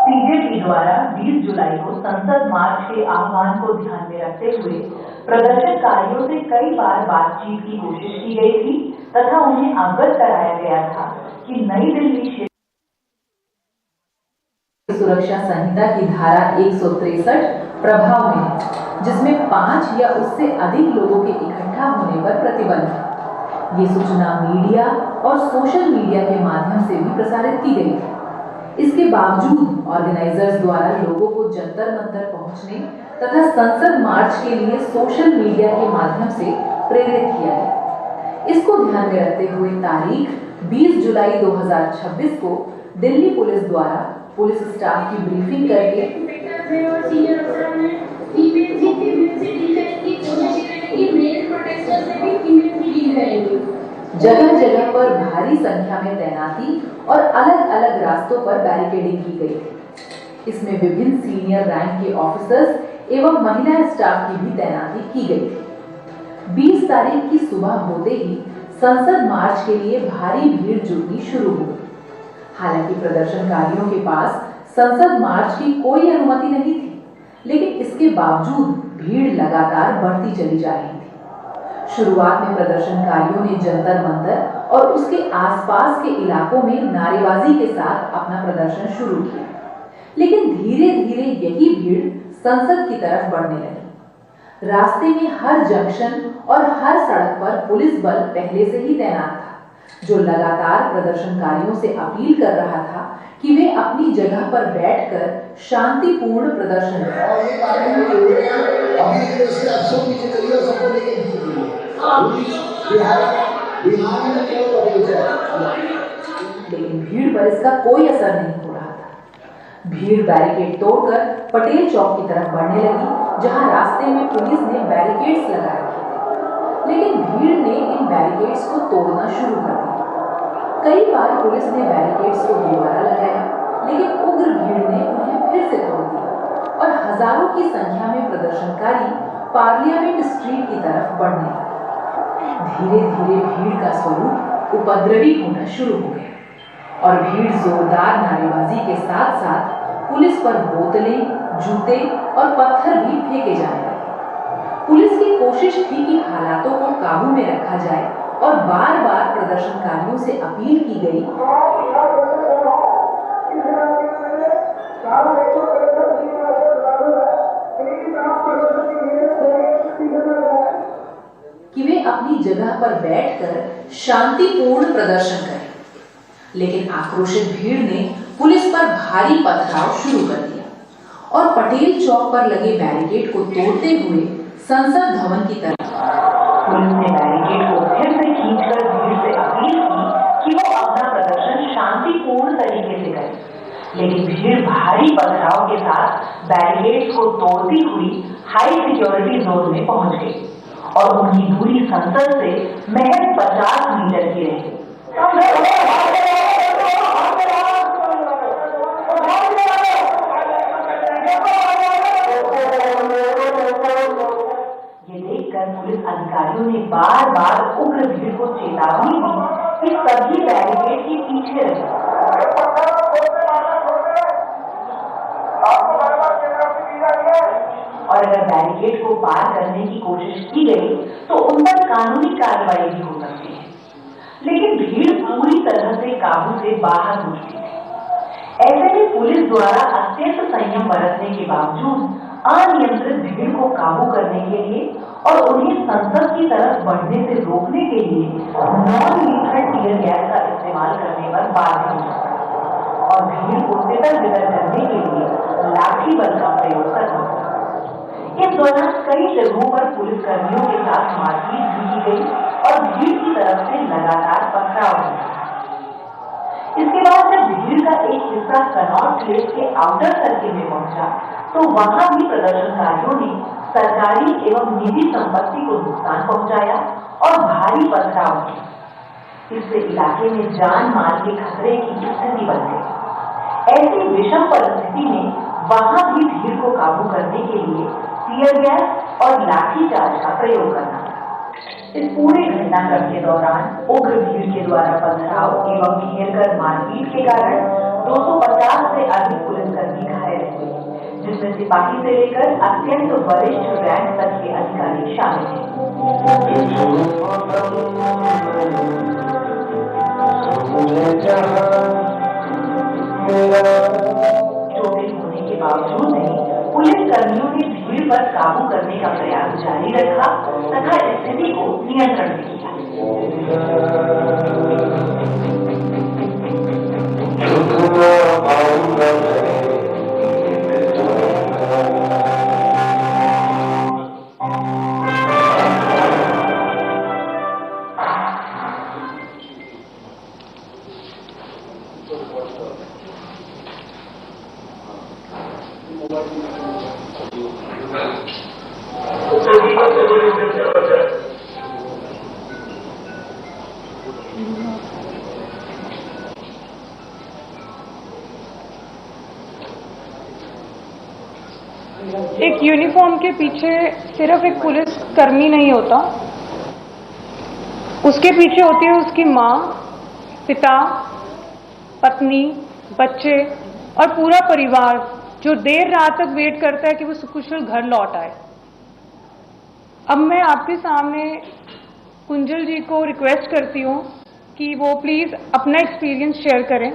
BJP द्वारा 20 जुलाई को संसद मार्च के आह्वान को ध्यान में रखते हुए प्रदर्शनकारियों से कई बार बातचीत की कोशिश की गई थी तथा उन्हें अवगत कराया गया था कि नई दिल्ली सुरक्षा संहिता की धारा 163 प्रभाव में है, जिसमें 5 या उससे अधिक लोगों के इकट्ठा होने पर प्रतिबंध है। ये सूचना मीडिया और सोशल मीडिया के माध्यम से भी प्रसारित की गई है। इसके बावजूद ऑर्गेनाइजर्स द्वारा लोगों को जंतर मंतर पहुंचने तथा संसद मार्च के लिए सोशल मीडिया के माध्यम से प्रेरित किया गया। इसको ध्यान में रखते हुए तारीख 20 जुलाई 2026 को दिल्ली पुलिस द्वारा पुलिस स्टाफ की ब्रीफिंग करके जगह जगह पर भारी संख्या में तैनाती और अलग अलग रास्तों पर बैरिकेडिंग की गई थी। इसमें विभिन्न सीनियर रैंक के ऑफिसर्स एवं महिला स्टाफ की भी तैनाती की गई थी। 20 तारीख की सुबह होते ही संसद मार्च के लिए भारी भीड़ जुटनी शुरू हो गई। हालांकि प्रदर्शनकारियों के पास संसद मार्च की कोई अनुमति नहीं थी, लेकिन इसके बावजूद भीड़ लगातार बढ़ती चली जा रही थी। शुरुआत में प्रदर्शनकारियों ने जंतर मंतर और उसके आसपास के इलाकों में नारेबाजी के साथ अपना प्रदर्शन शुरू किया, लेकिन धीरे धीरे यही भीड़ संसद की तरफ बढ़ने लगी। रास्ते में हर जंक्शन और हर सड़क पर पुलिस बल पहले से ही तैनात था, जो लगातार प्रदर्शनकारियों से अपील कर रहा था कि वे अपनी जगह पर बैठकर शांतिपूर्ण प्रदर्शन लेकिन भीड़ पर इसका कोई असर नहीं हो रहा था। भीड़ बैरिकेड तोड़कर पटेल चौक की तरफ बढ़ने लगी, जहां रास्ते में पुलिस ने बैरिकेड्स लगाए थे, लेकिन भीड़ ने इन बैरिकेड्स को तोड़ना शुरू कर दिया। कई बार पुलिस ने बैरिकेड्स को दोबारा लगाया, लेकिन उग्र भीड़ ने उन्हें फिर से तोड़ दिया और हजारों की संख्या में प्रदर्शनकारी पार्लियामेंट स्ट्रीट की तरफ बढ़ने लगे। धीरे धीरे भीड़ का स्वरूप उपद्रवी होना शुरू हो गया और भीड़ जोरदार नारेबाजी के साथ साथ पुलिस पर बोतलें, जूते और पत्थर भी फेंके जाने लगे। पुलिस की कोशिश थी कि हालातों को काबू में रखा जाए और बार बार प्रदर्शनकारियों से अपील की गई कि वे अपनी जगह पर बैठकर शांतिपूर्ण प्रदर्शन करें, लेकिन आक्रोशित भीड़ ने पुलिस पर भारी पथराव शुरू कर दिया और पटेल चौक पर लगे बैरिकेड को तोड़ते हुए संसद भवन की तरफ। पुलिस ने बैरिकेड को फिर से खींचकर भीड़ से अपील की कि वो अपना प्रदर्शन शांतिपूर्ण तरीके से करें, लेकिन भीड़ भारी पथराव के साथ बैरिकेड्स को तोड़ती हुई हाई सिक्योरिटी जोन में पहुंच गई और उनकी दूरी संसद से महज 50 मीटर की रही। ये देखकर पुलिस अधिकारियों ने बार बार उग्र भीड़ को चेतावनी दी कि सभी बैरिकेड के पीछे रहे और अगर बैरिकेड को पार करने की कोशिश की गई तो उन पर कानूनी कार्रवाई भी हो सकती है, लेकिन भीड़ पूरी तरह से काबू से बाहर हो चुकी थी। ऐसे में पुलिस द्वारा अत्यंत संयम बरतने के बावजूद अनियंत्रित भीड़ को काबू करने के लिए और उन्हें संसद की तरफ बढ़ने से रोकने के लिए नॉन लीथल टीयर गैस का इस्तेमाल करने पर बाध्य हो सकता है और भीड़ को तितर बितर करने के लिए लाठी बल का प्रयोग करना होगा। इस दौरान कई जगहों पर पुलिस कर्मियों के साथ मारपीट भी की गई और भीड़ की तरफ से लगातार पथराव हुआ। इसके बाद जब भीड़ का एक हिस्सा कनॉट प्लेस के आउटर सर्किल में पहुंचा तो वहां भी प्रदर्शनकारियों ने सरकारी एवं निजी संपत्ति को नुकसान पहुंचाया और भारी पथराव किया। इससे इलाके में जान माल के खतरे की स्थिति बन गई। ऐसी विषम परिस्थिति में वहां भी भीड़ को काबू करने के लिए टीयर गैस और लाठीचार्ज का प्रयोग करना। इस पूरे घटनाक्रम के दौरान उग्र भीड़ के द्वारा पथराव एवं घेरकर मारपीट के कारण 250 से अधिक पुलिसकर्मी घायल हुए, जिसमें सिपाही से लेकर अत्यंत वरिष्ठ रैंक तक के अधिकारी शामिल हैं। चोटें होने के बावजूद नहीं, पुलिस कर्मियों ने भीड़ पर काबू करने का प्रयास जारी रखा तथा स्थिति को नियंत्रण में किया। एक यूनिफॉर्म के पीछे सिर्फ एक पुलिस कर्मी नहीं होता, उसके पीछे होती है उसकी माँ, पिता, पत्नी, बच्चे और पूरा परिवार जो देर रात तक वेट करता है कि वो सुकुशल घर लौट आए। अब मैं आपके सामने कुंजल जी को रिक्वेस्ट करती हूँ कि वो प्लीज अपना एक्सपीरियंस शेयर करें।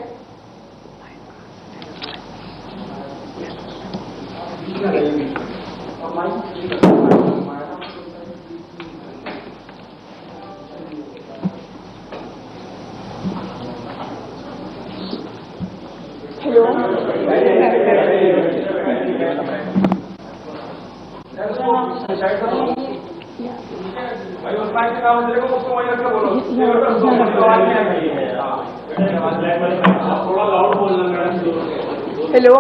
Hello,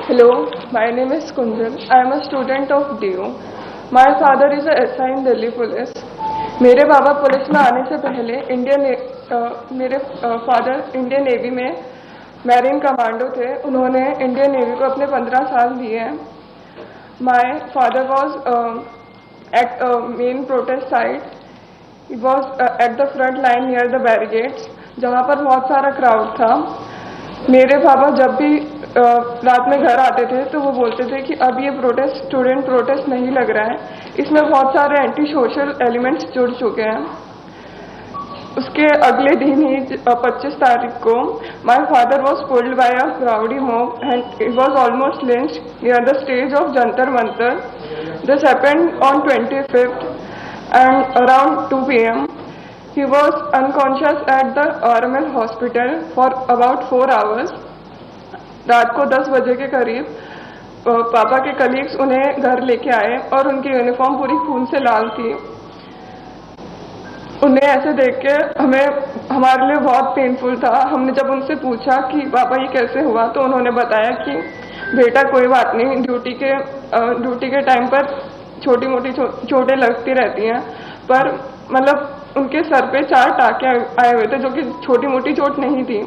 Hello, my name is Kunjal. I am a student of DU. My father is a SI in Delhi Police. मेरे बाबा पुलिस में आने से पहले मेरे फादर इंडियन नेवी में मैरीन कमांडो थे। उन्होंने इंडियन नेवी को अपने 15 साल दिए हैं। My father was at a main protest site. He was at the front line near the barricades, जहाँ पर बहुत सारा क्राउड था। मेरे पापा जब भी रात में घर आते थे तो वो बोलते थे कि अब ये प्रोटेस्ट स्टूडेंट प्रोटेस्ट नहीं लग रहा है, इसमें बहुत सारे एंटी सोशल एलिमेंट्स जुड़ चुके हैं। उसके अगले दिन ही 25 तारीख को my father was pulled bye a crowdy mob and it was almost lynched near the stage of Jantar Mantar. This happened on 25th and around 2 p.m. he was unconscious at the RML hospital for about 4 hours. रात को 10 बजे के करीब पापा के colleagues उन्हें घर लेके आए और उनकी यूनिफॉर्म पूरी खून से लाल थी। उन्हें ऐसे देख के हमारे लिए बहुत पेनफुल था। हमने जब उनसे पूछा कि पापा ये कैसे हुआ तो उन्होंने बताया कि बेटा कोई बात नहीं, ड्यूटी के टाइम पर छोटी मोटी चोटें लगती रहती हैं, पर मतलब उनके सर पे 4 टाँके आए हुए थे जो कि छोटी मोटी चोट नहीं थी।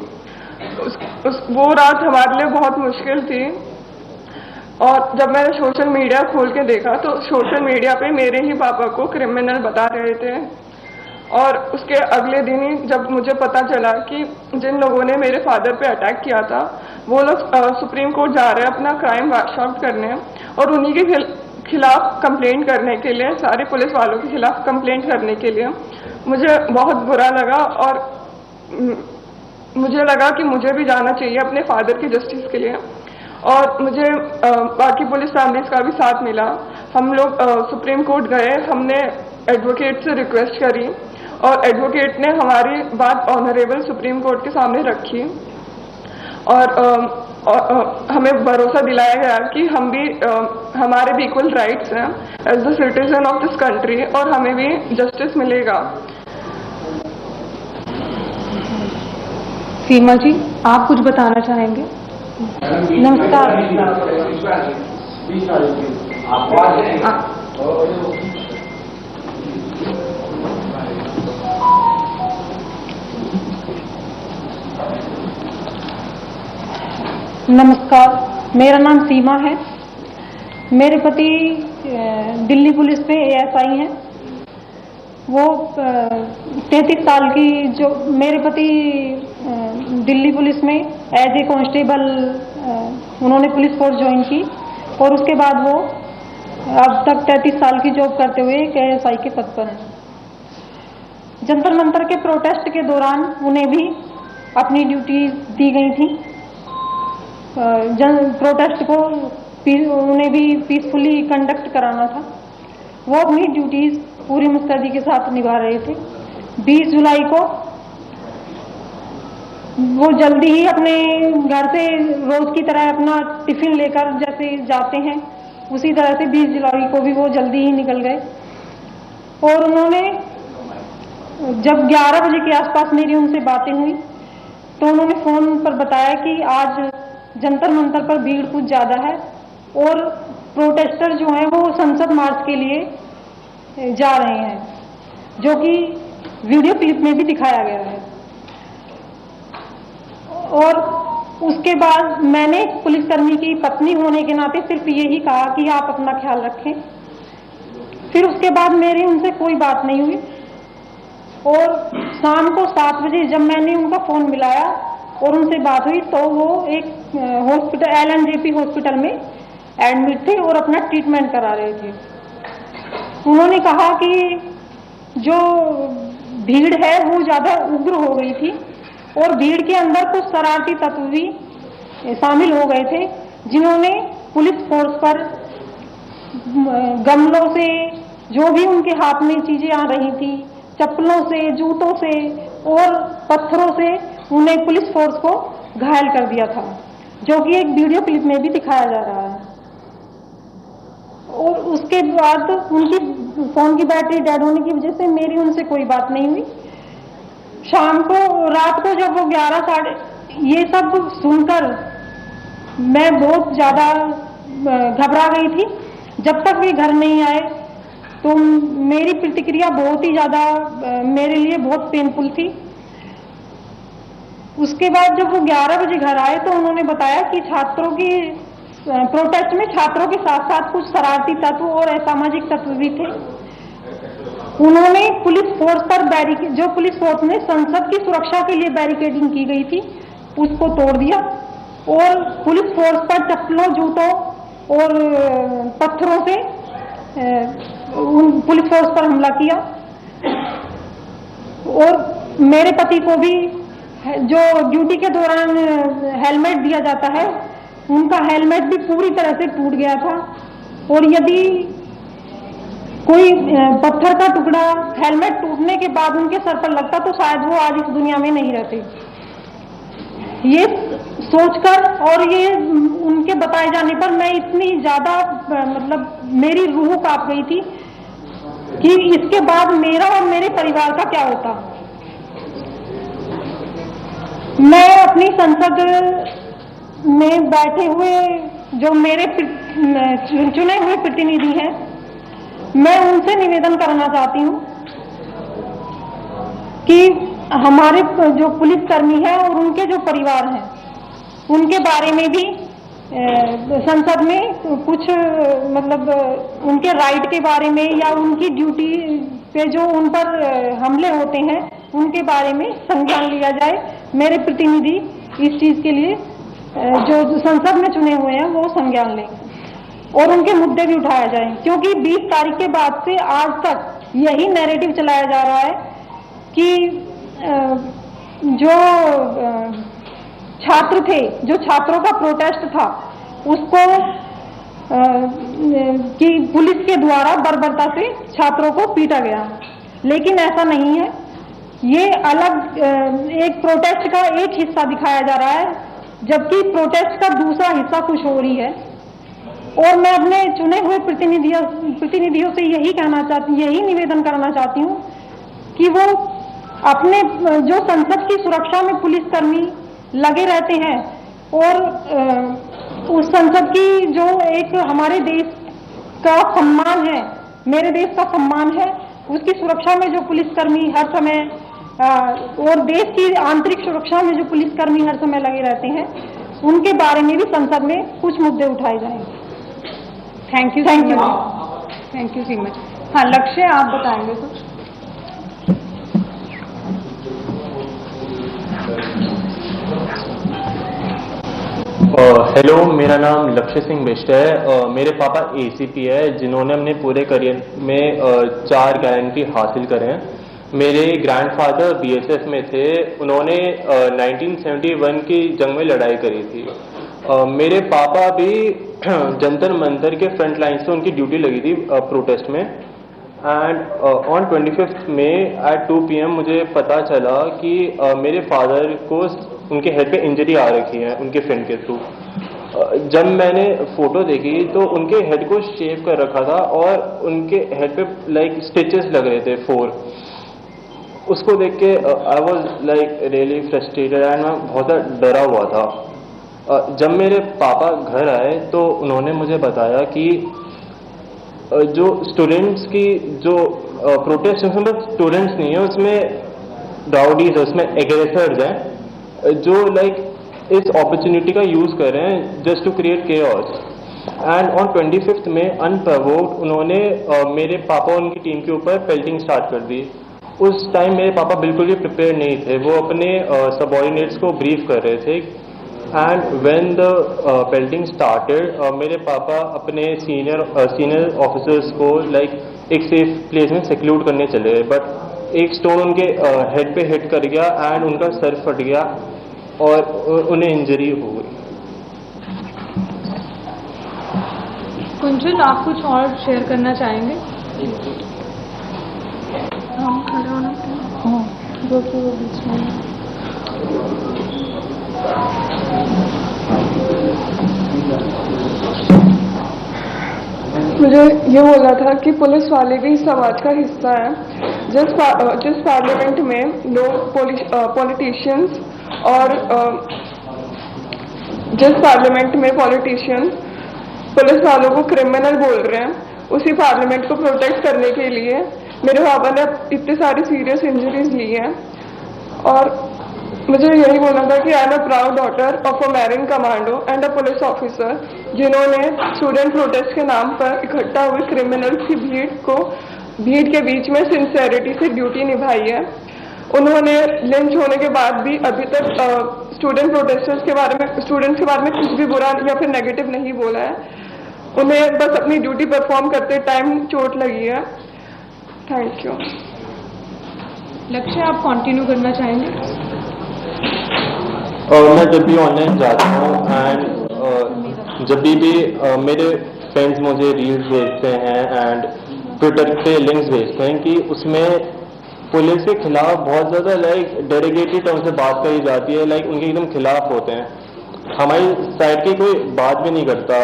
वो रात हमारे लिए बहुत मुश्किल थी। और जब मैंने सोशल मीडिया खोल के देखा तो सोशल मीडिया पे मेरे ही पापा को क्रिमिनल बता रहे थे और उसके अगले दिन ही जब मुझे पता चला कि जिन लोगों ने मेरे फादर पे अटैक किया था वो लोग सुप्रीम कोर्ट जा रहे हैं अपना क्राइम वाशआउट करने और उन्हीं के खिलाफ कंप्लेंट करने के लिए, सारे पुलिस वालों के खिलाफ कंप्लेंट करने के लिए, मुझे बहुत बुरा लगा और मुझे लगा कि मुझे भी जाना चाहिए अपने फादर की जस्टिस के लिए। और मुझे बाकी पुलिस फैमिलीज का भी साथ मिला। हम लोग सुप्रीम कोर्ट गए, हमने एडवोकेट से रिक्वेस्ट करी और एडवोकेट ने हमारी बात ऑनरेबल सुप्रीम कोर्ट के सामने रखी और हमें भरोसा दिलाया गया कि हम भी हमारे भी इक्वल राइट्स हैं as the citizen of this country और हमें भी जस्टिस मिलेगा। सीमा जी, आप कुछ बताना चाहेंगे? नमस्कार। नमस्कार, मेरा नाम सीमा है। मेरे पति दिल्ली पुलिस में ASI हैं। वो 33 साल की, जो मेरे पति दिल्ली पुलिस में एज ए कांस्टेबल उन्होंने पुलिस फोर्स ज्वाइन की और उसके बाद वो अब तक 33 साल की जॉब करते हुए एक ASI के पद पर हैं। जंतर मंतर के प्रोटेस्ट के दौरान उन्हें भी अपनी ड्यूटी दी गई थी। प्रोटेस्ट को उन्हें भी पीसफुली कंडक्ट कराना था। वो अपनी ड्यूटीज पूरी मुस्तैदी के साथ निभा रहे थे। 20 जुलाई को वो जल्दी ही अपने घर से रोज की तरह अपना टिफिन लेकर जैसे जाते हैं, उसी तरह से 20 जुलाई को भी वो जल्दी ही निकल गए। और उन्होंने जब 11 बजे के आसपास मेरी उनसे बातें हुई तो उन्होंने फोन पर बताया कि आज जंतर मंतर पर भीड़ कुछ ज्यादा है और प्रोटेस्टर जो हैं वो संसद मार्च के लिए जा रहे हैं, जो कि वीडियो क्लिप में भी दिखाया गया है। और उसके बाद मैंने पुलिसकर्मी की पत्नी होने के नाते सिर्फ यही कहा कि आप अपना ख्याल रखें। फिर उसके बाद मेरी उनसे कोई बात नहीं हुई और शाम को 7 बजे जब मैंने उनका फोन मिलाया और उनसे बात हुई तो वो एक हॉस्पिटल LNJP हॉस्पिटल में एडमिट थे और अपना ट्रीटमेंट करा रहे थे। उन्होंने कहा कि जो भीड़ है वो ज्यादा उग्र हो गई थी और भीड़ के अंदर कुछ शरारती तत्व भी शामिल हो गए थे, जिन्होंने पुलिस फोर्स पर गमलों से, जो भी उनके हाथ में चीजें आ रही थी, चप्पलों से, जूतों से और पत्थरों से उन्हें पुलिस फोर्स को घायल कर दिया था, जो कि एक वीडियो क्लिप में भी दिखाया जा रहा है। और उसके बाद उनकी फोन की बैटरी डेड होने की वजह से मेरी उनसे कोई बात नहीं हुई। शाम को, रात को जब वो 11 साढ़े, ये सब सुनकर मैं बहुत ज्यादा घबरा गई थी। जब तक वे घर नहीं आए तो मेरी प्रतिक्रिया बहुत ही ज्यादा मेरे लिए बहुत पेनफुल थी। उसके बाद जब वो 11 बजे घर आए तो उन्होंने बताया कि छात्रों की प्रोटेस्ट में छात्रों के साथ साथ कुछ शरारती तत्व और असामाजिक तत्व भी थे। उन्होंने पुलिस फोर्स पर जो पुलिस फोर्स ने संसद की सुरक्षा के लिए बैरिकेडिंग की गई थी उसको तोड़ दिया और पुलिस फोर्स पर चप्पलों, जूतों और पत्थरों से पुलिस फोर्स पर हमला किया। और मेरे पति को भी जो ड्यूटी के दौरान हेलमेट दिया जाता है, उनका हेलमेट भी पूरी तरह से टूट गया था और यदि कोई पत्थर का टुकड़ा हेलमेट टूटने के बाद उनके सर पर लगता तो शायद वो आज इस दुनिया में नहीं रहते। ये सोचकर और ये उनके बताए जाने पर मैं इतनी ज्यादा मतलब मेरी रूह कांप गई थी कि इसके बाद मेरा और मेरे परिवार का क्या होता। मैं अपनी संसद में बैठे हुए जो मेरे चुने हुए प्रतिनिधि हैं, मैं उनसे निवेदन करना चाहती हूँ कि हमारे जो पुलिसकर्मी हैं और उनके जो परिवार हैं उनके बारे में भी संसद में कुछ मतलब उनके राइट के बारे में या उनकी ड्यूटी पे जो उन पर हमले होते हैं उनके बारे में संज्ञान लिया जाए। मेरे प्रतिनिधि इस चीज़ के लिए जो संसद में चुने हुए हैं वो संज्ञान लें और उनके मुद्दे भी उठाए जाएं, क्योंकि 20 तारीख के बाद से आज तक यही नैरेटिव चलाया जा रहा है कि जो छात्र थे, जो छात्रों का प्रोटेस्ट था उसको कि पुलिस के द्वारा बर्बरता से छात्रों को पीटा गया, लेकिन ऐसा नहीं है। ये अलग एक प्रोटेस्ट का एक हिस्सा दिखाया जा रहा है, जबकि प्रोटेस्ट का दूसरा हिस्सा कुछ हो रही है। और मैं अपने चुने हुए प्रतिनिधियों से यही निवेदन करना चाहती हूँ कि वो अपने जो संसद की सुरक्षा में पुलिसकर्मी लगे रहते हैं और उस संसद की जो एक हमारे देश का सम्मान है, मेरे देश का सम्मान है, उसकी सुरक्षा में जो पुलिसकर्मी हर समय और देश की आंतरिक सुरक्षा में जो पुलिसकर्मी हर समय लगे रहते हैं, उनके बारे में भी संसद में कुछ मुद्दे उठाए जाएंगे। Thank you so much. हाँ, लक्ष्य आप बताएंगे कुछ? हेलो, मेरा नाम लक्ष्य सिंह बिष्ट है। मेरे पापा एसीपी है, जिन्होंने अपने पूरे करियर में 4 गारंटी हासिल करे हैं। मेरे ग्रैंडफादर बीएसएफ में थे, उन्होंने 1971 की जंग में लड़ाई करी थी। मेरे पापा भी जंतर मंतर के फ्रंट लाइन से उनकी ड्यूटी लगी थी प्रोटेस्ट में। And on 25 May at 2 PM मुझे पता चला कि मेरे फादर को उनके हेड पे इंजरी आ रखी है उनके फ्रेंड के थ्रू। जब मैंने फोटो देखी तो उनके हेड को शेव कर रखा था और उनके हेड पे लाइक स्टिचेस लग रहे थे 4। उसको देख के I was like really frustrated and मैं बहुत डरा हुआ था। जब मेरे पापा घर आए तो उन्होंने मुझे बताया कि जो स्टूडेंट्स की जो प्रोटेस्ट है उसमें स्टूडेंट्स नहीं है, उसमें राउडीज है, उसमें एग्रेसर्स हैं जो लाइक इस अपॉर्चुनिटी का यूज़ कर रहे हैं just to create chaos. And on 25 May unprovoked उन्होंने मेरे पापा और उनकी टीम के ऊपर पेल्टिंग स्टार्ट कर दी। उस टाइम मेरे पापा बिल्कुल भी प्रिपेयर नहीं थे, वो अपने सबऑर्डिनेट्स को ब्रीफ कर रहे थे। And when the pelting started मेरे पापा अपने सीनियर ऑफिसर्स को लाइक एक सेफ प्लेस में सिक्यूर करने चले गए, बट एक स्टोन उनके हेड पे हिट कर गया एंड उनका सर फट गया और उन्हें इंजरी हो गई। कुंजल, आप कुछ और शेयर करना चाहेंगे? मुझे ये बोलना था कि पुलिस वाले भी समाज का हिस्सा है। जिस पार्लियामेंट में लोग पॉलिटिशियंस और जिस पार्लियामेंट में पॉलिटिशियंस पुलिस वालों को क्रिमिनल बोल रहे हैं, उसी पार्लियामेंट को प्रोटेक्ट करने के लिए मेरे पापा ने इतनी सारी सीरियस इंजरीज ली हैं। और मुझे यही बोलना था कि I am a proud daughter of a marine commando and a police officer, जिन्होंने स्टूडेंट प्रोटेस्ट के नाम पर इकट्ठा हुए क्रिमिनल्स की भीड़ के बीच में सिंसेरिटी से ड्यूटी निभाई है। उन्होंने लिंच होने के बाद भी अभी तक स्टूडेंट्स के बारे में कुछ भी बुरा या फिर नेगेटिव नहीं बोला है। उन्हें बस अपनी ड्यूटी परफॉर्म करते टाइम चोट लगी है। Thank you. लक्ष्य, आप कंटिन्यू करना चाहेंगे? मैं जब भी ऑनलाइन जाता हूँ एंड जब भी मेरे फ्रेंड्स मुझे रील्स भेजते हैं एंड ट्विटर पे लिंक्स भेजते हैं कि उसमें पुलिस के खिलाफ बहुत ज़्यादा लाइक डेरोगेटरी टर्म से बात करी जाती है, लाइक उनके एकदम खिलाफ होते हैं, हमारी साइड की कोई बात भी नहीं करता।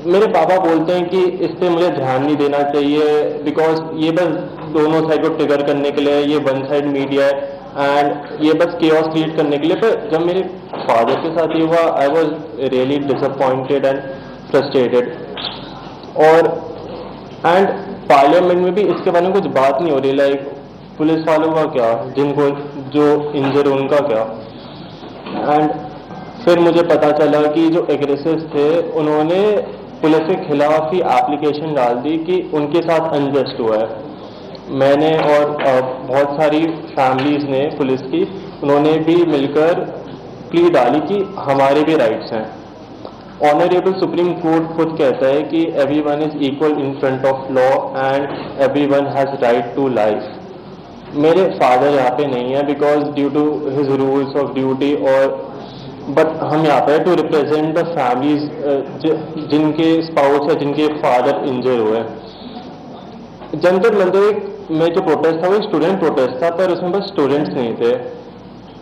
मेरे पापा बोलते हैं कि इस पर मुझे ध्यान नहीं देना चाहिए बिकॉज ये बस दोनों साइड को ट्रिगर करने के लिए, ये वन साइड मीडिया है एंड ये बस केओस क्रिएट करने के लिए। पर जब मेरे फादर के साथ ये हुआ I was really disappointed and frustrated. और एंड पार्लियामेंट में भी इसके बारे में कुछ बात नहीं हो रही, लाइक पुलिस वालों का क्या, जिनको जो इंजर उनका क्या। एंड फिर मुझे पता चला कि जो एग्रेसर्स थे उन्होंने पुलिस के खिलाफ ही एप्लीकेशन डाल दी कि उनके साथ अनजस्ट हुआ है। मैंने और बहुत सारी फैमिलीज़ ने पुलिस की, उन्होंने भी मिलकर प्ली डाली कि हमारे भी राइट्स हैं। ऑनरेबल सुप्रीम कोर्ट खुद कहता है कि everyone is equal in front of law and everyone has right to life. मेरे फादर यहाँ पे नहीं है because due to his rules of duty, और बट हम यहाँ पे टू रिप्रेजेंट द फैमिलीज जिनके स्पाउस या जिनके फादर इंजर हुए। जंतर मंतर में जो प्रोटेस्ट था वो स्टूडेंट प्रोटेस्ट था, पर उसमें बस स्टूडेंट्स नहीं थे,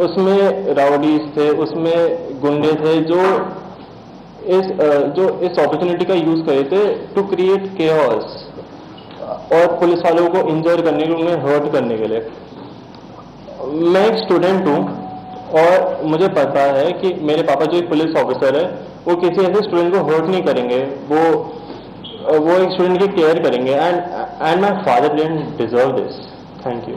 उसमें राउडीज थे, उसमें गुंडे थे जो इस अपॉर्चुनिटी का यूज करे थे टू क्रिएट केओस और पुलिस वालों को इंजर करने के लिए, उन्हें हर्ट करने के लिए। मैं एक स्टूडेंट हूँ और मुझे पता है कि मेरे पापा जो एक पुलिस ऑफिसर है वो किसी ऐसे स्टूडेंट को हर्ट नहीं करेंगे, वो एक स्टूडेंट की केयर करेंगे। And my father didn't deserve this. Thank you.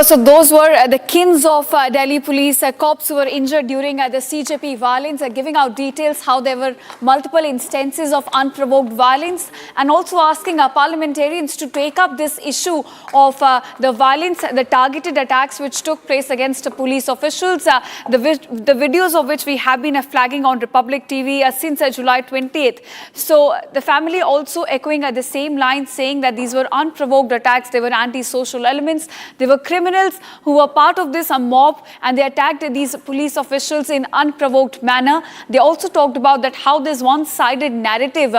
So those were the kins of Delhi police cops who were injured during the CJP violence, giving out details how there were multiple instances of unprovoked violence, and also asking our parliamentarians to take up this issue of the violence, the targeted attacks which took place against police officials, the videos of which we have been flagging on Republic TV since July 20th. So the family also echoing at the same line, saying that these were unprovoked attacks, they were anti-social elements, they were criminals who were part of this mob, and they attacked these police officials in unprovoked manner. They also talked about that how there's one-sided narrative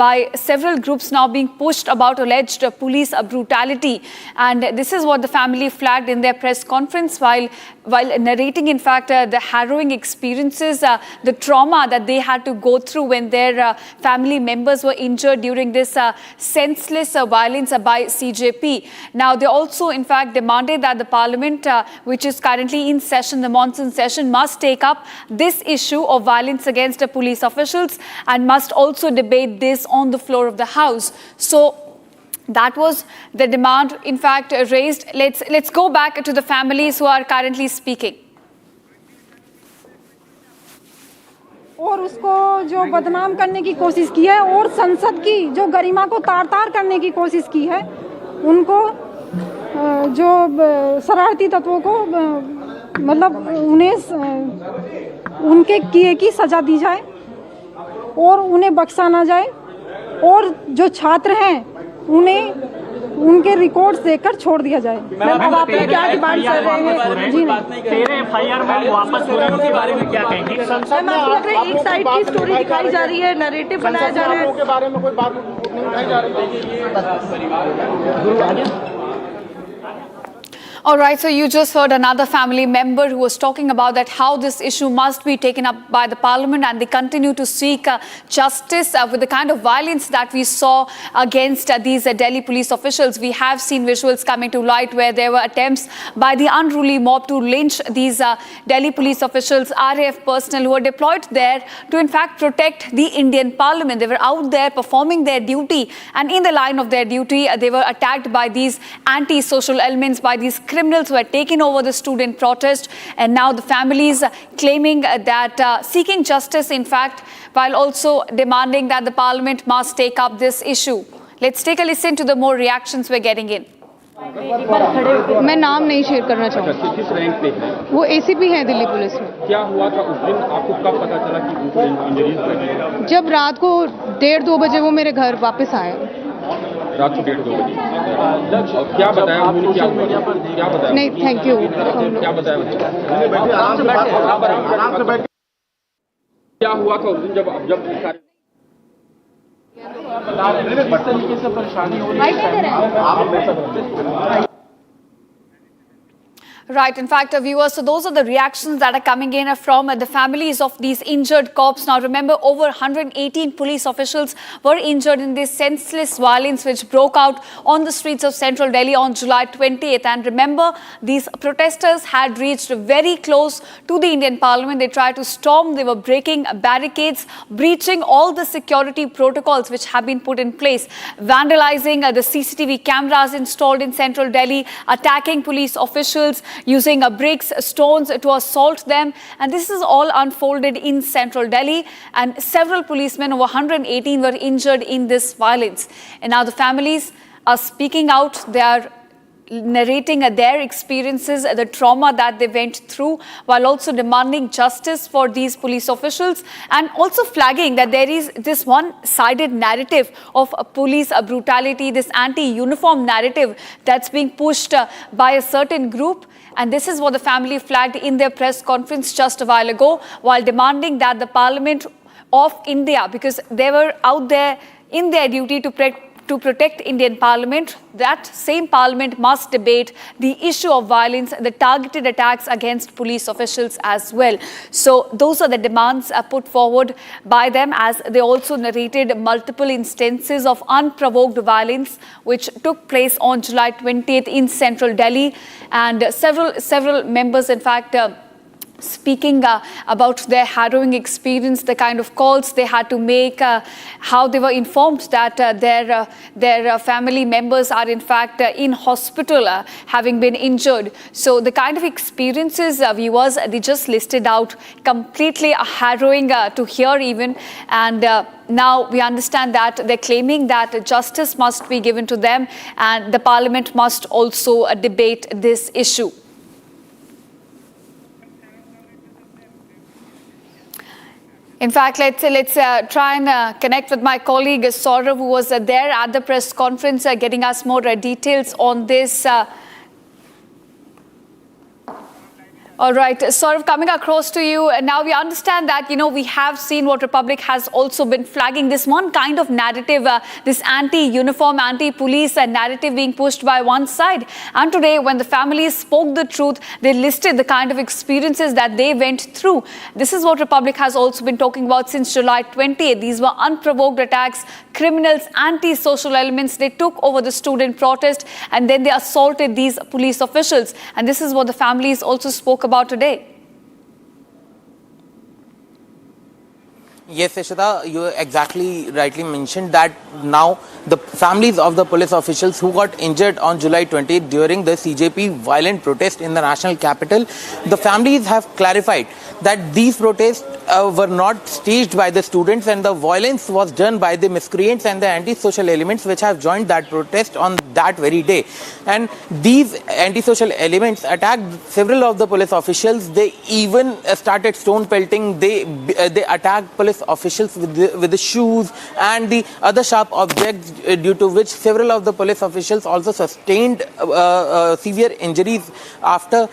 by several groups now being pushed about alleged police brutality, and this is what the family flagged in their press conference while narrating, in fact, the harrowing experiences, the trauma that they had to go through when their family members were injured during this senseless violence by CJP. Now, they also, in fact, demanded that the parliament, which is currently in session, the monsoon session, must take up this issue of violence against the police officials and must also debate this on the floor of the House. So that was the demand, in fact, raised. Let's go back to the families who are currently speaking. और उसको जो बदनाम करने की कोशिश की है और संसद की जो गरिमा को तार-तार करने की कोशिश की है, उनको जो शरारती तत्वों को मतलब उन्हें उनके किए की सजा दी जाए और उन्हें बख्शा ना जाए, और जो छात्र हैं उन्हें उनके रिकॉर्ड्स देकर छोड़ दिया जाए। मैम, आप क्या डिमांड कर रहे हैं? जी नहीं, 13 FIR में वापस हो रहे हैं, के बारे में क्या कहेंगे? एक साइड की स्टोरी दिखाई जा रही है, नैरेटिव बनाया जा रहा है, के बारे में कोई बात नहीं उठाई जा रही है। All right, so you just heard another family member who was talking about that how this issue must be taken up by the parliament, and they continue to seek justice with the kind of violence that we saw against these Delhi police officials. We have seen visuals coming to light where there were attempts by the unruly mob to lynch these Delhi police officials, RAF personnel who were deployed there to in fact protect the Indian parliament. They were out there performing their duty, and in the line of their duty they were attacked by these anti-social elements, by these criminals who had taken over the student protest, and now the families claiming that seeking justice, in fact, while also demanding that the parliament must take up this issue. Let's take a listen to the more reactions we're getting in. मैं नाम नहीं share करना चाहूँगी। किस rank पे है? वो ACP है दिल्ली पुलिस में। क्या हुआ था उस दिन? आपको कब पता चला कि उनको इंजरीज लगी? जब रात को 1:30-2 बजे वो मेरे घर वापस आए। रात को 1:30-2 बजे। और क्या बताया उन्होंने? क्या बताया? नहीं, थैंक यू। क्या बताया? क्या हुआ था उस दिन जब किस तरीके से परेशानी हो रही है? Right, in fact, viewers, so those are the reactions that are coming in from the families of these injured cops. Now, remember, over 118 police officials were injured in this senseless violence which broke out on the streets of central Delhi on July 20th. And remember, these protesters had reached very close to the Indian Parliament. They tried to storm, they were breaking barricades, breaching all the security protocols which have been put in place, vandalizing the CCTV cameras installed in central Delhi, attacking police officials, using bricks, stones to assault them. And this is all unfolded in central Delhi, and several policemen, over 118, were injured in this violence. And now the families are speaking out. They are narrating their experiences, the trauma that they went through, while also demanding justice for these police officials, and also flagging that there is this one-sided narrative of police brutality, this anti-uniform narrative that's being pushed by a certain group. And this is what the family flagged in their press conference just a while ago, while demanding that the Parliament of India, because they were out there in their duty to protect Indian Parliament, that same Parliament must debate the issue of violence, the targeted attacks against police officials as well. So those are the demands put forward by them, as they also narrated multiple instances of unprovoked violence which took place on July 20th in central Delhi, and several members, in fact, speaking about their harrowing experience, the kind of calls they had to make, how they were informed that their family members are in fact in hospital having been injured. So the kind of experiences, viewers, they just listed out, completely harrowing to hear even. And now we understand that they're claiming that justice must be given to them, and the Parliament must also debate this issue. In fact, let's try and connect with my colleague Saurav, who was there at the press conference, getting us more details on this. All right, Saurav, coming across to you. Now we understand that, we have seen what Republic has also been flagging, this one kind of narrative, this anti-uniform, anti-police narrative being pushed by one side. And today, when the families spoke the truth, they listed the kind of experiences that they went through. This is what Republic has also been talking about since July 20th. These were unprovoked attacks, criminals, anti-social elements. They took over the student protest, and then they assaulted these police officials. And this is what the families also spoke about today. Yes, Ishita, you exactly rightly mentioned that now the families of the police officials who got injured on July 20th during the CJP violent protest in the national capital, the families have clarified that these protests were not staged by the students, and the violence was done by the miscreants and the anti-social elements which have joined that protest on that very day. And these anti-social elements attacked several of the police officials. They even started stone pelting. They attacked police officials with the shoes and the other sharp objects, due to which several of the police officials also sustained severe injuries after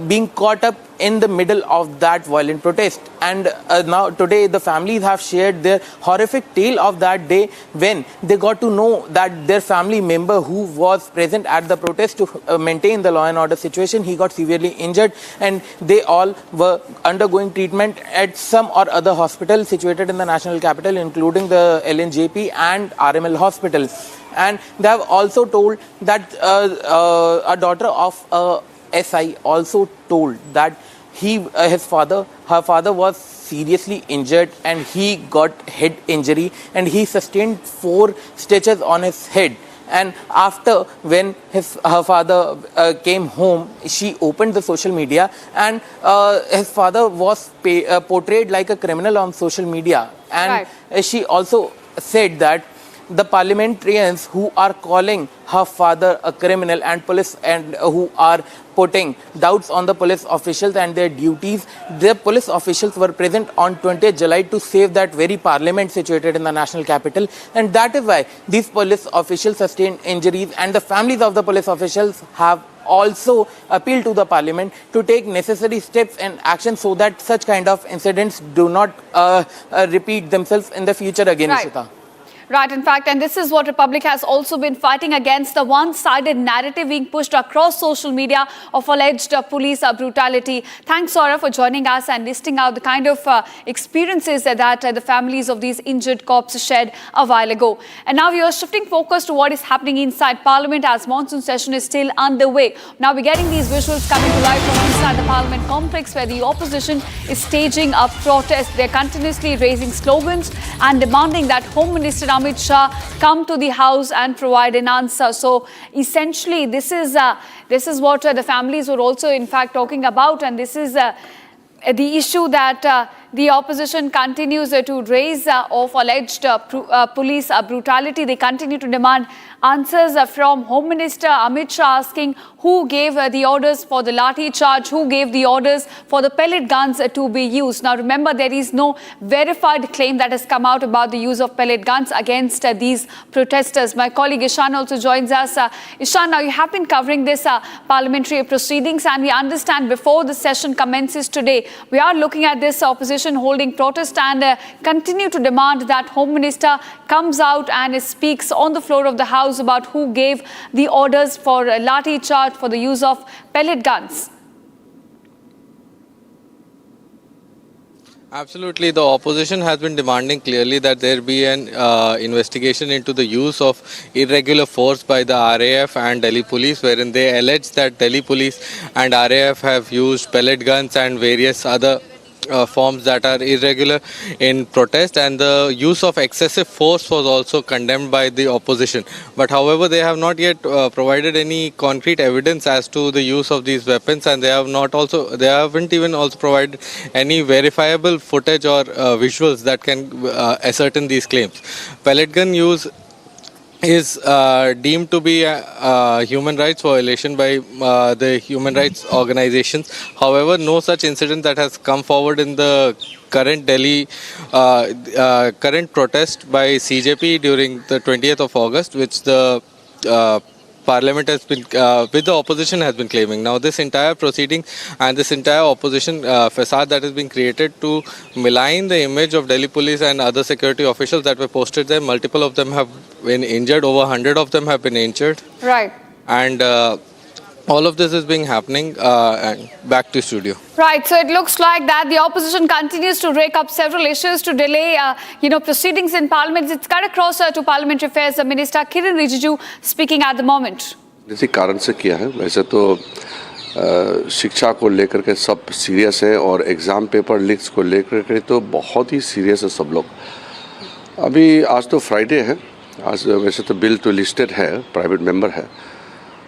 being caught up in the middle of that violent protest. And now today the families have shared their horrific tale of that day when they got to know that their family member who was present at the protest to maintain the law and order situation, he got severely injured, and they all were undergoing treatment at some or other hospital situated in the national capital, including the LNJP and RML hospital. And they have also told that a daughter of SI also told that her father was seriously injured, and he got head injury, and he sustained 4 stitches on his head. And after, when her father came home, she opened the social media, and his father was portrayed like a criminal on social media. And she also said that the parliamentarians who are calling her father a criminal and police, and who are putting doubts on the police officials and their duties, the police officials were present on 20th July to save that very parliament situated in the national capital, and that is why these police officials sustained injuries. And the families of the police officials have also appealed to the parliament to take necessary steps and action so that such kind of incidents do not repeat themselves in the future again. Ishita. Right, in fact, and this is what Republic has also been fighting against, the one-sided narrative being pushed across social media of alleged police brutality. Thanks, Saurav, for joining us and listing out the kind of experiences that the families of these injured cops shared a while ago. And now we are shifting focus to what is happening inside Parliament as monsoon session is still underway. Now we're getting these visuals coming to life from inside the Parliament complex, where the opposition is staging a protest. They're continuously raising slogans and demanding that Home Minister Amit Shah come to the House and provide an answer. So essentially, this is This is what the families were also in fact talking about, and this is the issue that the opposition continues to raise of alleged police brutality. They continue to demand answers from Home Minister Amit Shah, asking who gave the orders for the lathi charge, who gave the orders for the pellet guns to be used. Now remember, there is no verified claim that has come out about the use of pellet guns against these protesters. My colleague Ishan also joins us. Ishan, now you have been covering this parliamentary proceedings, and we understand before the session commences today, we are looking at this opposition holding protest and continue to demand that Home Minister comes out and speaks on the floor of the House about who gave the orders for lathi charge, for the use of pellet guns. Absolutely. The opposition has been demanding clearly that there be an investigation into the use of irregular force by the RAF and Delhi police, wherein they allege that Delhi police and RAF have used pellet guns and various other forms that are irregular in protest, and the use of excessive force was also condemned by the opposition. But however, they have not yet provided any concrete evidence as to the use of these weapons, and they haven't even also provided any verifiable footage or visuals that can ascertain these claims. Pellet gun use is deemed to be a human rights violation by the human rights organizations. However, no such incident that has come forward in the current Delhi current protest by CJP during the 20th of August, which the Parliament has been, with the opposition has been claiming. Now this entire proceeding and this entire opposition facade that has been created to malign the image of Delhi police and other security officials that were posted there, multiple of them have been injured, over 100 of them have been injured. Right. And all of this is being happening, and back to studio. Right, so it looks like that the opposition continues to rake up several issues to delay, proceedings in Parliament. It's cut across to Parliamentary Affairs Minister Kiren Rijiju speaking at the moment. इसी कारण से किया है। वैसे तो शिक्षा को लेकर के सब सीरियस है और एग्ज़ाम पेपर लीक्स को लेकर के तो बहुत ही सीरियस है सब लोग। अभी आज तो फ्राइडे है, आज वैसे तो बिल तो लिस्टेड है, प्राइवेट मेंबर है।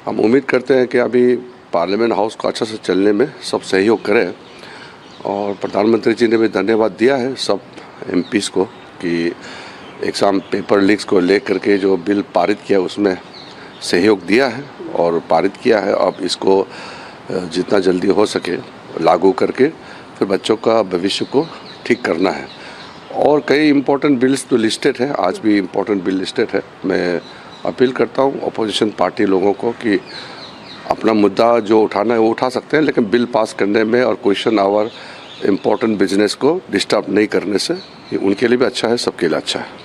हम उम्मीद करते हैं कि अभी पार्लियामेंट हाउस को अच्छा से चलने में सब सहयोग करें, और प्रधानमंत्री जी ने भी धन्यवाद दिया है सब एमपीज़ को कि एग्ज़ाम पेपर लीक्स को लेकर के जो बिल पारित किया उसमें सहयोग दिया है और पारित किया है। अब इसको जितना जल्दी हो सके लागू करके फिर बच्चों का भविष्य को ठीक करना है। और कई इम्पोर्टेंट बिल्स तो लिस्टेड है, आज भी इम्पोर्टेंट बिल लिस्टेड है। मैं अपील करता हूँ अपोजिशन पार्टी लोगों को कि अपना मुद्दा जो उठाना है वो उठा सकते हैं, लेकिन बिल पास करने में और क्वेश्चन आवर इम्पोर्टेंट बिजनेस को डिस्टर्ब नहीं करने से ये उनके लिए भी अच्छा है, सबके लिए अच्छा है।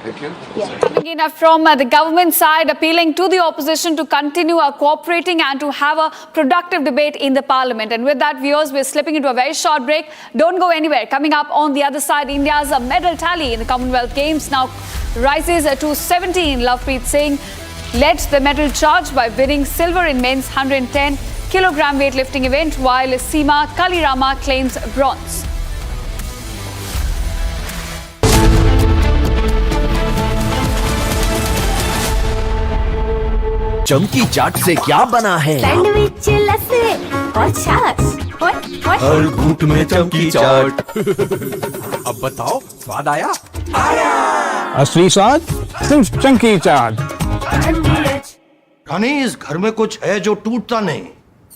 Coming in from the government side, appealing to the opposition to continue cooperating and to have a productive debate in the Parliament. And with that, viewers, we're slipping into a very short break. Don't go anywhere. Coming up on the other side, India's medal tally in the Commonwealth Games now rises to 17. Lovepreet Singh led the medal charge by winning silver in men's 110 kilogram weightlifting event, while Seema Kalirama claims bronze. चमकी चाट से क्या बना है? Sandwich, लस्सी और छाछ। हर घूंट में चमकी चाट। अब बताओ, स्वाद आया? आया। असली स्वाद सिर्फ चमकी चाट। रानी, इस घर में कुछ है जो टूटता नहीं।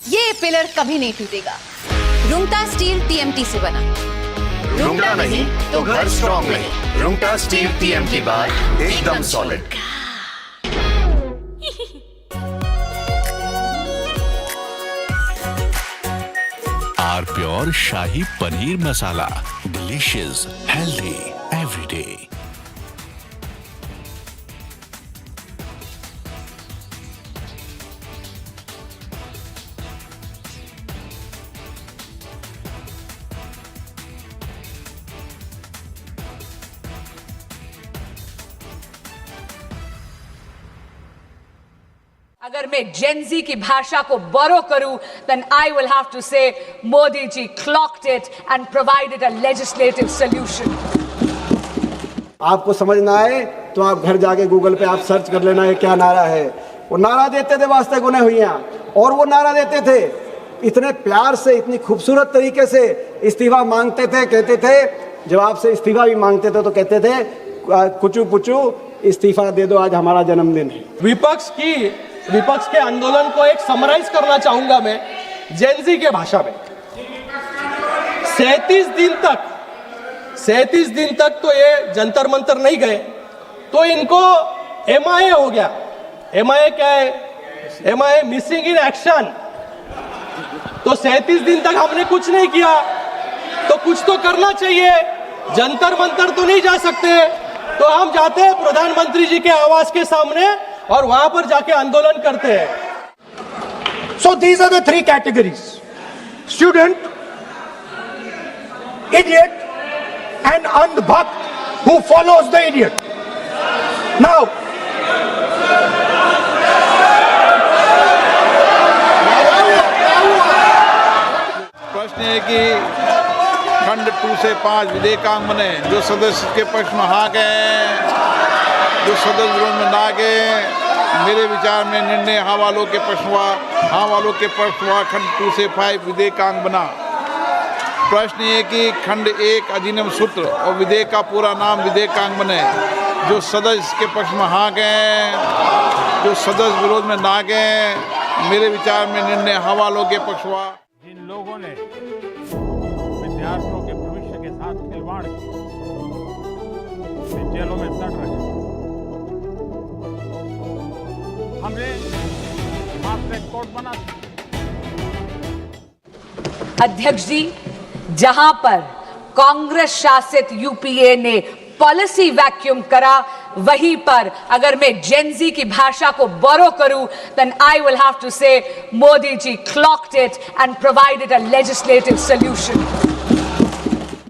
ये पिलर कभी नहीं टूटेगा। रुंगटा स्टील TMT से बना। रुंगटा नहीं तो घर स्ट्रॉन्ग नहीं। रुंगटा स्टील TMT बार एकदम सॉलिड। आर प्योर शाही paneer masala, delicious, healthy everyday. अगर मैं जेनजी की भाषा को बोरो करूं, then I will have to say Modi ji clocked it and provided a legislative solution. आपको समझ ना आए तो आप घर जाके गूगल पे आप सर्च कर लेना ये क्या नारा है। वो नारा देते थे वास्ते गुने हुइयां, और वो नारा देते थे इतने प्यार से, इतनी खूबसूरत तरीके से इस्तीफा मांगते थे। कहते थे जब आपसे इस्तीफा भी मांगते थे तो कहते थे कुचू पुचू इस्तीफा दे दो, आज हमारा जन्मदिन है। विपक्ष के आंदोलन को एक समराइज करना चाहूंगा मैं जेनजी के भाषा में। 37 दिन तक तो ये जंतर मंतर नहीं गए, तो इनको MIA हो गया। MIA क्या है? MIA missing in action. तो 37 दिन तक हमने कुछ नहीं किया, तो कुछ तो करना चाहिए। जंतर मंतर तो नहीं जा सकते, तो हम जाते हैं प्रधानमंत्री जी के आवास के सामने और वहां पर जाके आंदोलन करते हैं। So these are the three categories: student, idiot, and andhbhakt who follows the idiot. Now, प्रश्न है कि खंड 2 से 5 विधेयकांग बने, जो सदस्य के पक्ष में हाँ गए, जो सदस्य विरोध में ना गए। मेरे विचार में निर्णय हाँ वालों के पक्ष हुआ। खंड 2 से 5 विधेयकांग बना। प्रश्न ये कि खंड 1 अधिनियम सूत्र और विधेयक का पूरा नाम विधेयकांग बने, जो सदस्य के पक्ष में हाँ गए, जो सदस्य विरोध में ना गए। मेरे विचार में निर्णय हाँ वालों के पक्ष हुआ। जिन लोगों ने विद्यार्थियों के भविष्य के साथ खिलवाड़ किया, वे जेलों में सड़ रहे हैं। हमने फास्ट ट्रैक कोर्ट बना। अध्यक्ष जी, जहां पर कांग्रेस शासित यूपीए ने पॉलिसी वैक्यूम करा, वहीं पर अगर मैं जेनजी की भाषा को बोरो करूं, then I will have to say Modi ji clocked it and provided a legislative solution.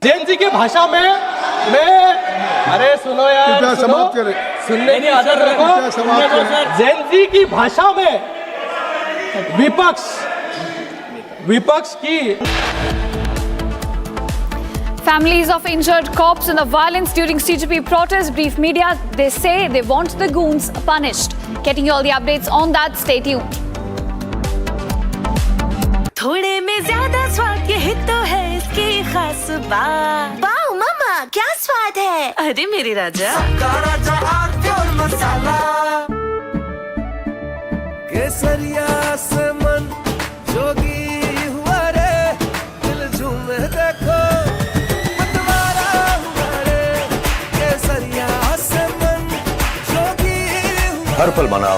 Gen Z की भाषा में मैं, अरे सुनो यार, सुनने की आदत रखो। जेनजी की भाषा में विपक्ष की Families of injured cops in the violence during CJP protest brief media. They say they want the goons punished. Getting you all the updates on that, stay tuned. थोड़े में ज्यादा स्वाद, यही तो है इसकी खास बात। वाओ मामा, क्या स्वाद है? अरे मेरे राजा, राजा और मसाला केसरिया से मन जोगी हुआ रे, दिल झूमे देखो हर पल मनाओ